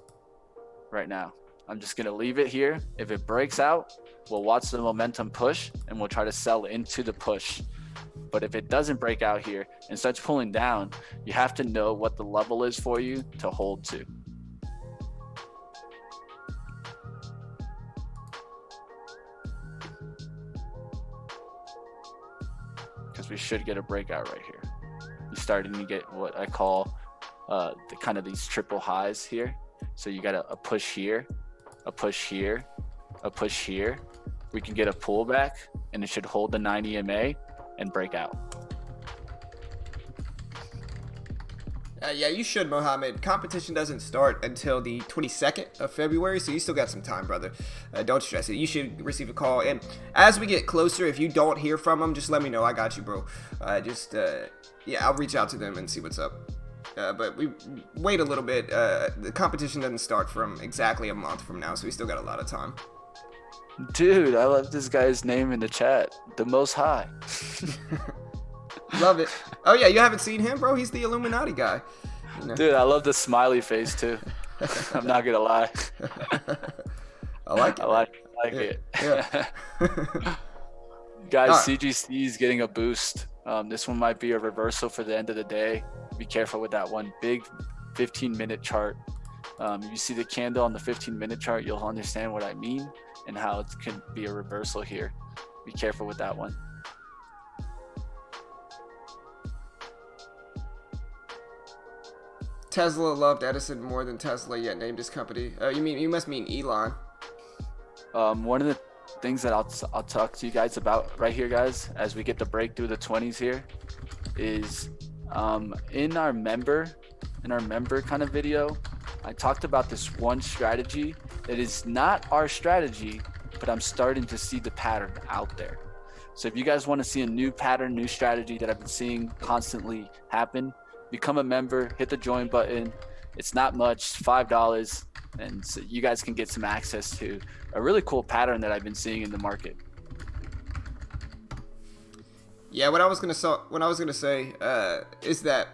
right now. I'm just going to leave it here. If it breaks out, we'll watch the momentum push and we'll try to sell into the push. But if it doesn't break out here and starts pulling down, you have to know what the level is for you to hold to. because we should get a breakout right here. You're starting to get what I call the kind of these triple highs here. So you got a push here, a push here, a push here. We can get a pullback, and it should hold the 9 EMA and break out. Yeah, you should, Mohammed. Competition doesn't start until the 22nd of February, so you still got some time, brother. Don't stress it. You should receive a call. And as we get closer, if you don't hear from them, just let me know. I got you, bro. I'll reach out to them and see what's up. But we wait a little bit. The competition doesn't start from exactly a month from now, so we still got a lot of time. Dude, I love this guy's name in the chat. The Most High. Love it. Oh, yeah, you haven't seen him, bro? He's the Illuminati guy. You know? Dude, I love the smiley face, too. I'm not going to lie. I like it. I like it. Yeah. Guys, CGC is getting a boost. This one might be a reversal for the end of the day. Be careful with that one. Big 15-minute chart. If you see the candle on the 15-minute chart, you'll understand what I mean and how it can be a reversal here. Be careful with that one. Tesla loved Edison more than Tesla, yet named his company. You must mean Elon. One of the things that I'll talk to you guys about right here, guys, as we get the break through the 20s here, is in our member kind of video, I talked about this one strategy that is not our strategy, but I'm starting to see the pattern out there. So if you guys want to see a new pattern, new strategy that I've been seeing constantly happen, become a member, hit the join button. It's not much, $5, and so you guys can get some access to a really cool pattern that I've been seeing in the market. Yeah, what I was gonna say is that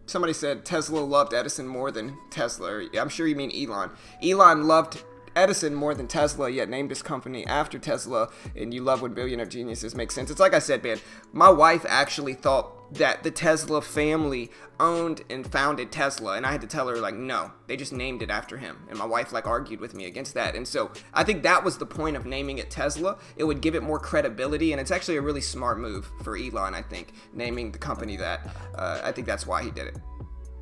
somebody said Tesla loved Edison more than Tesla. I'm sure you mean Elon. Elon loved Edison more than Tesla, yet named his company after Tesla, and you love when billionaire geniuses make sense. It's like I said, man, my wife actually thought that the Tesla family owned and founded Tesla, and I had to tell her, like, no, they just named it after him, and my wife, like, argued with me against that, and so I think that was the point of naming it Tesla. It would give it more credibility, and it's actually a really smart move for Elon, I think, naming the company that. I think that's why he did it.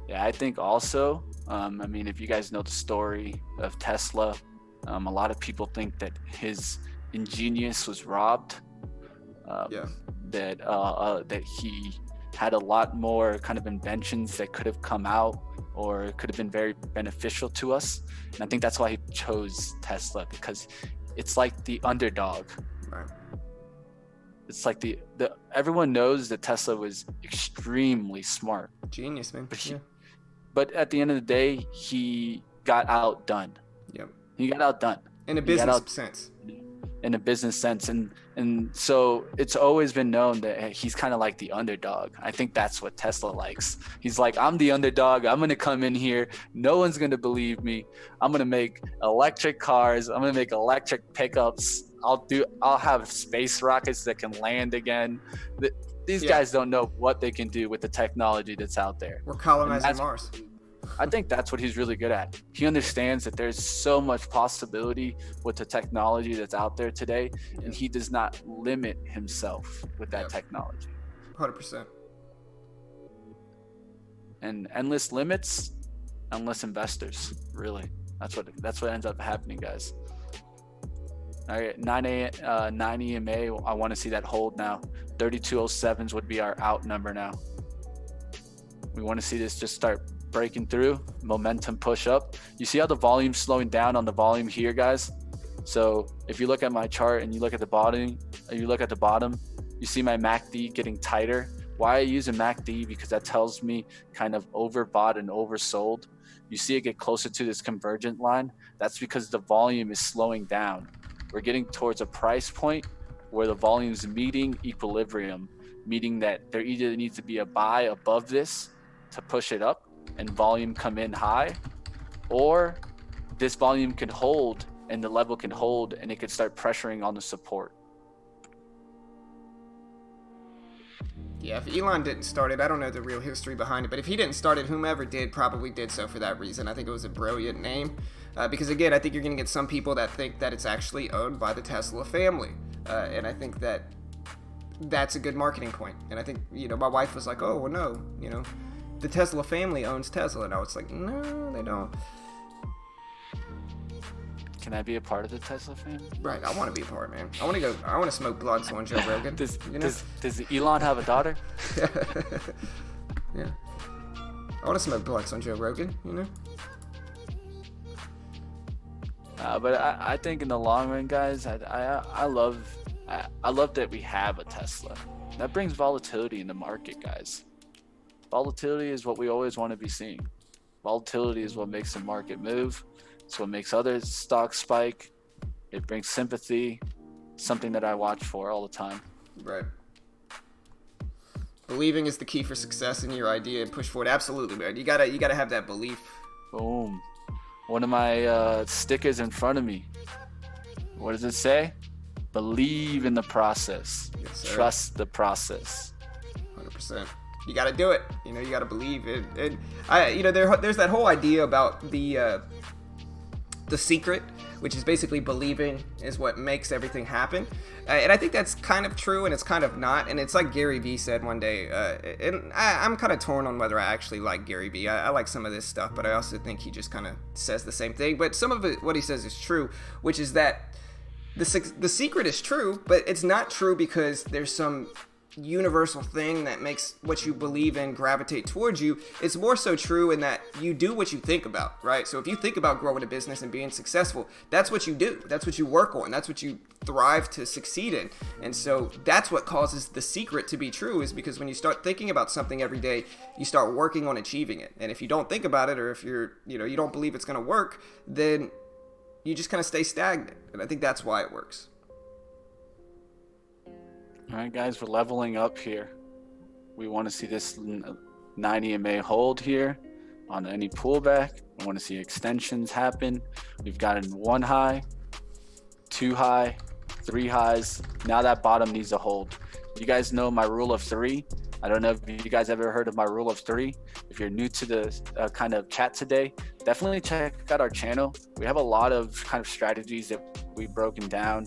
Yeah, I think also, if you guys know the story of Tesla, a lot of people think that his ingenious was robbed. That he had a lot more kind of inventions that could have come out or could have been very beneficial to us. And I think that's why he chose Tesla, because it's like the underdog. Right. It's like the everyone knows that Tesla was extremely smart. Genius, man. But at the end of the day, he got outdone. Yep. He got outdone. In a business sense. In a business sense. And so it's always been known that he's kind of like the underdog. I think that's what Tesla likes. He's like, I'm the underdog. I'm going to come in here. No one's going to believe me. I'm going to make electric cars. I'm going to make electric pickups. I'll have space rockets that can land again. These guys don't know what they can do with the technology that's out there. We're colonizing Mars. I think that's what he's really good at. He understands that there's so much possibility with the technology that's out there today, and he does not limit himself with that technology. 100%. And endless limits, endless investors. Really, that's what ends up happening, guys. All right, 9 EMA. I want to see that hold now. 3207s would be our out number now. We want to see this just start breaking through, momentum push up. You see how the volume's slowing down on the volume here, guys? So if you look at my chart and you look at the bottom, you see my MACD getting tighter. Why I use a MACD? Because that tells me kind of overbought and oversold. You see it get closer to this convergent line. That's because the volume is slowing down. We're getting towards a price point where the volume's meeting equilibrium, meaning that there either needs to be a buy above this to push it up and volume come in high, or this volume can hold and the level can hold and it could start pressuring on the support. Yeah, if Elon didn't start it, I don't know the real history behind it, but if he didn't start it, whomever did probably did so for that reason. I think it was a brilliant name, because again, I think you're going to get some people that think that it's actually owned by the Tesla family, and I think that that's a good marketing point. And I think, my wife was like, oh, well, no, the Tesla family owns Tesla. And I was like, no, they don't. Can I be a part of the Tesla family? Right, I want to be a part, man. I want to smoke blunts on Joe Rogan. Does Elon have a daughter? Yeah. I want to smoke blunts on Joe Rogan, But I think in the long run, guys, I love that we have a Tesla. That brings volatility in the market, guys. Volatility is what we always want to be seeing. Volatility is what makes the market move. It's what makes other stocks spike. It brings sympathy, something that I watch for all the time. Right. Believing is the key for success in your idea and push forward. Absolutely, man. You gotta have that belief. Boom. One of my stickers in front of me. What does it say? Believe in the process. Yes, sir. Trust the process. 100%. You gotta do it. You gotta believe it. And there's that whole idea about the secret, which is basically believing is what makes everything happen. And I think that's kind of true, and it's kind of not. And it's like Gary Vee said one day, and I'm kind of torn on whether I actually like Gary Vee. I like some of this stuff, but I also think he just kind of says the same thing. But some of it, what he says is true, which is that the secret is true, but it's not true because there's some universal thing that makes what you believe in gravitate towards you. It's more so true in that you do what you think about, right? So if you think about growing a business and being successful, that's what you do. That's what you work on. That's what you thrive to succeed in. And so that's what causes the secret to be true, is because when you start thinking about something every day, you start working on achieving it. And if you don't think about it, or if you don't believe it's going to work, then you just kind of stay stagnant. And I think that's why it works. All right, guys, we're leveling up here. We want to see this 90 MA hold here on any pullback. We want to see extensions happen. We've gotten 1 high, 2 high, 3 highs. Now that bottom needs to hold. You guys know my rule of 3. I don't know if you guys ever heard of my rule of 3. If you're new to the kind of chat today, definitely check out our channel. We have a lot of kind of strategies that we've broken down,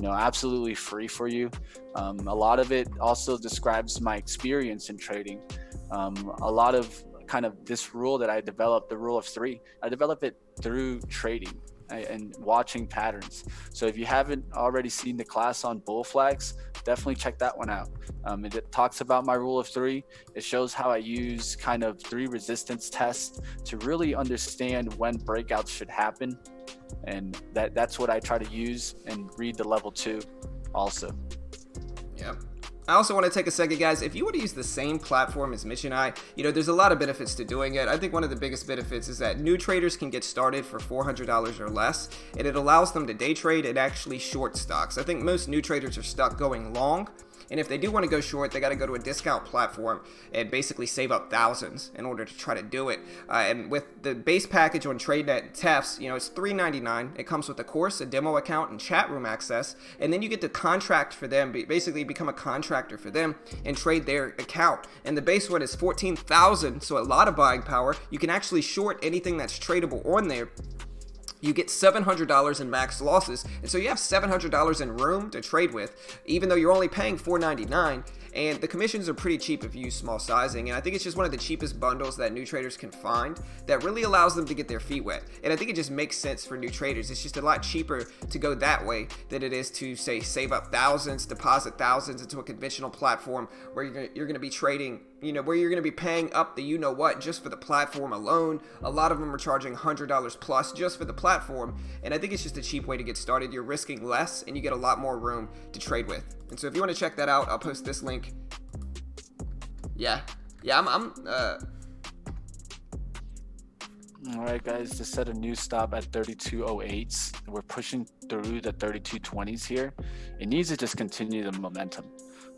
absolutely free for you. A lot of it also describes my experience in trading. A lot of kind of this rule that I developed, the rule of 3, I developed it through trading and watching patterns. So if you haven't already seen the class on bull flags, definitely check that one out. It talks about my rule of 3. It shows how I use kind of 3 resistance tests to really understand when breakouts should happen. And that's what I try to use and read the level 2 also. Yeah. I also want to take a second, guys. If you want to use the same platform as Mitch and I, there's a lot of benefits to doing it. I think one of the biggest benefits is that new traders can get started for $400 or less, and it allows them to day trade and actually short stocks. I think most new traders are stuck going long, and if they do want to go short, they got to go to a discount platform and basically save up thousands in order to try to do it. And with the base package on TradeNet and TEFs, it's $3.99. It comes with a course, a demo account, and chat room access. And then you get to contract for them, basically become a contractor for them and trade their account. And the base one is $14,000, so a lot of buying power. You can actually short anything that's tradable on there. You get $700 in max losses, and so you have $700 in room to trade with, even though you're only paying $4.99. And the commissions are pretty cheap if you use small sizing, and I think it's just one of the cheapest bundles that new traders can find that really allows them to get their feet wet. And I think it just makes sense for new traders. It's just a lot cheaper to go that way than it is to, say, save up thousands, deposit thousands into a conventional platform where you're going to be trading, where you're going to be paying up the you-know-what just for the platform alone. A lot of them are charging $100 plus just for the platform, and I think it's just a cheap way to get started. You're risking less, and you get a lot more room to trade with. And so if you want to check that out, I'll post this link. I'm All right, guys, to set a new stop at 3208s. We're pushing through the 3220s here. It needs to just continue the momentum.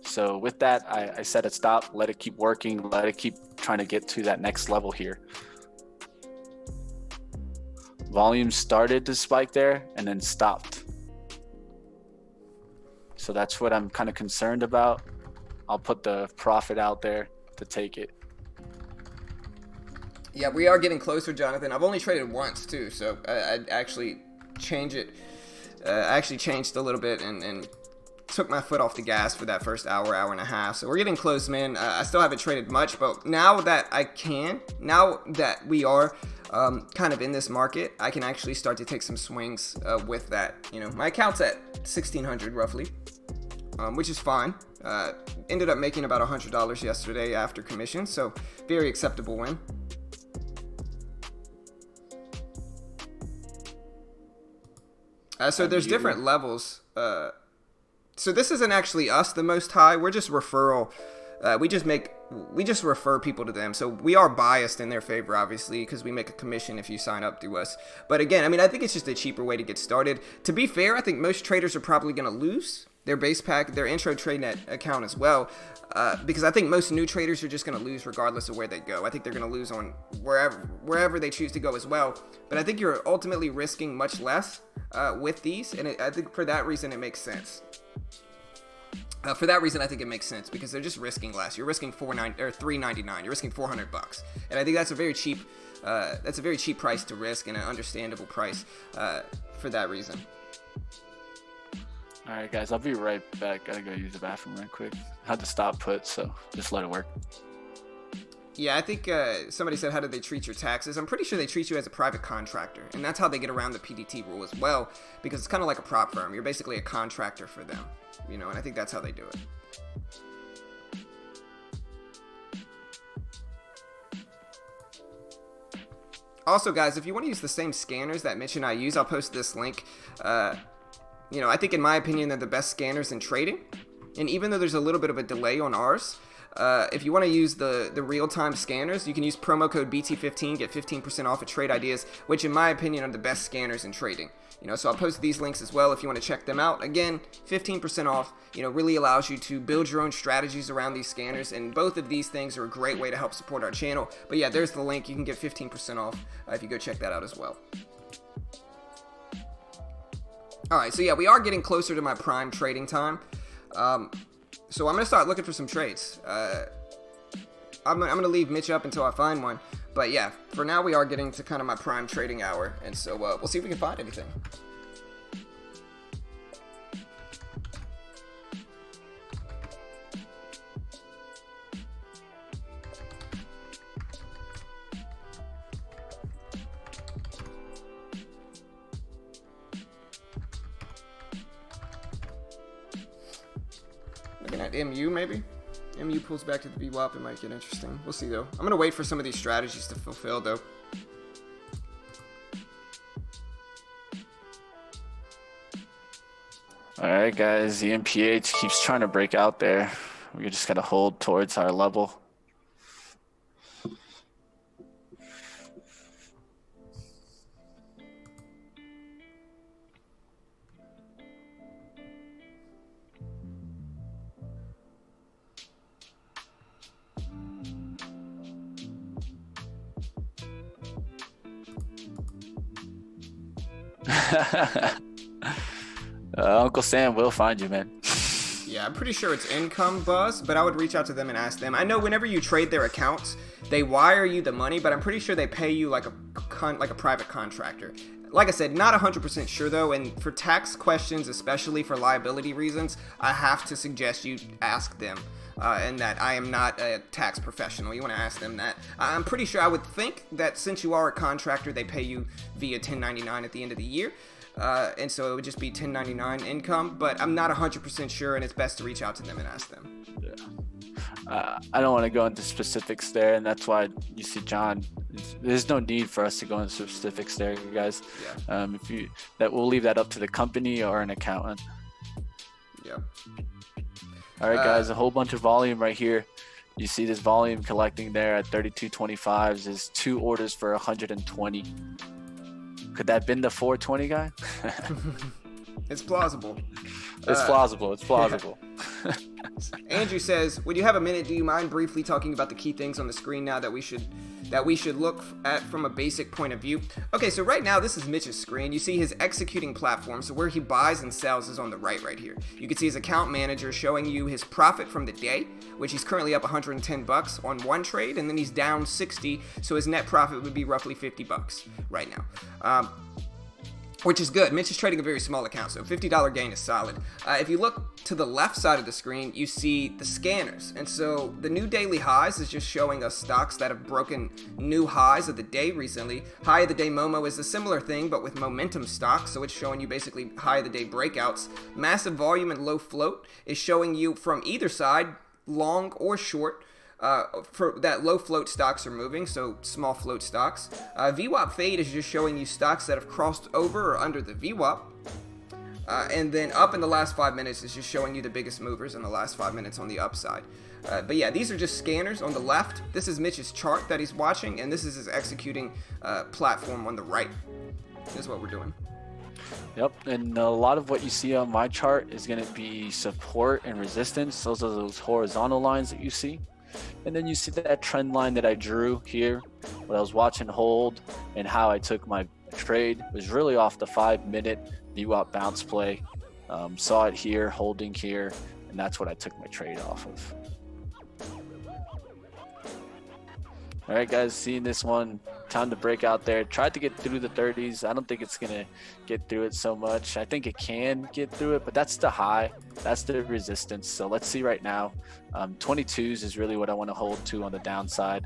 So with that, I set a stop, let it keep working, let it keep trying to get to that next level here. Volume started to spike there and then stopped. So that's what I'm kind of concerned about. I'll put the profit out there to take it. Yeah, we are getting closer, Jonathan. I've only traded once too, so I'd actually change it. I actually changed a little bit and took my foot off the gas for that first hour and a half. So we're getting close, man. I still haven't traded much, but now that we are kind of in this market, I can actually start to take some swings with that. You know, my account's at 1,600 roughly, which is fine. Ended up making about $100 yesterday after commission, so very acceptable win. So there's different levels. So this isn't actually us the most high. We're just referral. We just refer people to them. So we are biased in their favor, obviously, because we make a commission if you sign up through us. But again, I mean, I think it's just a cheaper way to get started. To be fair, I think most traders are probably going to lose their base pack, their intro TradeNet account as well, because I think most new traders are just going to lose regardless of where they go. I think they're going to lose on wherever they choose to go as well. But I think you're ultimately risking much less with these, and I think for that reason it makes sense. For that reason, I think it makes sense because they're just risking less. You're risking $3.99. You're risking $400, and I think that's a very cheap. That's a very cheap price to risk and an understandable price for that reason. All right, guys, I'll be right back. Gotta go use the bathroom real quick. Had to stop put, so just let it work. Yeah, I think somebody said, how do they treat your taxes? I'm pretty sure they treat you as a private contractor, and that's how they get around the PDT rule as well, because it's kind of like a prop firm. You're basically a contractor for them, you know, and I think that's how they do it. Also, guys, if you want to use the same scanners that Mitch and I use, I'll post this link. You know, I think in my opinion, they're the best scanners in trading, and even though there's a little bit of a delay on ours, if you want to use the real-time scanners, you can use promo code BT15, get 15% off at Trade Ideas, which in my opinion are the best scanners in trading. You know, so I'll post these links as well if you want to check them out. Again, 15% off, you know, really allows you to build your own strategies around these scanners, and both of these things are a great way to help support our channel. But yeah, there's the link. You can get 15% off if you go check that out as well. Alright, so yeah, we are getting closer to my prime trading time. So I'm going to start looking for some trades. I'm going to leave Mitch up until I find one. But yeah, for now we are getting to kind of my prime trading hour. And so we'll see if we can find anything. Looking at MU maybe? MU pulls back to the VWAP, it might get interesting. We'll see though. I'm going to wait for some of these strategies to fulfill though. Alright guys, the MPH keeps trying to break out there. We just got to hold towards our level. Uncle Sam will find you, man. Yeah, I'm pretty sure it's Income Buzz, but I would reach out to them and ask them. I know whenever you trade their accounts, they wire you the money, but I'm pretty sure they pay you like a private contractor. Like I said, not 100% sure though, and for tax questions, especially for liability reasons, I have to suggest you ask them. And that I am not a tax professional. You want to ask them that. I'm pretty sure, I would think that since you are a contractor, they pay you via 1099 at the end of the year. And so it would just be 1099 income, but I'm not 100% sure, and it's best to reach out to them and ask them. Yeah. I don't want to go into specifics there, and that's why you see John. There's no need for us to go into specifics there, you guys. Yeah. We'll leave that up to the company or an accountant. Yeah. All right, guys, a whole bunch of volume right here. You see this volume collecting there at 32.25s is 2 orders for 120. Could that have been the 420 guy? It's plausible. It's plausible. It's plausible. Andrew says, would you have a minute? Do you mind briefly talking about the key things on the screen now that we should look at from a basic point of view? Okay, so right now this is Mitch's screen. You see his executing platform, so where he buys and sells is on the right here. You can see his account manager showing you his profit from the day, which he's currently up $110 on one trade, and then he's down 60, so his net profit would be roughly $50 right now. which is good. Mitch is trading a very small account, so $50 gain is solid. If you look to the left side of the screen, you see the scanners. And so the new daily highs is just showing us stocks that have broken new highs of the day recently. High of the day Momo is a similar thing, but with momentum stocks, so it's showing you basically high of the day breakouts. Massive volume and low float is showing you from either side, long or short, for that low float stocks are moving, so small float stocks. VWAP fade is just showing you stocks that have crossed over or under the VWAP. And then up in the last 5 minutes is just showing you the biggest movers in the last 5 minutes on the upside. But yeah, these are just scanners on the left. This is Mitch's chart that he's watching, and this is his executing platform on the right. This is what we're doing. Yep, and a lot of what you see on my chart is going to be support and resistance. Those are those horizontal lines that you see. And then you see that trend line that I drew here, what I was watching hold, and how I took my trade was really off the 5-minute VWAP bounce play. Saw it here, holding here, and that's what I took my trade off of. All right, guys, seeing this one, time to break out there. Tried to get through the 30s. I don't think it's going to get through it so much. I think it can get through it, but that's the high. That's the resistance. So let's see right now. 22s is really what I want to hold to on the downside.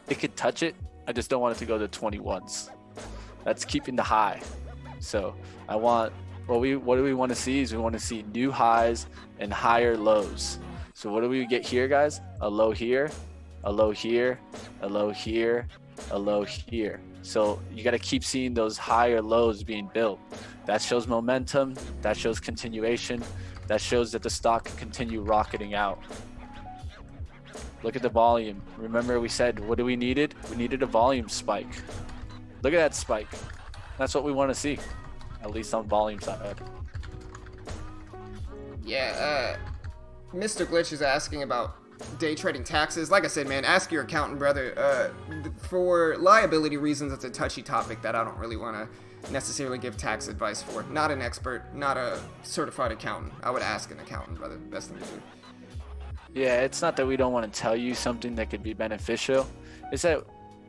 It could touch it. I just don't want it to go to 21s. That's keeping the high. So I want, what do we want to see is we want to see new highs and higher lows. So what do we get here, guys? A low here, a low here, a low here, a low here. So you got to keep seeing those higher lows being built. That shows momentum. That shows continuation. That shows that the stock can continue rocketing out. Look at the volume. Remember we said, what do we needed? We needed a volume spike. Look at that spike. That's what we want to see, at least on volume side. Yeah, Mr. Glitch is asking about day trading taxes. Like I said, man, ask your accountant, brother. For liability reasons, it's a touchy topic that I don't really want to necessarily give tax advice for. Not an expert, not a certified accountant. I would ask an accountant, brother. Best thing to do. Yeah, it's not that we don't want to tell you something that could be beneficial. It's that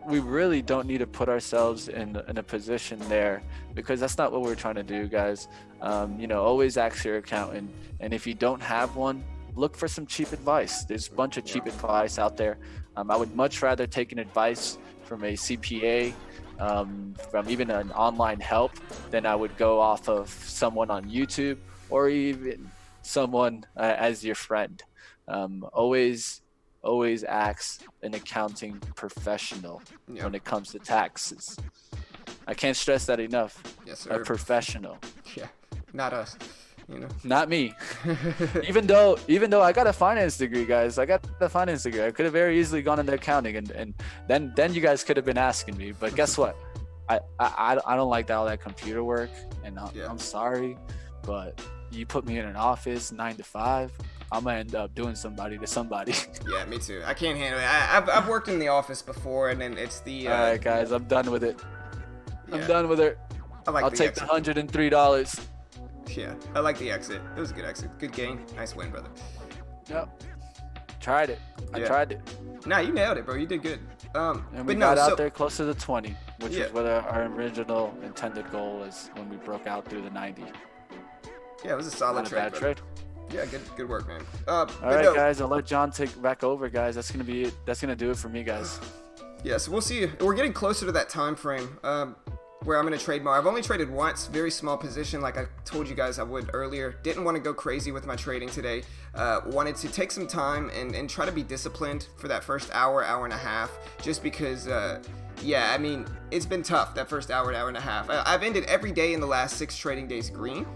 we really don't need to put ourselves in a position there, because that's not what we're trying to do, guys. Always ask your accountant. And if you don't have one, look for some cheap advice. There's a bunch of cheap advice out there. I would much rather take an advice from a CPA, from even an online help, than I would go off of someone on YouTube or even someone as your friend. Always ask an accounting professional when it comes to taxes. I can't stress that enough. Yes, sir. A professional. Yeah, not us. Not me. even though I got a finance degree, guys. I got a finance degree. I could have very easily gone into accounting, and then you guys could have been asking me. But guess what? I don't like all that computer work, and I'm sorry, but you put me in an office 9 to 5, I'm gonna end up doing somebody to somebody. Yeah, me too. I can't handle it. I've worked in the office before, and then it's the. All right, guys, I'm done with it. I'm done with it. I'll take the $103. Yeah, I like the exit. It was a good exit. Good gain. Nice win, brother. Yep. Tried it. I tried it. Nah, you nailed it, bro. You did good. And we got out there close to the 20, which is what our original intended goal was when we broke out through the 90. Yeah, it was a solid trade. Not a bad trade. Yeah, good work, man. All right, guys. I'll let John take back over, guys. That's gonna be it. That's gonna do it for me, guys. Yeah, so we'll see. We're getting closer to that time frame. Where I'm going to trade more. I've only traded once, very small position like I told you guys I would earlier. Didn't want to go crazy with my trading today. Wanted to take some time and try to be disciplined for that first hour and a half, just because, it's been tough, that first hour and a half. I've ended every day in the last 6 trading days green,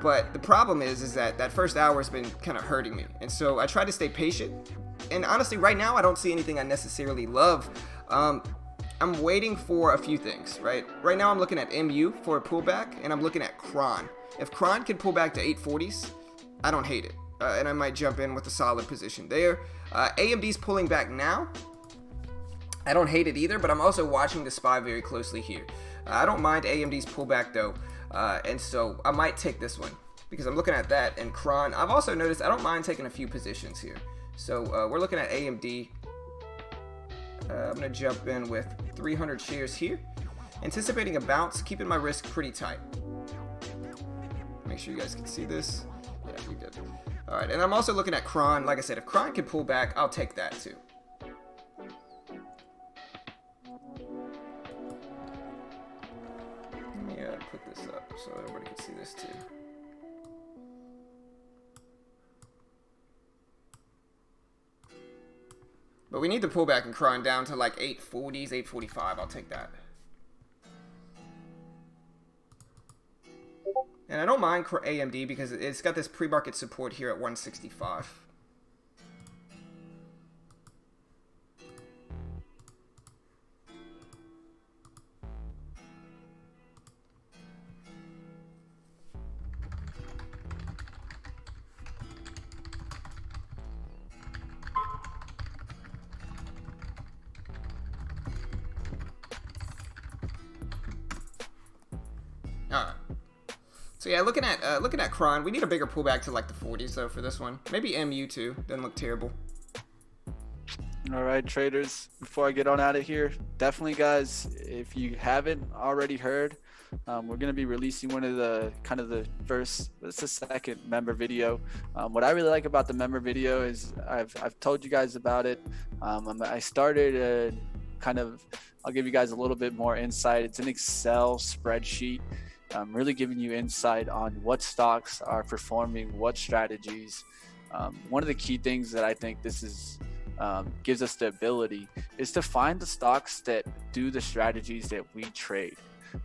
but the problem is that first hour has been kind of hurting me. And so I try to stay patient. And honestly, right now, I don't see anything I necessarily love. I'm waiting for a few things, right? Right now I'm looking at MU for a pullback, and I'm looking at Kron. If Kron can pull back to 840s, I don't hate it. And I might jump in with a solid position there. AMD's pulling back now. I don't hate it either, but I'm also watching the SPY very closely here. I don't mind AMD's pullback though, and so I might take this one because I'm looking at that and Kron. I've also noticed I don't mind taking a few positions here. So we're looking at AMD. I'm going to jump in with 300 shares here. Anticipating a bounce, keeping my risk pretty tight. Make sure you guys can see this. Yeah, you're good. All right, and I'm also looking at Kron. Like I said, if Kron can pull back, I'll take that too. Let me put this up so everybody can see this too. But we need the pullback in Kron down to like 840s, 845. I'll take that. And I don't mind AMD because it's got this pre-market support here at 165. Alright. So yeah, looking at Kron, we need a bigger pullback to like the 40s though for this one. Maybe MU too. Doesn't look terrible. All right, traders. Before I get on out of here, definitely, guys, if you haven't already heard, we're gonna be releasing one of the it's the second member video. What I really like about the member video is I've told you guys about it. I started I'll give you guys a little bit more insight. It's an Excel spreadsheet. Really giving you insight on what stocks are performing, what strategies. One of the key things that I think this is gives us the ability is to find the stocks that do the strategies that we trade.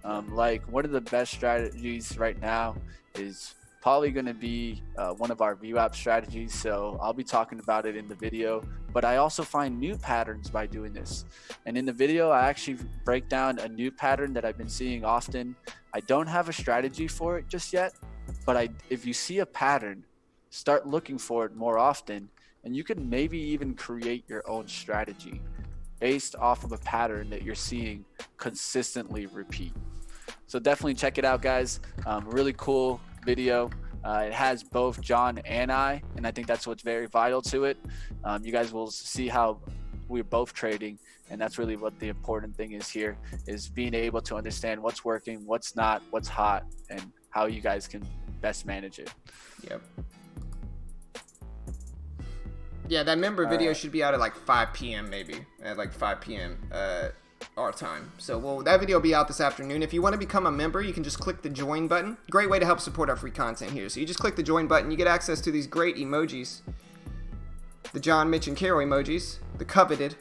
Like one of the best strategies right now is probably going to be one of our VWAP strategies. So I'll be talking about it in the video, but I also find new patterns by doing this. And in the video, I actually break down a new pattern that I've been seeing often. I don't have a strategy for it just yet, but if you see a pattern, start looking for it more often, and you can maybe even create your own strategy based off of a pattern that you're seeing consistently repeat. So definitely check it out, guys. Really cool video. It has both John and I think that's what's very vital to it. You guys will see how we're both trading, and that's really what the important thing is here, is being able to understand what's working, what's not, what's hot, and how you guys can best manage it. Yep. Yeah, that member video should be out at like 5 p.m. maybe, at like 5 p.m. Our time. So that video will be out this afternoon. If you want to become a member, you can just click the join button. Great way to help support our free content here. So you just click the join button, you get access to these great emojis. The John, Mitch, and Carol emojis. The coveted,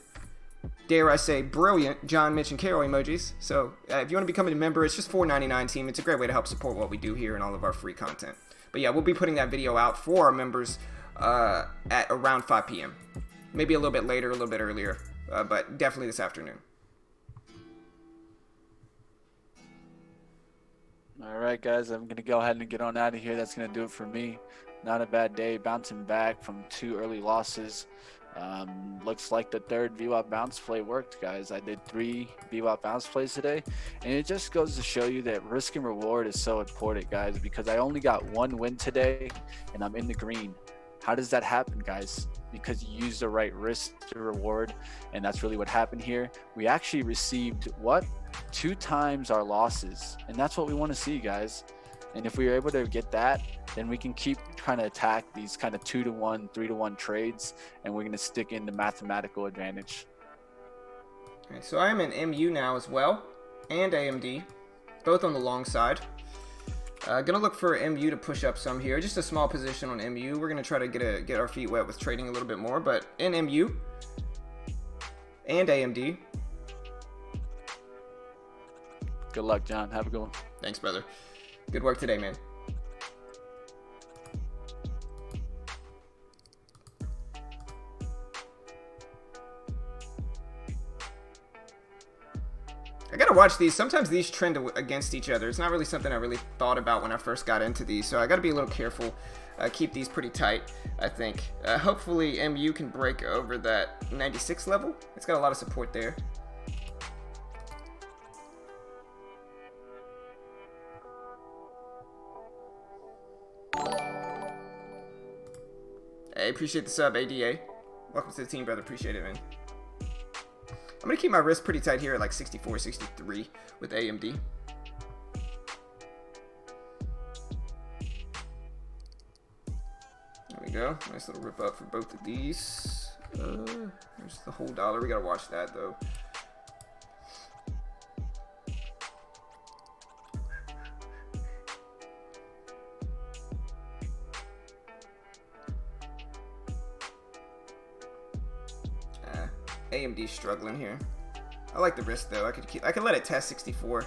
dare I say, brilliant John, Mitch, and Carol emojis. So if you want to become a member, it's just $4.99 team. It's a great way to help support what we do here and all of our free content. But yeah, we'll be putting that video out for our members at around 5 p.m. Maybe a little bit later, a little bit earlier, but definitely this afternoon. All right, guys, I'm going to go ahead and get on out of here. That's going to do it for me. Not a bad day, bouncing back from 2 early losses. Looks like the third VWAP bounce play worked, guys. I did 3 VWAP bounce plays today, and it just goes to show you that risk and reward is so important, guys, because I only got 1 win today, and I'm in the green. How does that happen, guys? Because you use the right risk to reward, and that's really what happened here. We actually received 2 times our losses, and that's what we want to see, guys. And if we are able to get that, then we can keep trying to attack these kind of 2-to-1, 3-to-1 trades, and we're going to stick in the mathematical advantage. Okay, so I'm in MU now as well, and AMD, both on the long side. Gonna look for MU to push up some here. Just a small position on MU. We're gonna try to get our feet wet with trading a little bit more, but in MU and AMD. Good luck, John. Have a good one. Thanks, brother. Good work today, man. I gotta watch these. Sometimes these trend against each other. It's not really something I really thought about when I first got into these, so I gotta be a little careful. Keep these pretty tight, I think. Hopefully MU can break over that 96 level. It's got a lot of support there. Hey, appreciate the sub, ADA. Welcome to the team, brother. Appreciate it, man. I'm going to keep my risk pretty tight here at like 64, 63 with AMD. There we go. Nice little rip up for both of these. There's the whole dollar. We got to watch that though. AMD struggling here. I like the risk though. I could let it test 64.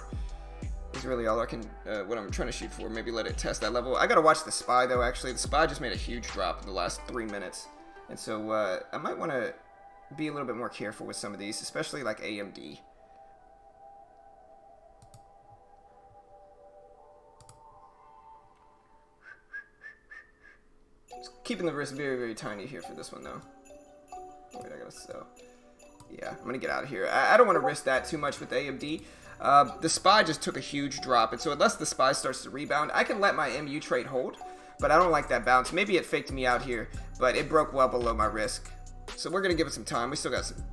Is really all I can. What I'm trying to shoot for. Maybe let it test that level. I gotta watch the SPY though. Actually, the SPY just made a huge drop in the last 3 minutes, and so I might want to be a little bit more careful with some of these, especially like AMD. Just keeping the risk very, very tiny here for this one though. Wait, I gotta sell. Yeah, I'm gonna get out of here. I don't want to risk that too much with AMD. The SPY just took a huge drop, and so unless the SPY starts to rebound, I can let my MU trade hold, but I don't like that bounce. Maybe it faked me out here, but it broke well below my risk. So we're gonna give it some time. We still got some.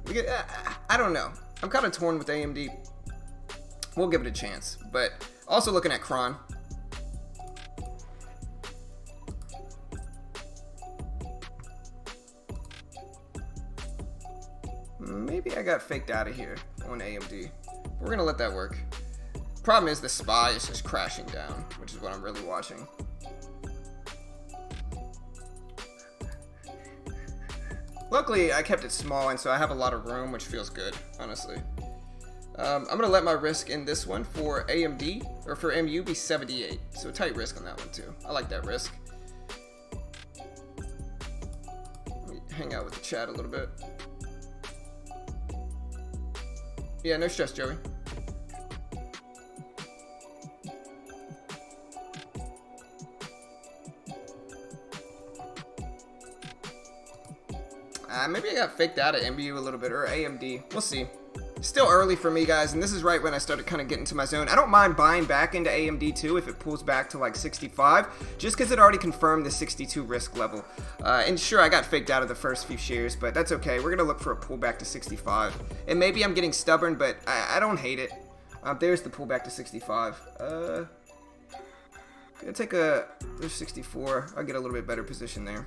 I don't know. I'm kind of torn with AMD. We'll give it a chance, but also looking at Cron. Maybe I got faked out of here on AMD. We're gonna let that work. Problem is the SPY is just crashing down, which is what I'm really watching. Luckily, I kept it small, and so I have a lot of room, which feels good, honestly. I'm gonna let my risk in this one for AMD, or for MU, be 78. So a tight risk on that one too. I like that risk. Let me hang out with the chat a little bit. Yeah, no stress, Joey. Maybe I got faked out at MBU a little bit, or AMD. We'll see. Still early for me, guys, and this is right when I started kind of getting to my zone. I don't mind buying back into AMD too if it pulls back to like 65, just because it already confirmed the 62 risk level. And sure, I got faked out of the first few shares, but that's okay. We're gonna look for a pullback to 65, and maybe I'm getting stubborn, but I don't hate it. There's the pullback to 65. Gonna take there's 64. I'll get a little bit better position there.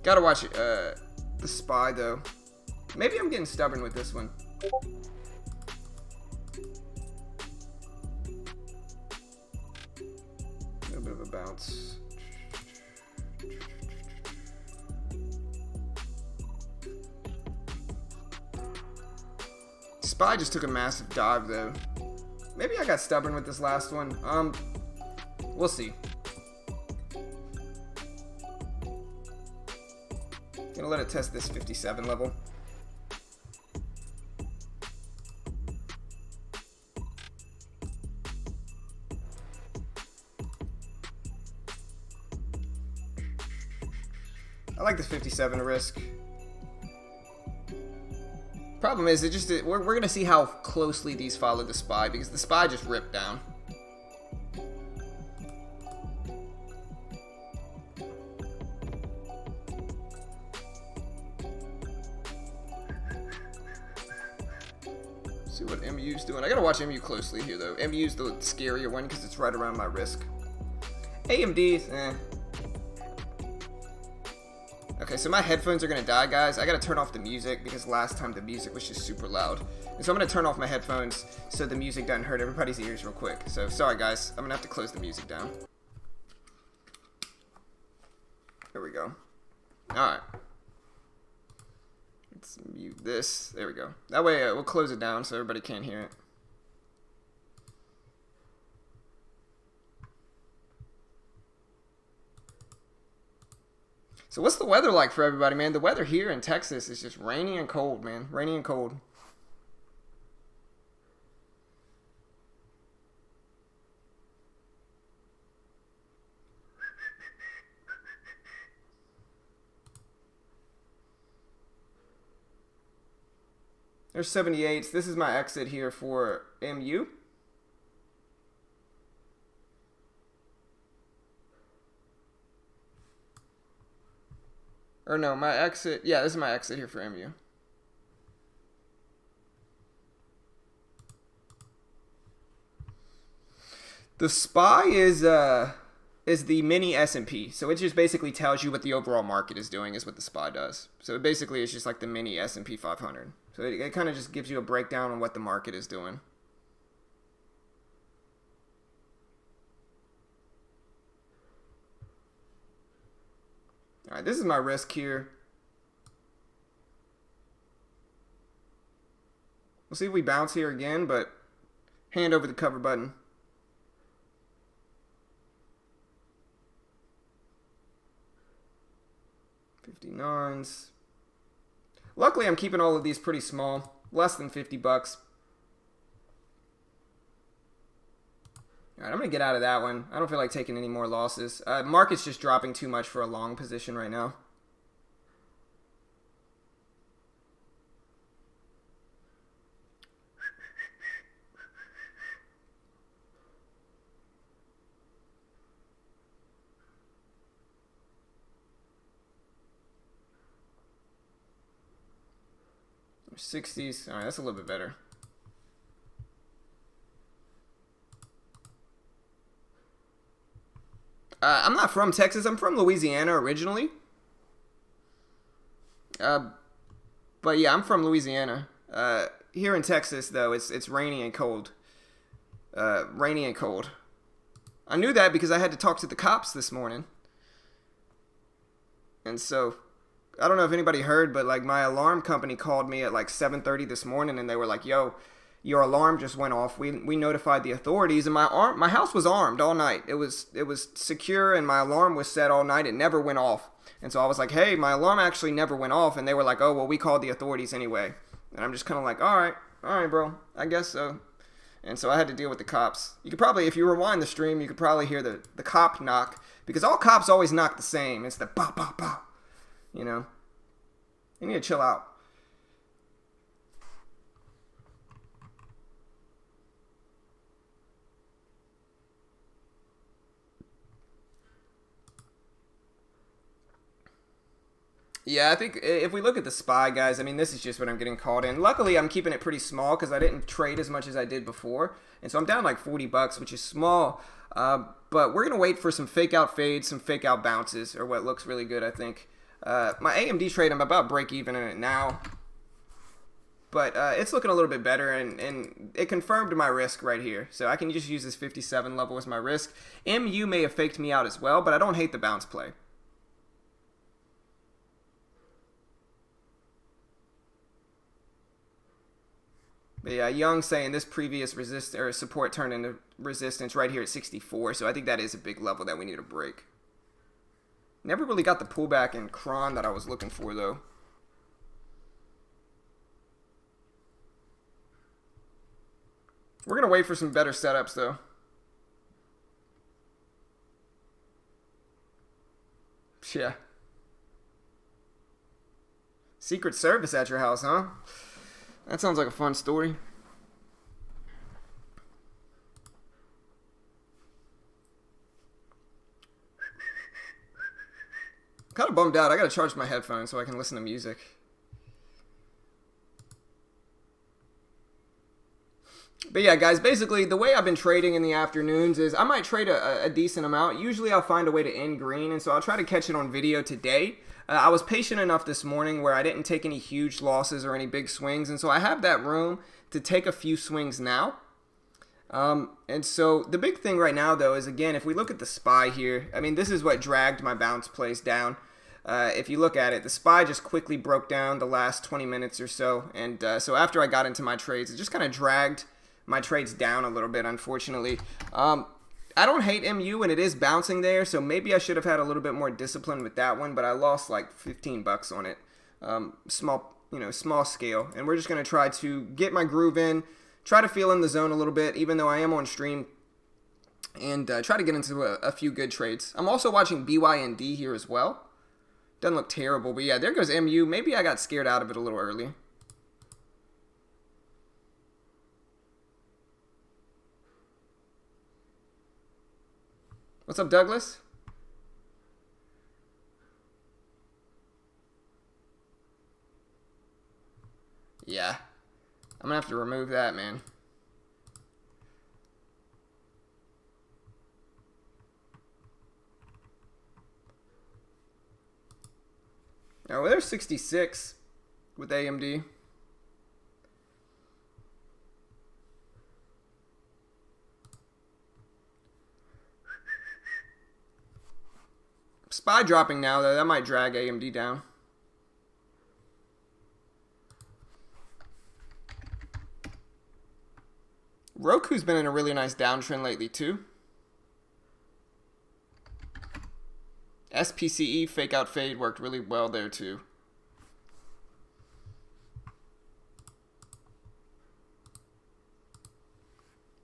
Gotta watch the SPY though. Maybe I'm getting stubborn with this one. A little bit of a bounce. SPY just took a massive dive though. Maybe I got stubborn with this last one. We'll see. Gonna let it test this 57 level. I like this 57 risk. Problem is, we're gonna see how closely these follow the SPY, because the SPY just ripped down. See what MU's doing. I gotta watch MU closely here though. MU's the scarier one because it's right around my risk. AMD's, Okay, so my headphones are gonna die, guys. I gotta turn off the music because last time the music was just super loud. And so I'm gonna turn off my headphones so the music doesn't hurt everybody's ears real quick. So sorry guys, I'm gonna have to close the music down. There we go. Alright. Let's mute this. There we go. That way we'll close it down so everybody can't hear it. So what's the weather like for everybody, man? The weather here in Texas is just rainy and cold, man. Rainy and cold. There's 78s. This is my exit here for MU. Or no, my exit. Yeah, this is my exit here for MU. The SPY is the mini S&P. So it just basically tells you what the overall market is doing is what the SPY does. So it basically is just like the mini S&P 500. So it kind of just gives you a breakdown on what the market is doing. All right, this is my risk here. We'll see if we bounce here again, but hand over the cover button. $59s. Luckily, I'm keeping all of these pretty small, less than $50. All right, I'm gonna get out of that one. I don't feel like taking any more losses. Market's just dropping too much for a long position right now. $60s. All right, that's a little bit better. I'm not from Texas. I'm from Louisiana originally. But yeah, I'm from Louisiana. Here in Texas, though, it's rainy and cold. Rainy and cold. I knew that because I had to talk to the cops this morning. And so, I don't know if anybody heard, but like my alarm company called me at like 7:30 this morning, and they were like, "Yo, your alarm just went off. We notified the authorities, and my house was armed all night. It was secure, and my alarm was set all night. It never went off." And so I was like, "Hey, my alarm actually never went off," and they were like, "Oh, well, we called the authorities anyway." And I'm just kind of like, all right, bro, I guess so. And so I had to deal with the cops. You could probably, if you rewind the stream, you could probably hear the cop knock, because all cops always knock the same. It's the pop, pop, pop. You know, you need to chill out. Yeah, I think if we look at the SPY, guys, I mean, this is just what I'm getting caught in. Luckily, I'm keeping it pretty small because I didn't trade as much as I did before. And so I'm down like $40, which is small. But we're going to wait for some fake out fades, some fake out bounces, or what looks really good, I think. My AMD trade, I'm about break even in it now. But it's looking a little bit better, and it confirmed my risk right here. So I can just use this 57 level as my risk. MU may have faked me out as well, but I don't hate the bounce play. But yeah, Young saying this previous support turned into resistance right here at 64. So I think that is a big level that we need to break. Never really got the pullback in Cron that I was looking for, though. We're going to wait for some better setups, though. Yeah. Secret Service at your house, huh? That sounds like a fun story. Kind of bummed out. I gotta charge my headphones so I can listen to music. But yeah, guys, basically the way I've been trading in the afternoons is I might trade a decent amount. Usually I'll find a way to end green, and so I'll try to catch it on video today. I was patient enough this morning where I didn't take any huge losses or any big swings, and so I have that room to take a few swings now. And so the big thing right now, though, is, again, if we look at the SPY here, I mean, this is what dragged my bounce plays down. If you look at it, the SPY just quickly broke down the last 20 minutes or so, and so after I got into my trades, it just kind of dragged my trades down a little bit, unfortunately. I don't hate MU, and it is bouncing there, so maybe I should have had a little bit more discipline with that one, but I lost like $15 on it. Small scale, and we're just going to try to get my groove in, try to feel in the zone a little bit, even though I am on stream, and try to get into a few good trades. I'm also watching BYND here as well. Doesn't look terrible, but yeah, there goes MU. Maybe I got scared out of it a little early. What's up, Douglas? I'm gonna have to remove that, man. Oh, there's 66 with AMD. SPY dropping now, though. That might drag AMD down. Roku's been in a really nice downtrend lately, too. SPCE fake out fade worked really well there, too.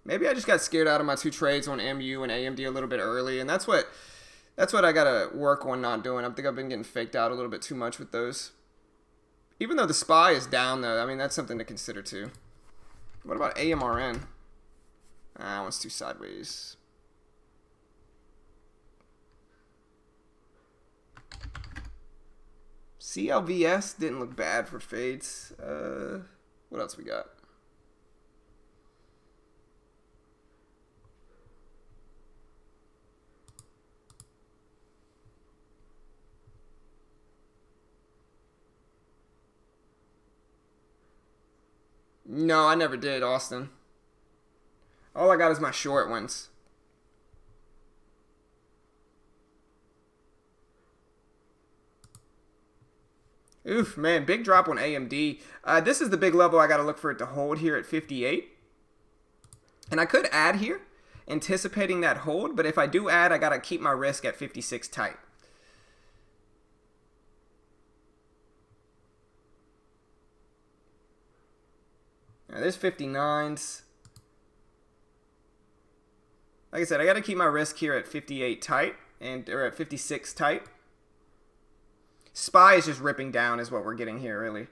Maybe I just got scared out of my 2 trades on MU and AMD a little bit early, and that's what I gotta work on not doing. I think I've been getting faked out a little bit too much with those. Even though the SPY is down, though, I mean, that's something to consider, too. What about AMRN? That one's too sideways. CLVS didn't look bad for fades. What else we got? No, I never did, Austin. All I got is my short ones. Oof, man, big drop on AMD. This is the big level I got to look for it to hold here at 58. And I could add here, anticipating that hold, but if I do add, I got to keep my risk at 56 tight. Now, there's 59s. Like I said, I got to keep my risk here at 58 tight, or at 56 tight. SPY is just ripping down is what we're getting here, really.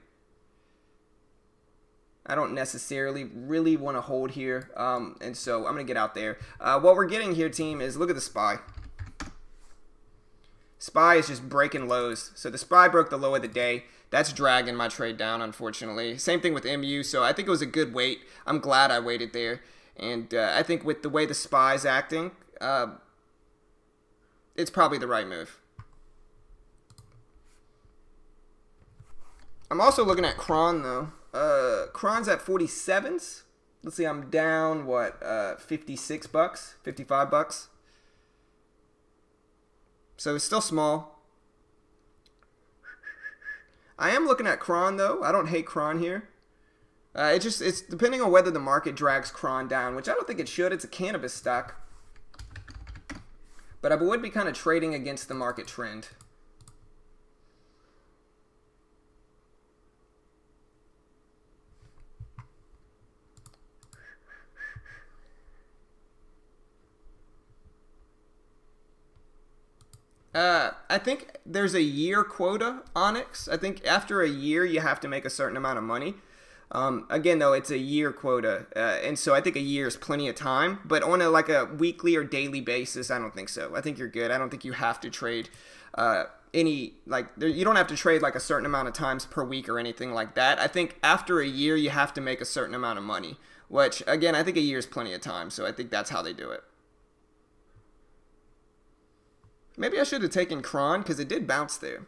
I don't necessarily really want to hold here, and so I'm going to get out there. What we're getting here, team, is look at the SPY. SPY is just breaking lows. So the SPY broke the low of the day. That's dragging my trade down, unfortunately. Same thing with MU, so I think it was a good wait. I'm glad I waited there. And I think with the way the SPY's acting, it's probably the right move. I'm also looking at Cron, though. Cron's at 47s. Let's see, I'm down, what, 56 bucks, 55 bucks. So it's still small. I am looking at Cron, though. I don't hate Cron here. It's depending on whether the market drags Cron down, which I don't think it should. It's a cannabis stock. But I would be kind of trading against the market trend. I think there's a year quota, Onyx. I think after a year, you have to make a certain amount of money. Again, though, it's a year quota, and so I think a year is plenty of time. But on a weekly or daily basis, I don't think so. I think you're good. I don't think you have to trade you don't have to trade like a certain amount of times per week or anything like that. I think after a year, you have to make a certain amount of money, which, again, I think a year is plenty of time. So I think that's how they do it. Maybe I should have taken Cron because it did bounce there.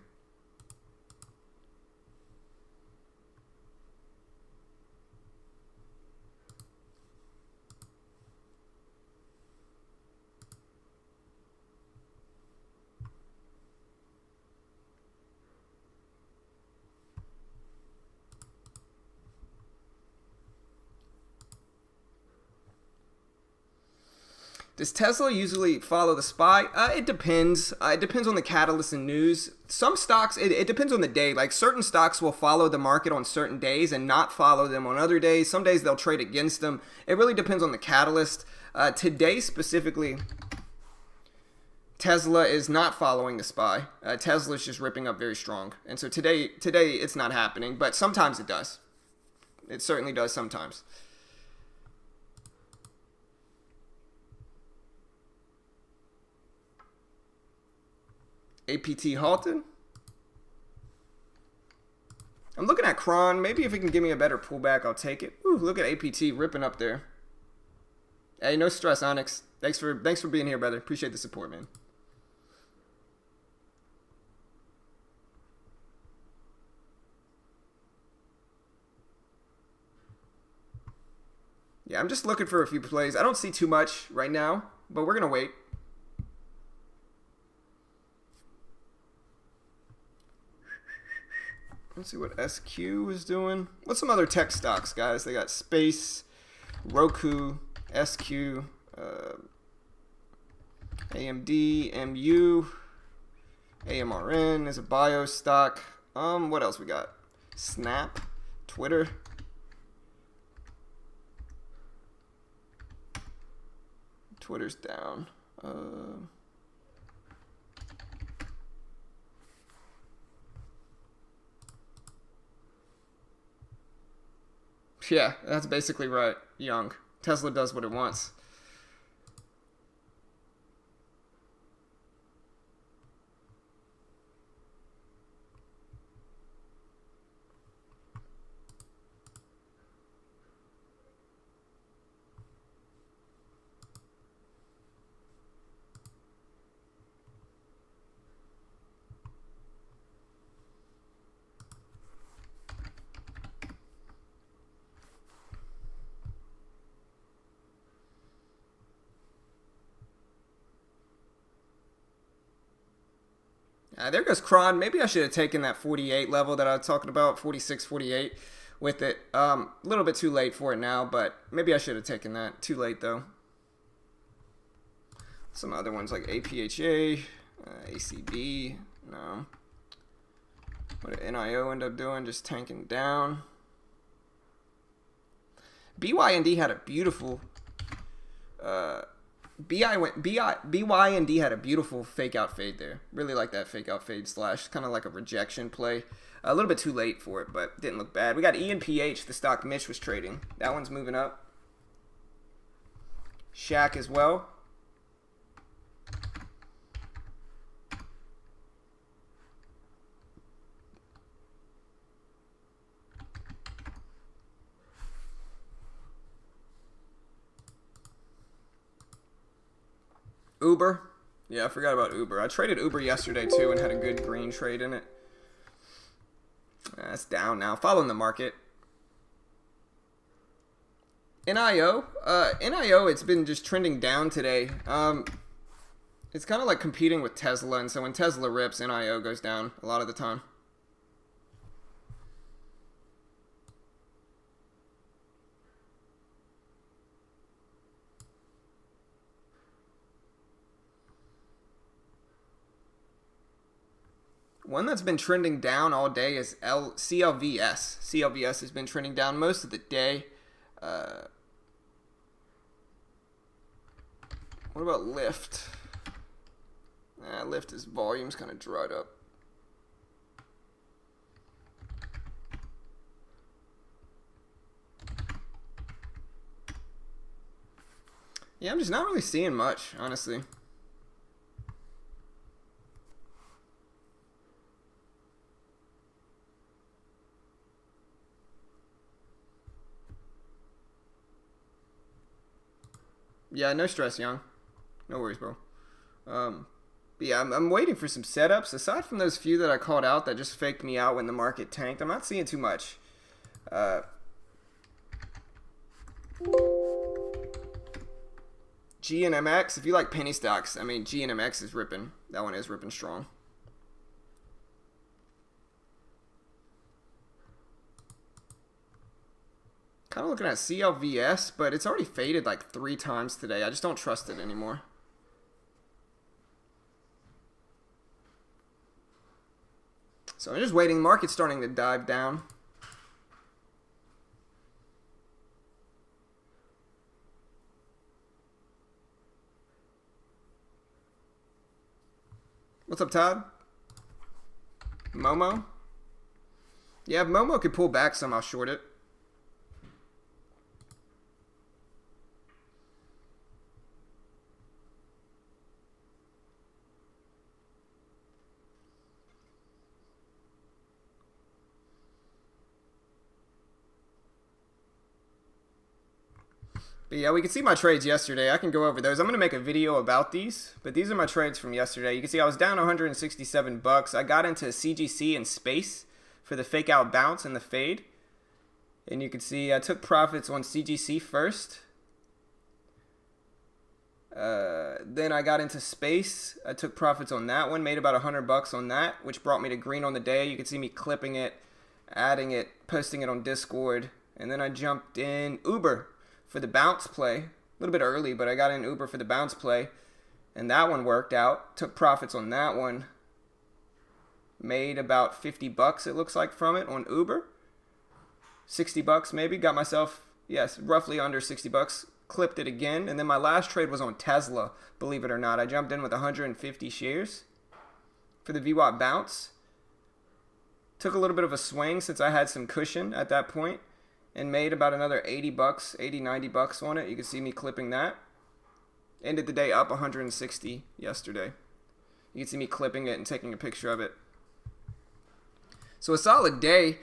Does Tesla usually follow the SPY? It depends. It depends on the catalyst and news. Some stocks, it depends on the day. Like certain stocks will follow the market on certain days and not follow them on other days. Some days they'll trade against them. It really depends on the catalyst. Today specifically, Tesla is not following the SPY. Tesla is just ripping up very strong. And so today it's not happening, but sometimes it does. It certainly does sometimes. APT halted. I'm looking at Cron. Maybe if it can give me a better pullback, I'll take it. Ooh. look at APT ripping up there. Hey, no stress, Onyx. Thanks for being here, brother. Appreciate the support, man. Yeah, I'm just looking for a few plays. I don't see too much right now, but we're gonna wait. Let's see what SQ is doing. What's some other tech stocks, guys? They got Space, Roku, SQ, AMD, MU, AMRN is a bio stock. What else we got? Snap, Twitter. Twitter's down. Yeah, that's basically right, Young. Tesla does what it wants. There goes Kron. Maybe I should have taken that 48 level that I was talking about, 46, 48 with it. A little bit too late for it now, but maybe I should have taken that. Too late, though. Some other ones like APHA, ACB, no. What did NIO end up doing? Just tanking down. BYND had a beautiful... BYND had a beautiful fake out fade there. Really like that fake out fade slash. Kind of like a rejection play. A little bit too late for it, but didn't look bad. We got ENPH, the stock Mitch was trading. That one's moving up. Shaq as well. Uber. Yeah, I forgot about Uber. I traded Uber yesterday too and had a good green trade in it. It's down now. Following the market. NIO. NIO, it's been just trending down today. It's kind of like competing with Tesla, and so when Tesla rips, NIO goes down a lot of the time. One that's been trending down all day is CLVS. CLVS has been trending down most of the day. What about Lyft? Lyft, his volume's kind of dried up. Yeah, I'm just not really seeing much, honestly. Yeah, no stress, Young. No worries, bro. But yeah, I'm waiting for some setups. Aside from those few that I called out that just faked me out when the market tanked, I'm not seeing too much. G and MX, if you like penny stocks, I mean, G and MX is ripping. That one is ripping strong. Kind of looking at CLVS, but it's already faded like 3 times today. I just don't trust it anymore. So I'm just waiting. Market's starting to dive down. What's up, Todd? Momo? Yeah, if Momo could pull back some, I'll short it. But yeah, we can see my trades yesterday. I can go over those. I'm going to make a video about these, but these are my trades from yesterday. You can see I was down 167 bucks. I got into CGC and space for the fake out bounce and the fade. And you can see I took profits on CGC first. Then I got into space. I took profits on that one, made about 100 bucks on that, which brought me to green on the day. You can see me clipping it, adding it, posting it on Discord. And then I jumped in Uber for the bounce play. A little bit early, but I got in Uber for the bounce play. And that one worked out. Took profits on that one. Made about 50 bucks, it looks like, from it on Uber. 60 bucks maybe. Got myself, yes, roughly under 60 bucks. Clipped it again. And then my last trade was on Tesla, believe it or not. I jumped in with 150 shares for the VWAP bounce. Took a little bit of a swing since I had some cushion at that point and made about another 80 bucks, 80, 90 bucks on it. You can see me clipping that. Ended the day up 160 yesterday. You can see me clipping it and taking a picture of it. So a solid day.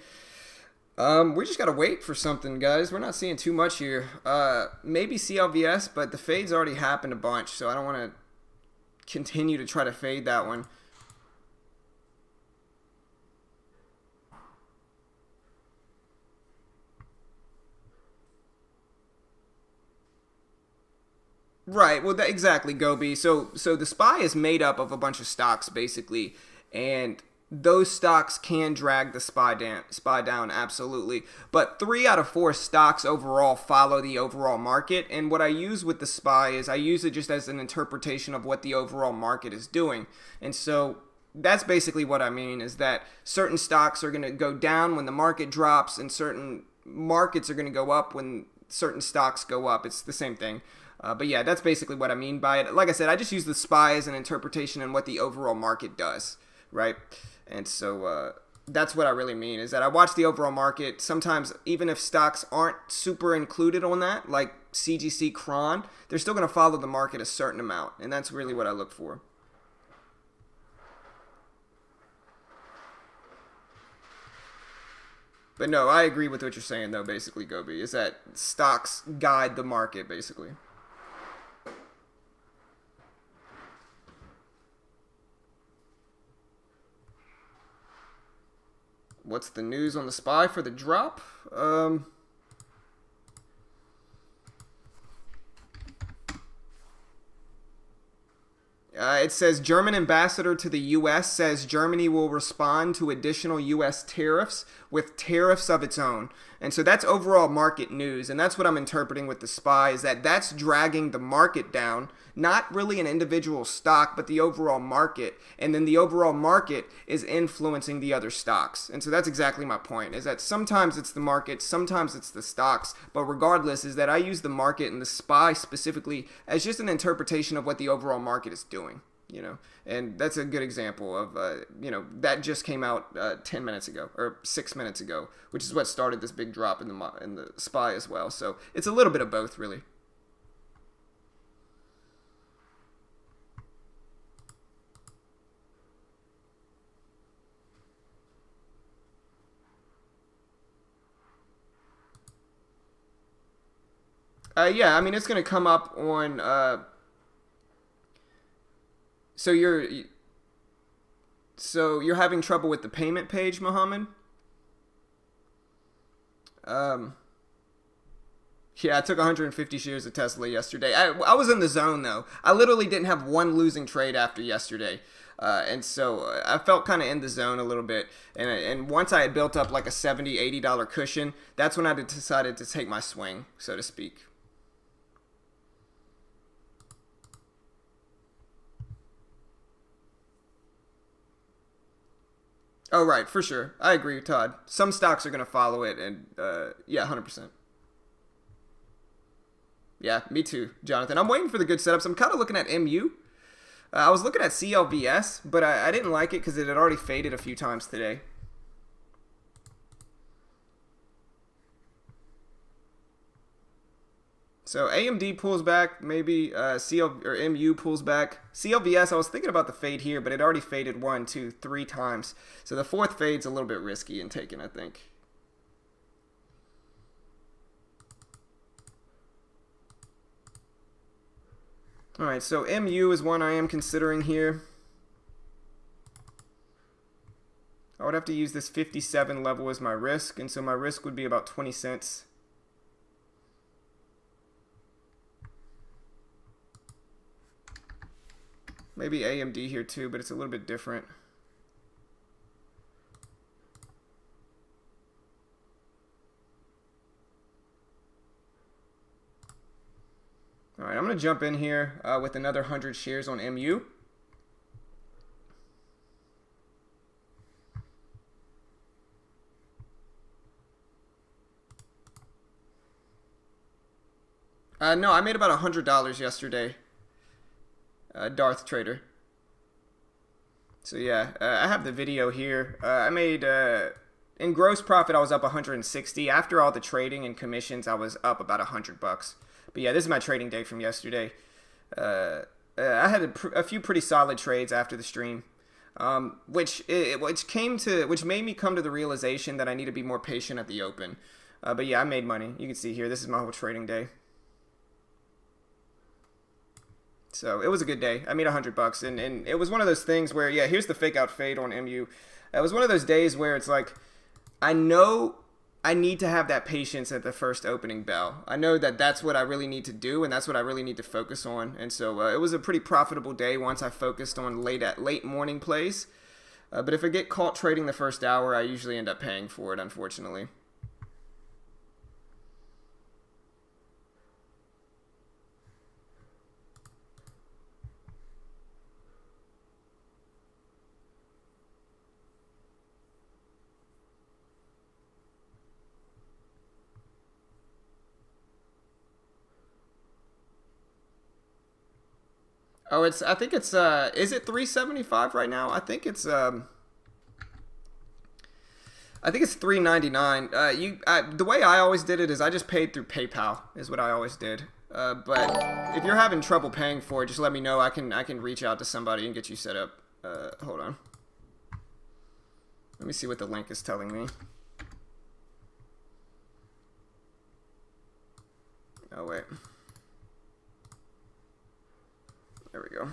We just got to wait for something, guys. We're not seeing too much here. Maybe CLVS, but the fade's already happened a bunch, so I don't want to continue to try to fade that one. Right. Well, exactly, Gobi. So the SPY is made up of a bunch of stocks, basically, and those stocks can drag the SPY down, absolutely. But 3 out of 4 stocks overall follow the overall market. And what I use with the SPY is I use it just as an interpretation of what the overall market is doing. And so that's basically what I mean, is that certain stocks are going to go down when the market drops, and certain markets are going to go up when certain stocks go up. It's the same thing. But yeah, that's basically what I mean by it. Like I said, I just use the SPY as an interpretation on what the overall market does, right? And so that's what I really mean, is that I watch the overall market. Sometimes, even if stocks aren't super included on that, like CGC, Cron, they're still going to follow the market a certain amount. And that's really what I look for. But no, I agree with what you're saying, though, basically, Gobi, is that stocks guide the market, basically. What's the news on the SPY for the drop? It says German ambassador to the U.S. says Germany will respond to additional U.S. tariffs with tariffs of its own. And so that's overall market news. And that's what I'm interpreting with the SPY, is that that's dragging the market down, not really an individual stock, but the overall market. And then the overall market is influencing the other stocks. And so that's exactly my point, is that sometimes it's the market, sometimes it's the stocks. But regardless, is that I use the market and the SPY specifically as just an interpretation of what the overall market is doing. You know, and that's a good example of, that just came out 10 minutes ago or 6 minutes ago, which is what started this big drop in the SPY as well. So it's a little bit of both, really. Yeah, I mean, it's going to come up on... So you're having trouble with the payment page, Mohammed? Yeah, I took 150 shares of Tesla yesterday. I was in the zone, though. I literally didn't have one losing trade after yesterday. And so I felt kind of in the zone a little bit. And once I had built up like a $70, $80 cushion, that's when I decided to take my swing, so to speak. Oh, right, for sure. I agree, Todd. Some stocks are going to follow it, and yeah, 100%. Yeah, me too, Jonathan. I'm waiting for the good setups. I'm kind of looking at MU. I was looking at CLVS, but I didn't like it because it had already faded a few times today. So AMD pulls back, maybe MU pulls back. CLVS, I was thinking about the fade here, but it already faded 1, 2, 3 times. So the fourth fade's a little bit risky in taking, I think. All right, so MU is one I am considering here. I would have to use this 57 level as my risk, and so my risk would be about 20 cents. Maybe AMD here too, but it's a little bit different. All right, I'm going to jump in here with another 100 shares on MU. No, I made about $100 yesterday. Darth Trader. So yeah, I have the video here. I made, in gross profit, I was up 160. After all the trading and commissions, I was up about $100. But yeah, this is my trading day from yesterday. I had a few pretty solid trades after the stream, which made me come to the realization that I need to be more patient at the open. But yeah, I made money. You can see here, this is my whole trading day. So it was a good day. I made $100, and it was one of those things where, yeah, here's the fake out fade on MU. It was one of those days where it's like, I know I need to have that patience at the first opening bell. I know that that's what I really need to do, and that's what I really need to focus on. And so it was a pretty profitable day once I focused on late morning plays. But if I get caught trading the first hour, I usually end up paying for it, unfortunately. Oh, I think it's, is it 375 right now? I think it's 399. The way I always did it is I just paid through PayPal is what I always did. But if you're having trouble paying for it, just let me know. I can reach out to somebody and get you set up. Hold on. Let me see what the link is telling me. Oh, wait. There we go.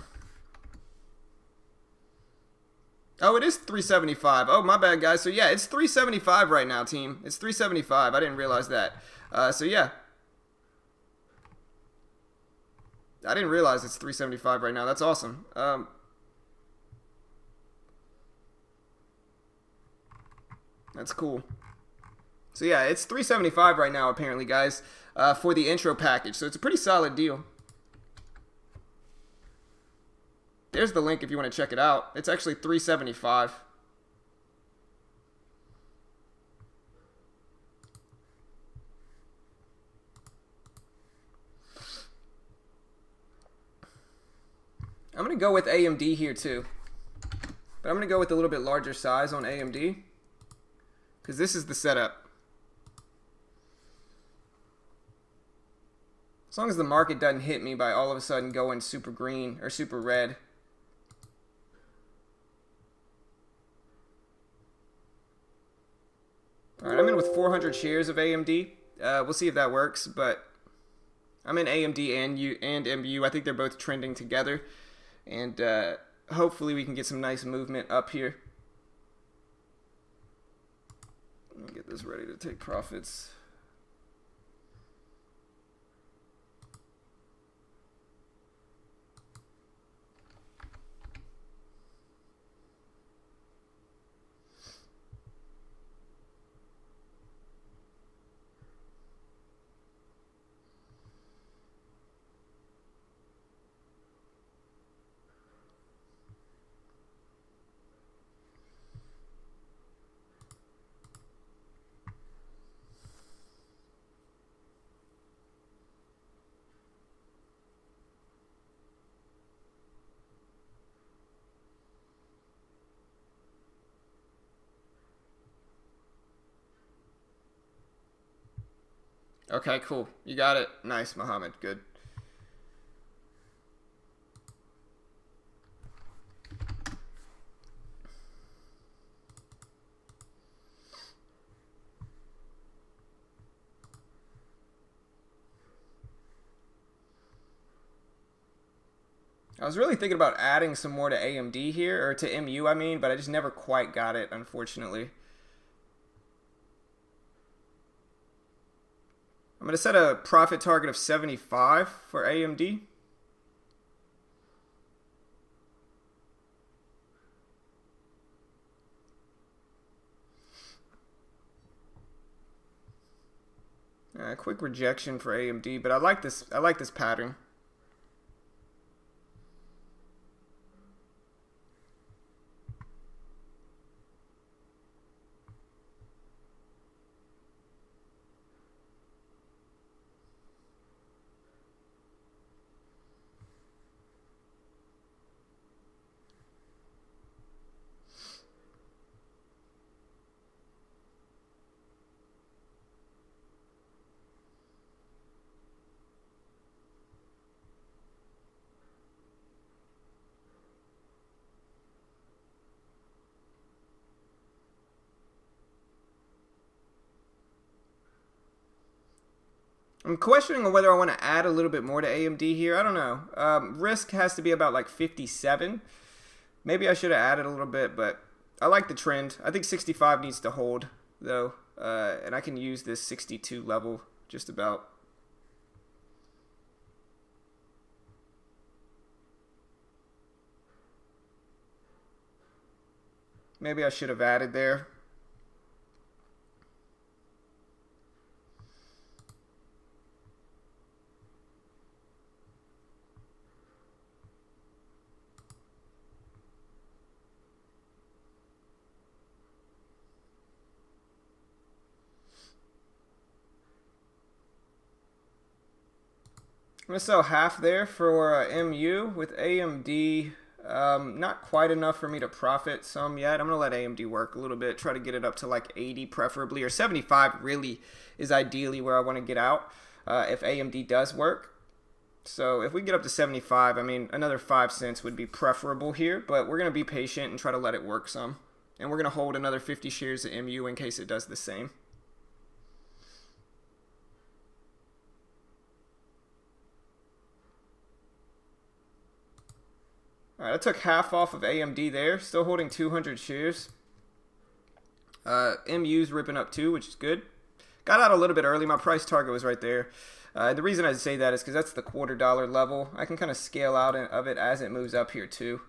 Oh, it is 375. Oh, my bad, guys. So, yeah, it's 375 right now, team. It's 375. I didn't realize that. So, yeah. I didn't realize it's 375 right now. That's awesome. That's cool. So, yeah, it's 375 right now, apparently, guys, for the intro package. So, it's a pretty solid deal. There's the link if you want to check it out. It's actually 375. I'm going to go with AMD here too. But I'm going to go with a little bit larger size on AMD. Because this is the setup. As long as the market doesn't hit me by all of a sudden going super green or super red. Alright, I'm in with 400 shares of AMD. We'll see if that works, but I'm in AMD and MU. I think they're both trending together. And hopefully we can get some nice movement up here. Let me get this ready to take profits. Okay, cool. You got it. Nice, Muhammad. Good. I was really thinking about adding some more to AMD here, or to MU, I mean, but I just never quite got it, unfortunately. I'm going to set a profit target of 75 for AMD. Quick rejection for AMD, but I like this. I like this pattern. I'm questioning whether I want to add a little bit more to AMD here. I don't know. Risk has to be about like 57. Maybe I should have added a little bit, but I like the trend. I think 65 needs to hold, though. And I can use this 62 level just about. Maybe I should have added there. I'm going to sell half there for MU with AMD. Not quite enough for me to profit some yet. I'm going to let AMD work a little bit, try to get it up to like 80 preferably, or 75 really is ideally where I want to get out if AMD does work. So if we get up to 75, I mean, another 5 cents would be preferable here, but we're going to be patient and try to let it work some. And we're going to hold another 50 shares of MU in case it does the same. All right, I took half off of AMD there. Still holding 200 shares. MU's ripping up too, which is good. Got out a little bit early. My price target was right there. The reason I say that is because that's the $quarter level. I can kind of scale out of it as it moves up here too.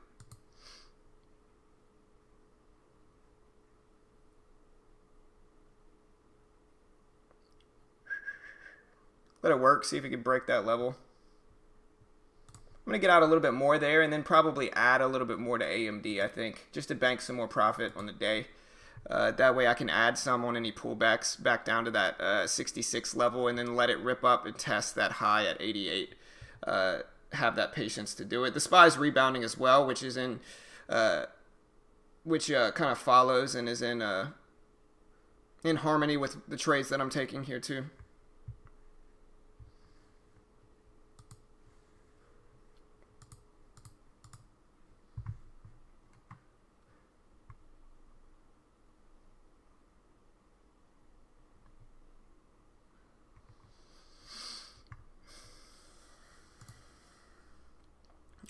Let it work. See if it can break that level. I'm going to get out a little bit more there and then probably add a little bit more to AMD, I think, just to bank some more profit on the day. That way I can add some on any pullbacks back down to that 66 level and then let it rip up and test that high at 88. Have that patience to do it. The SPY's rebounding as well, which is in, which kind of follows and is in harmony with the trades that I'm taking here too.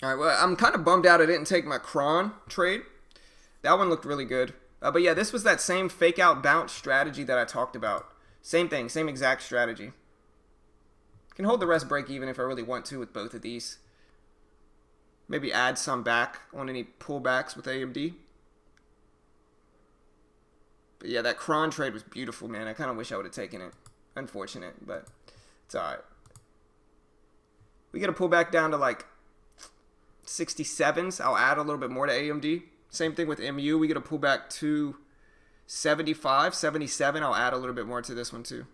All right, well, I'm kind of bummed out I didn't take my Cron trade. That one looked really good. But yeah, this was that same fake out bounce strategy that I talked about. Same thing, same exact strategy. Can hold the rest break even if I really want to with both of these. Maybe add some back on any pullbacks with AMD. But yeah, that Cron trade was beautiful, man. I kind of wish I would have taken it. Unfortunate, but it's all right. We get a pullback down to like 67s. I'll add a little bit more to AMD. Same thing with MU. We get a pullback to 75, 77. I'll add a little bit more to this one too.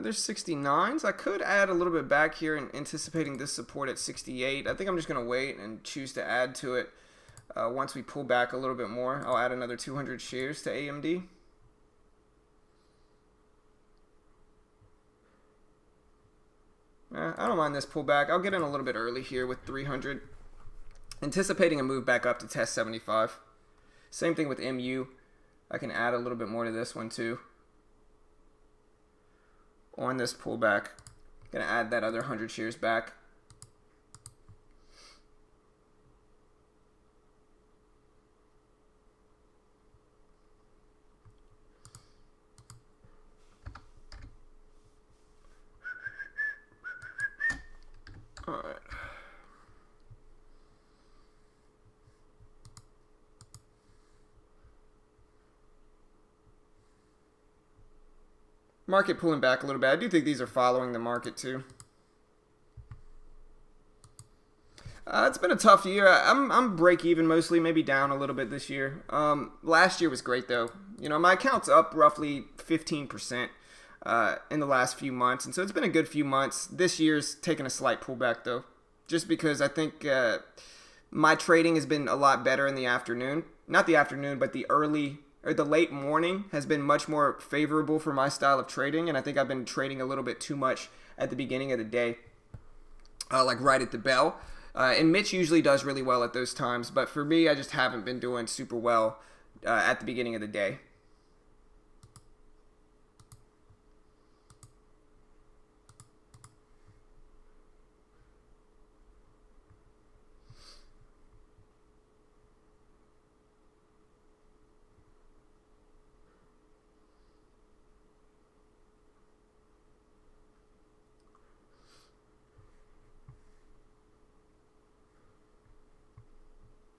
There's 69s. I could add a little bit back here in anticipating this support at 68. I think I'm just going to wait and choose to add to it Once we pull back a little bit more, I'll add another 200 shares to AMD. I don't mind this pullback. I'll get in a little bit early here with 300. Anticipating a move back up to test 75. Same thing with MU. I can add a little bit more to this one too. On this pullback, gonna add that other 100 shares back. All right. Market pulling back a little bit. I do think these are following the market too. It's been a tough year. I'm break even mostly, maybe down a little bit this year. Last year was great though. My account's up roughly 15% in the last few months, and so it's been a good few months. This year's taken a slight pullback though, just because I think my trading has been a lot better in the afternoon. Not the afternoon, but the early or the late morning has been much more favorable for my style of trading, and I think I've been trading a little bit too much at the beginning of the day, like right at the bell. And Mitch usually does really well at those times, but for me, I just haven't been doing super well at the beginning of the day.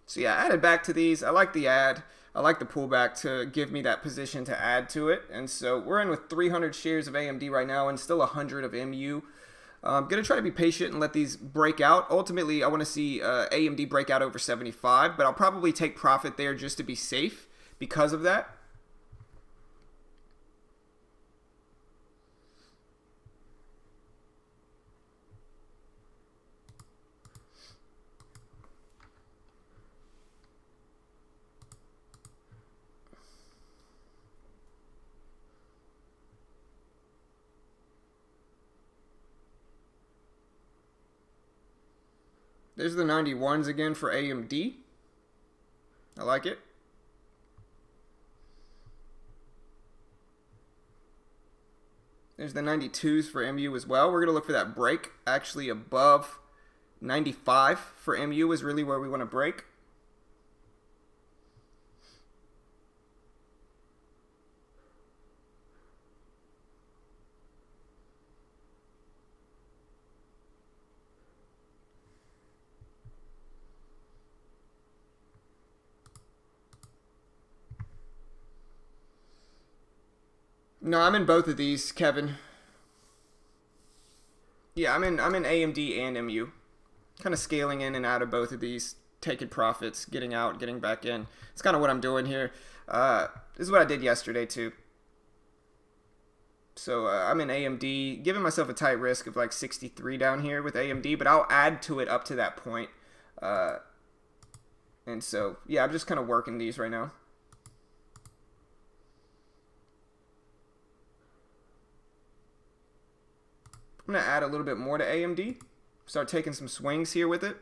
So yeah, I added back to these. I like the add. I like the pullback to give me that position to add to it. And so we're in with 300 shares of AMD right now and still 100 of MU. I'm going to try to be patient and let these break out. Ultimately, I want to see AMD break out over 75, but I'll probably take profit there just to be safe because of that. There's the 91s again for AMD. I like it. There's the 92s for MU as well. We're going to look for that break actually above 95 for MU is really where we want to break. No, I'm in both of these, Kevin. Yeah, I'm in AMD and MU. Kind of scaling in and out of both of these, taking profits, getting out, getting back in. It's kind of what I'm doing here. This is what I did yesterday too. So I'm in AMD, giving myself a tight risk of like 63 down here with AMD, but I'll add to it up to that point. And so, yeah, I'm just kind of working these right now. I'm going to add a little bit more to AMD. Start taking some swings here with it.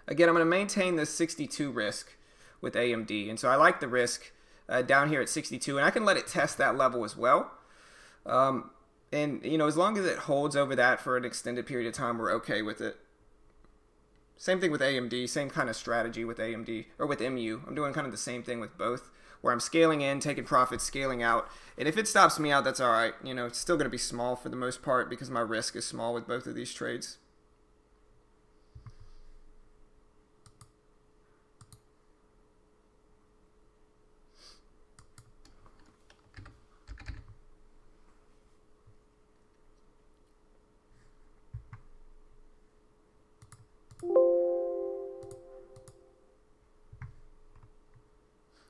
Again, I'm going to maintain this 62 risk with AMD. And so I like the risk down here at 62. And I can let it test that level as well. And, as long as it holds over that for an extended period of time, we're okay with it. Same thing with AMD. Same kind of strategy with AMD or with MU. I'm doing kind of the same thing with both, where I'm scaling in, taking profits, scaling out. And if it stops me out, that's all right. It's still going to be small for the most part because my risk is small with both of these trades.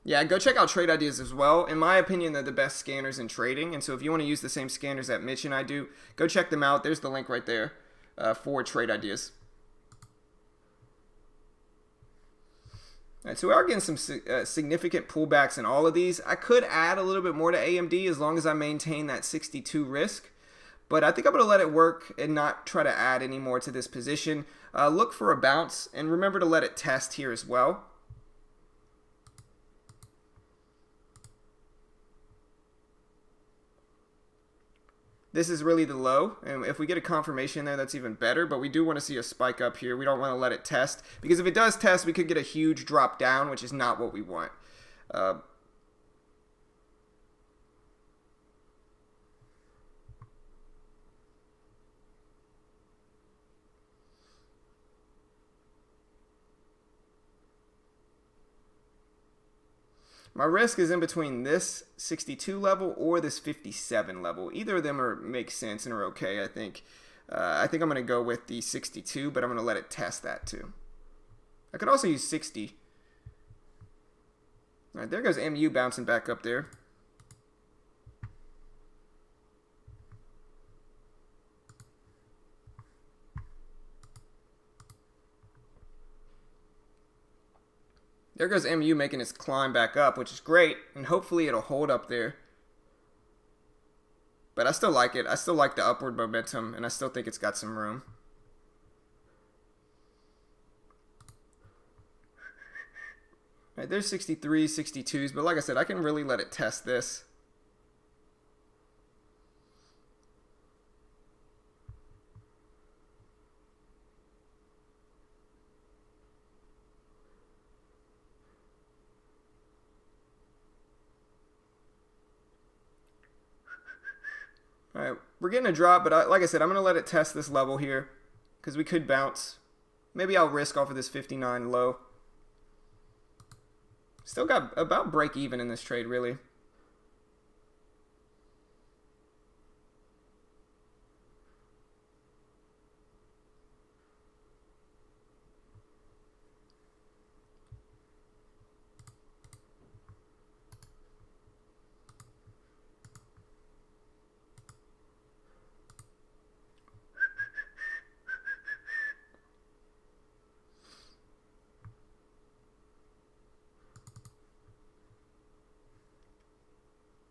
Yeah, go check out Trade Ideas as well. In my opinion, they're the best scanners in trading. And so if you want to use the same scanners that Mitch and I do, go check them out. There's the link right there for Trade Ideas. All right, so we are getting some significant pullbacks in all of these. I could add a little bit more to AMD as long as I maintain that 62 risk. But I think I'm going to let it work and not try to add any more to this position. Look for a bounce, and remember to let it test here as well. This is really the low, and if we get a confirmation there, that's even better, but we do want to see a spike up here. We don't want to let it test, because if it does test, we could get a huge drop down, which is not what we want. My risk is in between this 62 level or this 57 level. Either of them make sense and are okay, I think. I think I'm going to go with the 62, but I'm going to let it test that too. I could also use 60. All right, there goes MU bouncing back up there. There goes MU making its climb back up, which is great, and hopefully it'll hold up there. But I still like it. I still like the upward momentum, and I still think it's got some room. All right, there's 63s, 62s, but like I said, I can really let it test this. All right, we're getting a drop, but like I said, I'm going to let it test this level here because we could bounce. Maybe I'll risk off of this 59 low. Still got about break even in this trade, really.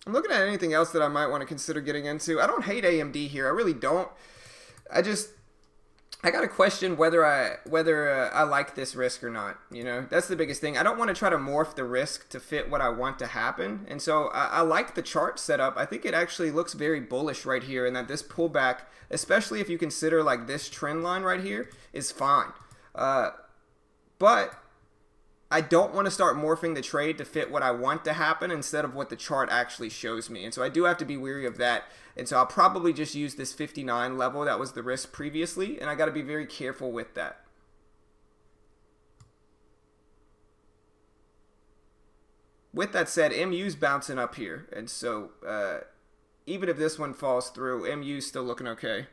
I'm looking at anything else that I might want to consider getting into. I don't hate AMD here. I really don't. I got to question whether I like this risk or not. You know, that's the biggest thing. I don't want to try to morph the risk to fit what I want to happen. And so I like the chart setup. I think it actually looks very bullish right here, and that this pullback, especially if you consider like this trend line right here, is fine. But I don't want to start morphing the trade to fit what I want to happen instead of what the chart actually shows me. And so I do have to be wary of that. And so I'll probably just use this 59 level. That was the risk previously. And I got to be very careful with that. With that said, MU's bouncing up here. And so even if this one falls through, MU's still looking okay.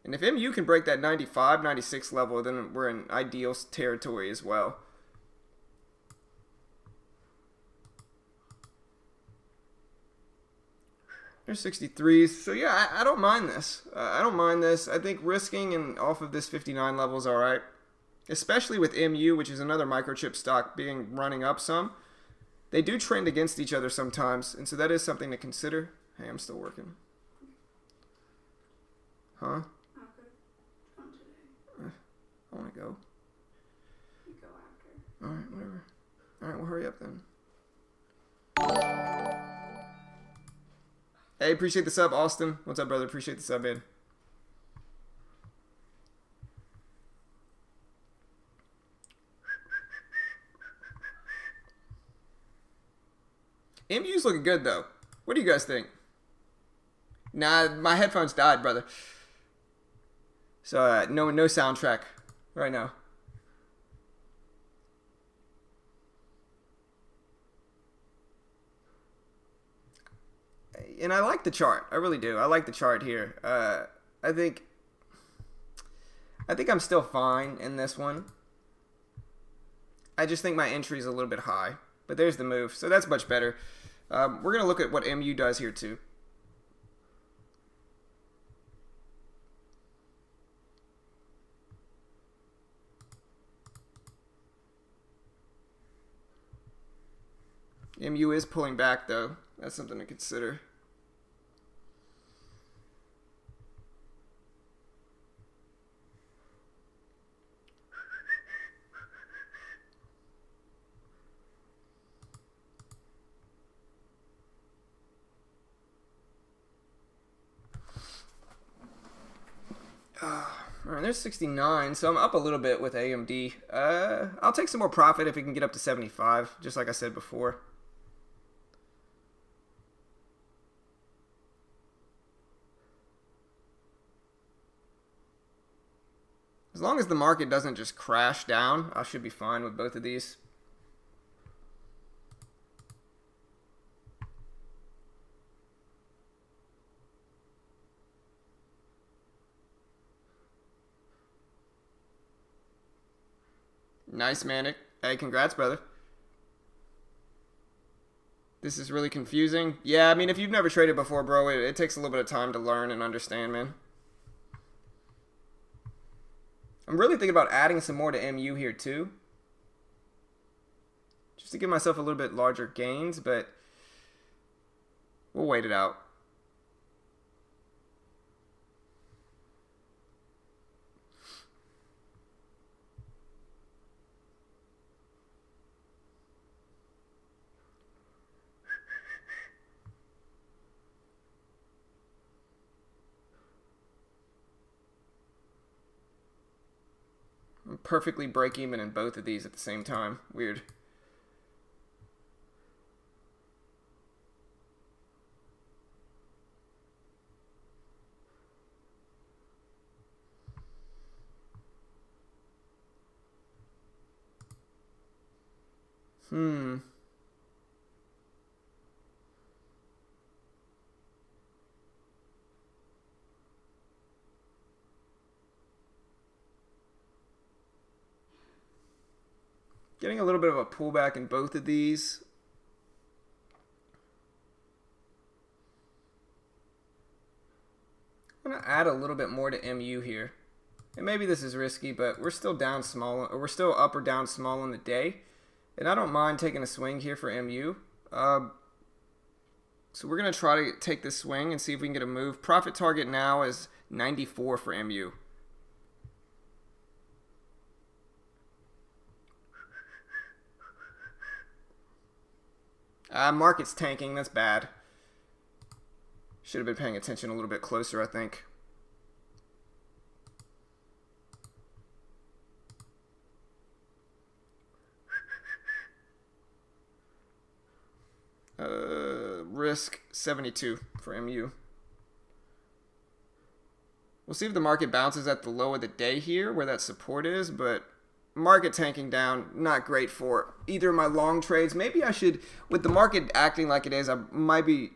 And if MU can break that 95, 96 level, then we're in ideal territory as well. There's 63s. So yeah, I don't mind this. I don't mind this. I think risking and off of this 59 level is all right. Especially with MU, which is another microchip stock running up some. They do trend against each other sometimes, and so that is something to consider. Hey, I'm still working. Huh? I want to go. You go after. Alright, whatever. Alright, well hurry up then. Hey, appreciate the sub, Austin. What's up, brother? Appreciate the sub, man. MU's looking good, though. What do you guys think? Nah, my headphones died, brother. So, no soundtrack right now. And I like the chart. I really do. I like the chart here. I think I'm still fine in this one. I just think my entry is a little bit high. but there's the move. So that's much better. We're going to look at what MU does here too. MU is pulling back though. That's something to consider. All right, there's 69, so I'm up a little bit with AMD. I'll take some more profit if we can get up to 75, just like I said before. As long as the market doesn't just crash down, I should be fine with both of these. Nice, Manic. Hey, congrats, brother. This is really confusing. Yeah, I mean, if you've never traded before, bro, it takes a little bit of time to learn and understand, man. I'm really thinking about adding some more to MU here, too. Just to give myself a little bit larger gains, but we'll wait it out. Perfectly break even in both of these at the same time. Weird. Getting a little bit of a pullback in both of these. I'm going to add a little bit more to MU here. And maybe this is risky, but we're still down small, or we're still up or down small in the day. And I don't mind taking a swing here for MU. So we're going to try to take this swing and see if we can get a move. Profit target now is 94 for MU. Market's tanking. That's bad. Should have been paying attention a little bit closer, I think. Risk 72 for MU. We'll see if the market bounces at the low of the day here, where that support is, but market tanking down, not great for either of my long trades. Maybe I should, with the market acting like it is, I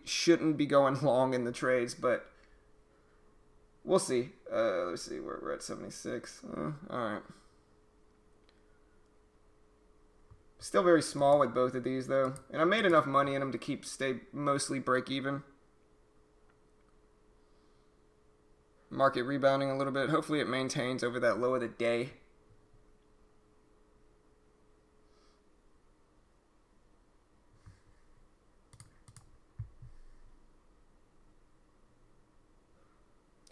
shouldn't be going long in the trades, but we'll see. Let's see, we're at 76. All right. Still very small with both of these, though. And I made enough money in them to stay mostly break even. Market rebounding a little bit. Hopefully it maintains over that low of the day.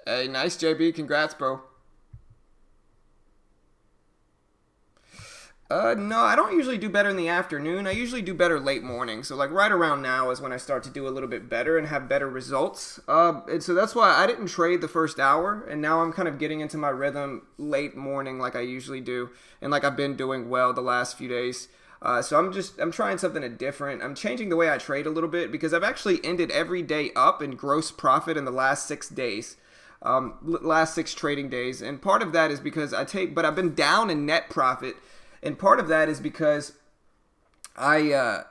Hey, nice, JB. Congrats, bro. No, I don't usually do better in the afternoon. I usually do better late morning. So, like, right around now is when I start to do a little bit better and have better results. And so that's why I didn't trade the first hour. And now I'm kind of getting into my rhythm late morning like I usually do. And like I've been doing well the last few days. So I'm trying something different. I'm changing the way I trade a little bit because I've actually ended every day up in gross profit in the last 6 days. Last 6 trading days. And part of that is because but I've been down in net profit. And part of that is because I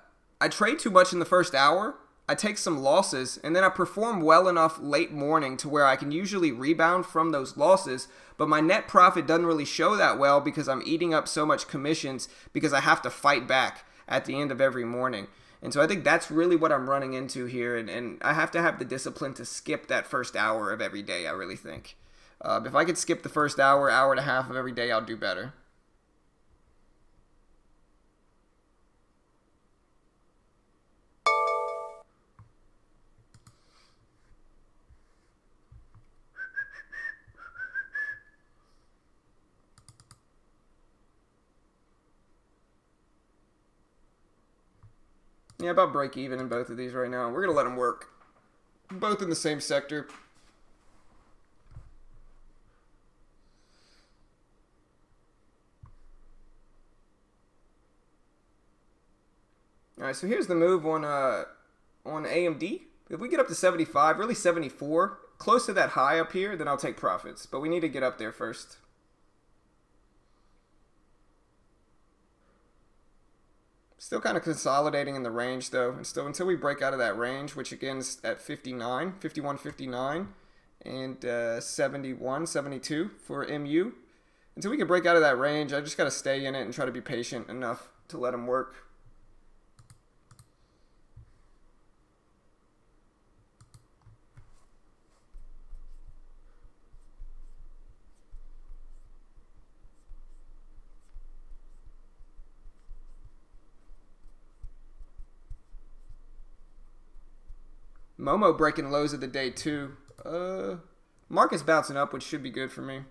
trade too much in the first hour. I take some losses, and then I perform well enough late morning to where I can usually rebound from those losses. But my net profit doesn't really show that well because I'm eating up so much commissions because I have to fight back. at the end of every morning. And so I think that's really what I'm running into here. And I have to have the discipline to skip that first hour of every day, I really think. If I could skip the first hour, hour and a half of every day, I'll do better. Yeah, about break even in both of these right now. We're going to let them work. Both in the same sector. All right, so here's the move on AMD. If we get up to 75, really 74, close to that high up here, then I'll take profits. But we need to get up there first. Still kind of consolidating in the range, though. And still, until we break out of that range, which again is at 59, 51, 59, and 71, 72 for MU. Until we can break out of that range, I just got to stay in it and try to be patient enough to let them work. Momo breaking lows of the day too. Market's bouncing up, which should be good for me.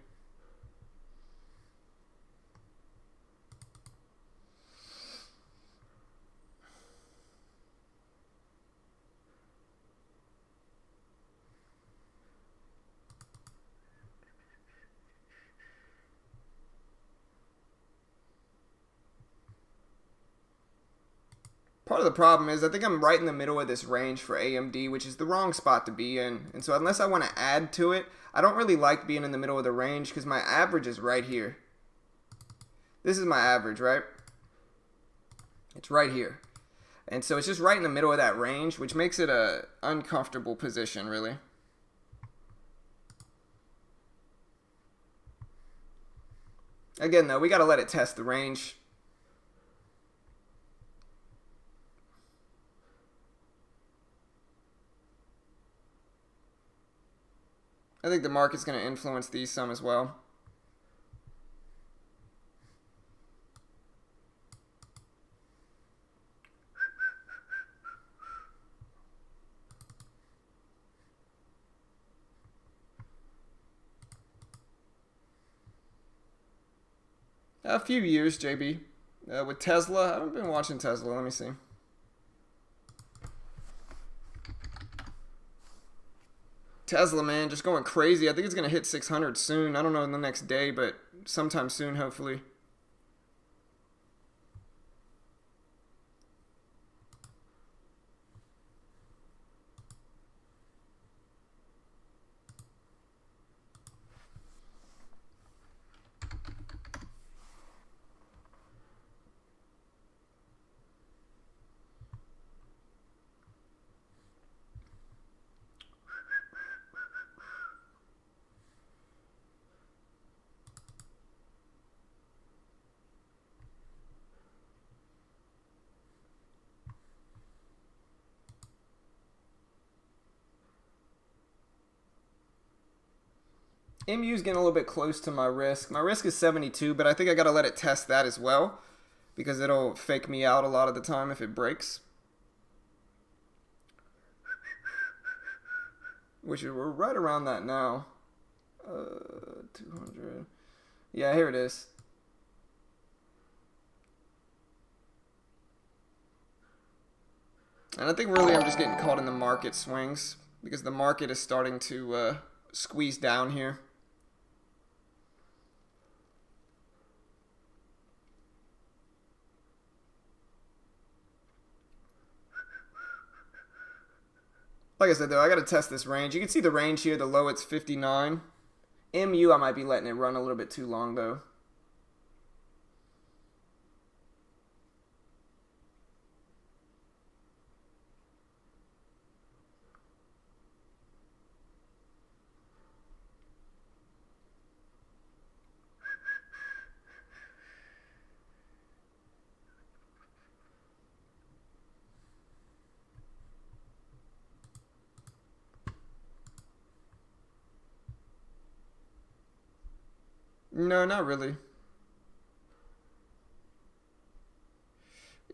Part of the problem is I think I'm right in the middle of this range for AMD, which is the wrong spot to be in. And so unless I want to add to it, I don't really like being in the middle of the range because my average is right here. This is my average, right? It's right here. And so it's just right in the middle of that range, which makes it a uncomfortable position, really. Again, though, we got to let it test the range. I think the market's going to influence these some as well. A few years, JB. With Tesla, I haven't been watching Tesla. Let me see. Tesla, man, just going crazy. I think it's going to hit 600 soon. I don't know in the next day, but sometime soon, hopefully. MU's getting a little bit close to my risk. My risk is 72, but I think I got to let it test that as well because it'll fake me out a lot of the time if it breaks. Which we're right around that now. 200. Yeah, here it is. And I think really I'm just getting caught in the market swings because the market is starting to squeeze down here. Like I said, though, I got to test this range. You can see the range here. The low, it's 59. MU, I might be letting it run a little bit too long, though. No, not really.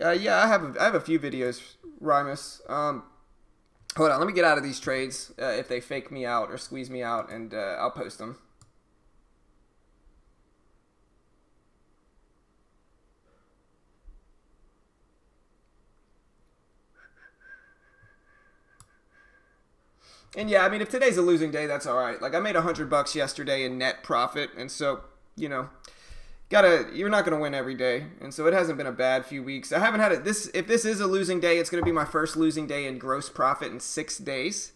Yeah, I have a few videos, Rymus. Hold on, let me get out of these trades if they fake me out or squeeze me out, and I'll post them. And yeah, I mean, if today's a losing day, that's all right. Like I made $100 yesterday in net profit, and so you know, you're not gonna win every day, and so it hasn't been a bad few weeks. I haven't had it. If this is a losing day, it's gonna be my first losing day in gross profit in 6 days.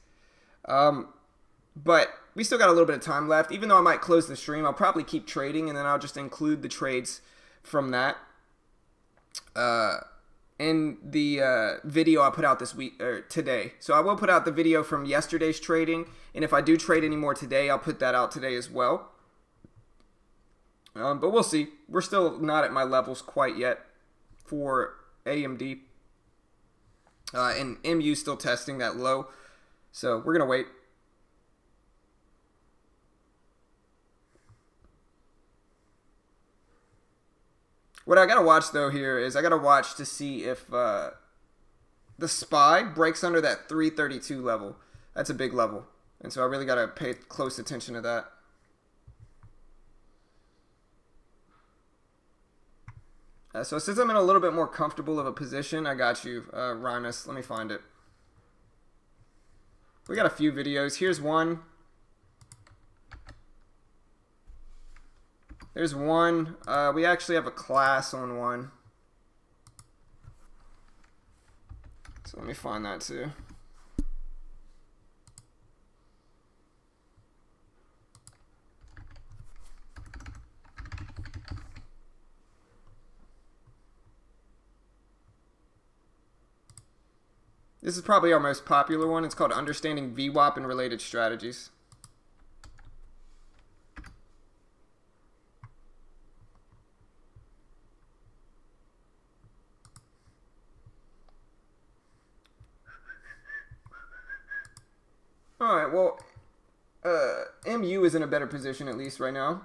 But we still got a little bit of time left. Even though I might close the stream, I'll probably keep trading, and then I'll just include the trades from that in the video I put out this week or today. So I will put out the video from yesterday's trading, and if I do trade any more today, I'll put that out today as well. But we'll see. We're still not at my levels quite yet for AMD. And MU still testing that low. So we're going to wait. What I got to watch, though, here is I got to watch to see if the SPY breaks under that 332 level. That's a big level. And so I really got to pay close attention to that. So since I'm in a little bit more comfortable of a position, I got you, Rymus. Let me find it. We got a few videos. Here's one. There's one. We actually have a class on one. So let me find that too. This is probably our most popular one. It's called Understanding VWAP and Related Strategies. All right, well, MU is in a better position at least right now.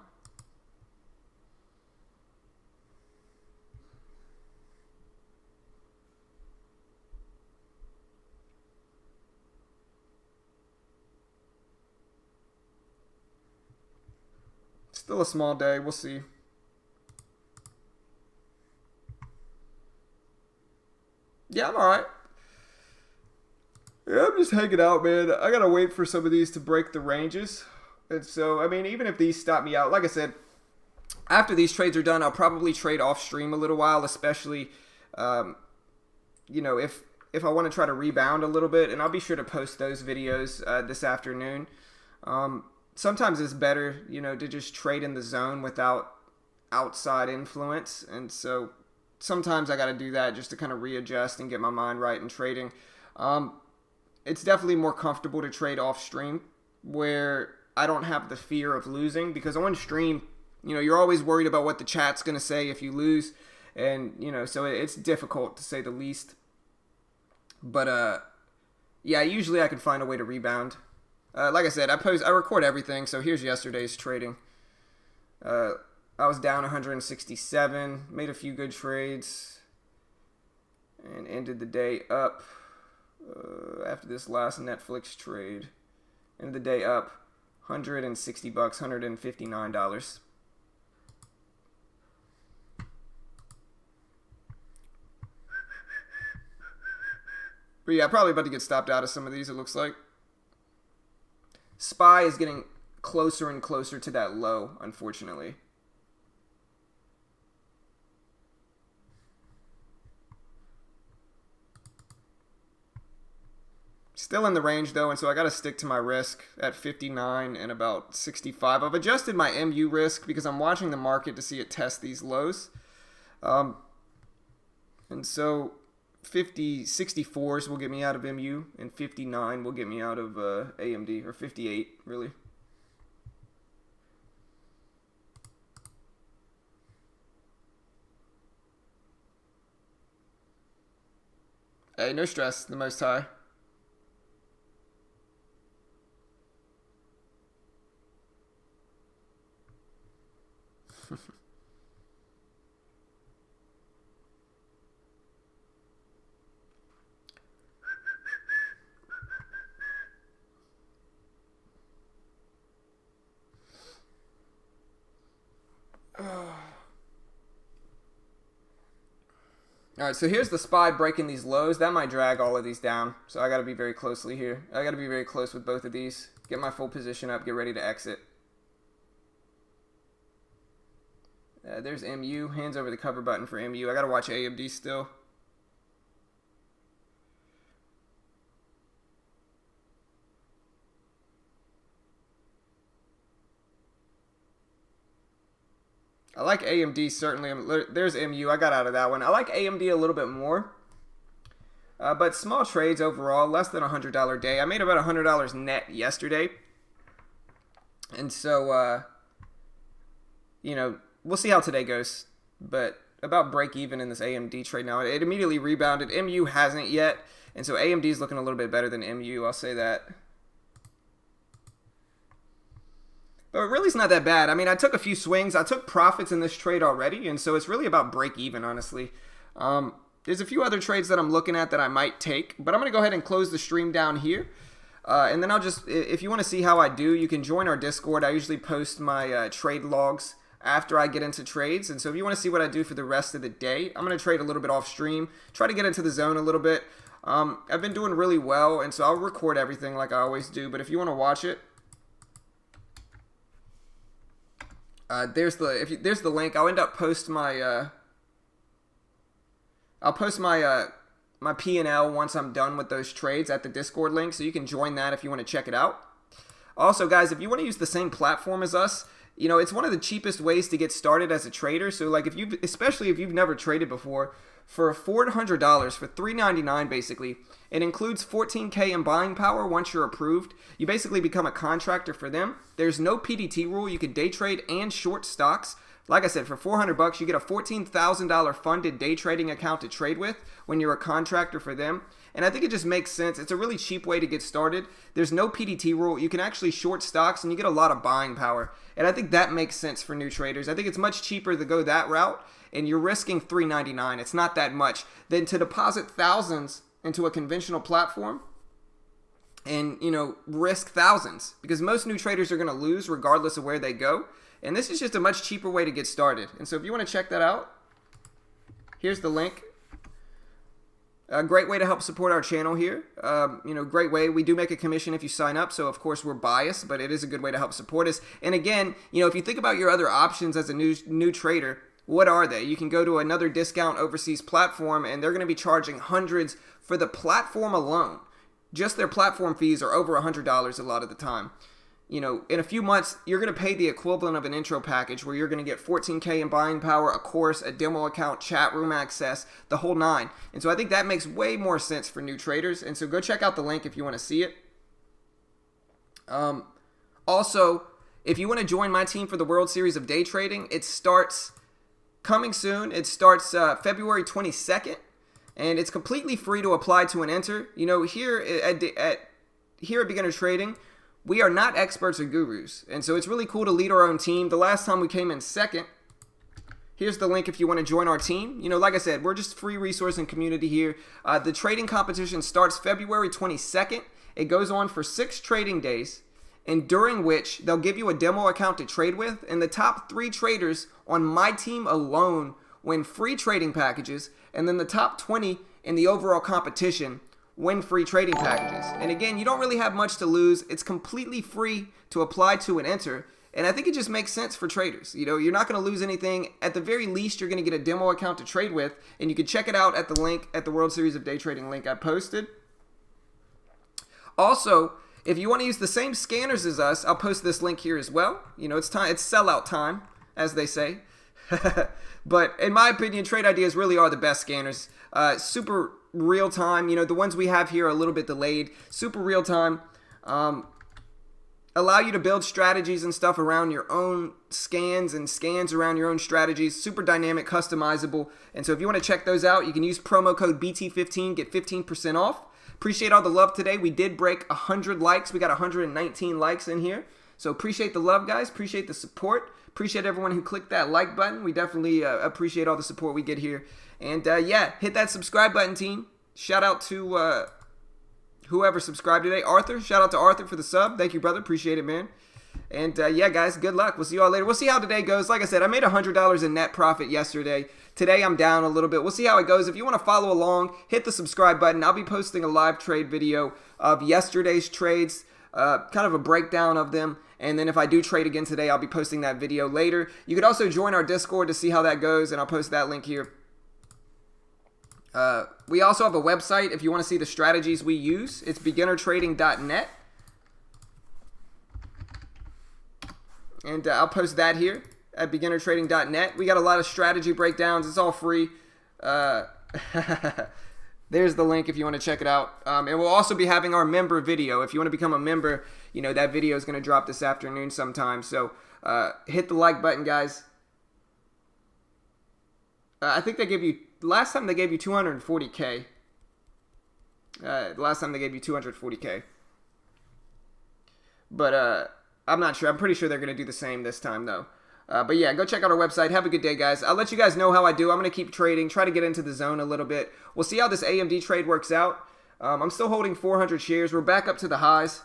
Still a small day. We'll see. Yeah, I'm all right. Yeah, I'm just hanging out, man. I gotta wait for some of these to break the ranges. And so, I mean, even if these stop me out, like I said, after these trades are done, I'll probably trade off stream a little while, especially, you know, if I want to try to rebound a little bit, and I'll be sure to post those videos this afternoon. Sometimes it's better, you know, to just trade in the zone without outside influence. And so sometimes I got to do that just to kind of readjust and get my mind right in trading. It's definitely more comfortable to trade off stream where I don't have the fear of losing, because on stream, you know, you're always worried about what the chat's going to say if you lose. And, you know, so it's difficult to say the least. But, yeah, usually I can find a way to rebound. Like I said, I record everything, so here's yesterday's trading. I was down 167, made a few good trades, and ended the day up after this last Netflix trade. Ended the day up $160, $159. But yeah, probably about to get stopped out of some of these, it looks like. SPY is getting closer and closer to that low, unfortunately. Still in the range, though, and so I got to stick to my risk at 59 and about 65. I've adjusted my MU risk because I'm watching the market to see it test these lows. And so 64s will get me out of MU, and 59 will get me out of AMD, or 58, really. Hey, no stress, the most high. All right, so here's the SPY breaking these lows. That might drag all of these down. So I got to be very closely here. I got to be very close with both of these. Get my full position up. Get ready to exit. There's MU. Hands over the cover button for MU. I got to watch AMD still. I like AMD certainly. There's MU. I got out of that one. I like AMD a little bit more. But small trades overall, less than $100 day. I made about $100 net yesterday. And so, we'll see how today goes. But about break even in this AMD trade now. It immediately rebounded. MU hasn't yet. And so AMD is looking a little bit better than MU. I'll say that. But it really's not that bad. I mean, I took a few swings. I took profits in this trade already, and so it's really about break even, honestly. There's a few other trades that I'm looking at that I might take, but I'm going to go ahead and close the stream down here. And then I'll just, if you want to see how I do, you can join our Discord. I usually post my trade logs after I get into trades. And so if you want to see what I do for the rest of the day, I'm going to trade a little bit off stream, try to get into the zone a little bit. I've been doing really well, and so I'll record everything like I always do. But if you want to watch it, there's the link. I'll end up post my my P&L once I'm done with those trades at the Discord link, so you can join that if you want to check it out. Also, guys, if you want to use the same platform as us, it's one of the cheapest ways to get started as a trader. So like especially if you've never traded before, for $400, for $399 basically, it includes 14K in buying power once you're approved. You basically become a contractor for them. There's no PDT rule. You can day trade and short stocks. Like I said, for $400, you get a $14,000 funded day trading account to trade with when you're a contractor for them. And I think it just makes sense. It's a really cheap way to get started. There's no PDT rule. You can actually short stocks and you get a lot of buying power. And I think that makes sense for new traders. I think it's much cheaper to go that route, and you're risking $399. It's not that much. Than to deposit thousands into a conventional platform and, risk thousands, because most new traders are going to lose regardless of where they go. And this is just a much cheaper way to get started. And so if you want to check that out, here's the link. A great way to help support our channel here. Great way. We do make a commission if you sign up, so of course we're biased, but it is a good way to help support us. And again, if you think about your other options as a new trader, what are they? You can go to another discount overseas platform, and they're going to be charging hundreds for the platform alone. Just their platform fees are over $100 a lot of the time. In a few months, you're going to pay the equivalent of an intro package where you're going to get 14K in buying power, a course, a demo account, chat room access, the whole nine. And so I think that makes way more sense for new traders. And so go check out the link if you want to see it. Also, if you want to join my team for the World Series of Day Trading, it starts coming soon. It starts February 22nd, and it's completely free to apply to and enter. Here at Beginner Trading, we are not experts or gurus, and so it's really cool to lead our own team. The last time we came in second. Here's the link if you want to join our team. Like I said, we're just free resource and community here. The trading competition starts February 22nd. It goes on for 6 trading days, and during which they'll give you a demo account to trade with, and the top 3 traders on my team alone win free trading packages, and then the top 20 in the overall competition win free trading packages. And again, you don't really have much to lose. It's completely free to apply to and enter. And I think it just makes sense for traders. You're not going to lose anything. At the very least, you're going to get a demo account to trade with. And you can check it out at the link, at the World Series of Day Trading link I posted. Also, if you want to use the same scanners as us, I'll post this link here as well. It's sellout time, as they say. But in my opinion, Trade Ideas really are the best scanners. Super real time. The ones we have here are a little bit delayed. Super real time. Allow you to build strategies and stuff around your own scans and scans around your own strategies. Super dynamic, customizable. And so if you want to check those out, you can use promo code BT15, get 15% off. Appreciate all the love today. We did break 100 likes. We got 119 likes in here. So appreciate the love, guys. Appreciate the support. Appreciate everyone who clicked that like button. We definitely appreciate all the support we get here. And yeah, hit that subscribe button, team. Shout out to whoever subscribed today. Arthur, shout out to Arthur for the sub. Thank you, brother. Appreciate it, man. And yeah, guys, good luck. We'll see you all later. We'll see how today goes. Like I said, I made $100 in net profit yesterday. Today, I'm down a little bit. We'll see how it goes. If you want to follow along, hit the subscribe button. I'll be posting a live trade video of yesterday's trades, kind of a breakdown of them. And then if I do trade again today, I'll be posting that video later. You could also join our Discord to see how that goes, and I'll post that link here. We also have a website if you want to see the strategies we use. It's beginnertrading.net. And I'll post that here at beginnertrading.net. We got a lot of strategy breakdowns. It's all free. There's the link if you want to check it out. And we'll also be having our member video. If you want to become a member, you know, that video is going to drop this afternoon sometime. So hit the like button, guys. I think they gave you, last time they gave you 240K. Last time they gave you 240K. But I'm not sure. I'm pretty sure they're going to do the same this time, though. But yeah, go check out our website. Have a good day, guys. I'll let you guys know how I do. I'm going to keep trading, try to get into the zone a little bit. We'll see how this AMD trade works out. I'm still holding 400 shares. We're back up to the highs.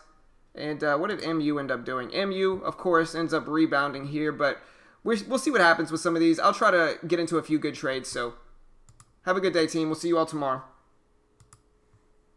And what did MU end up doing? MU, of course, ends up rebounding here, but we'll see what happens with some of these. I'll try to get into a few good trades, so have a good day, team. We'll see you all tomorrow.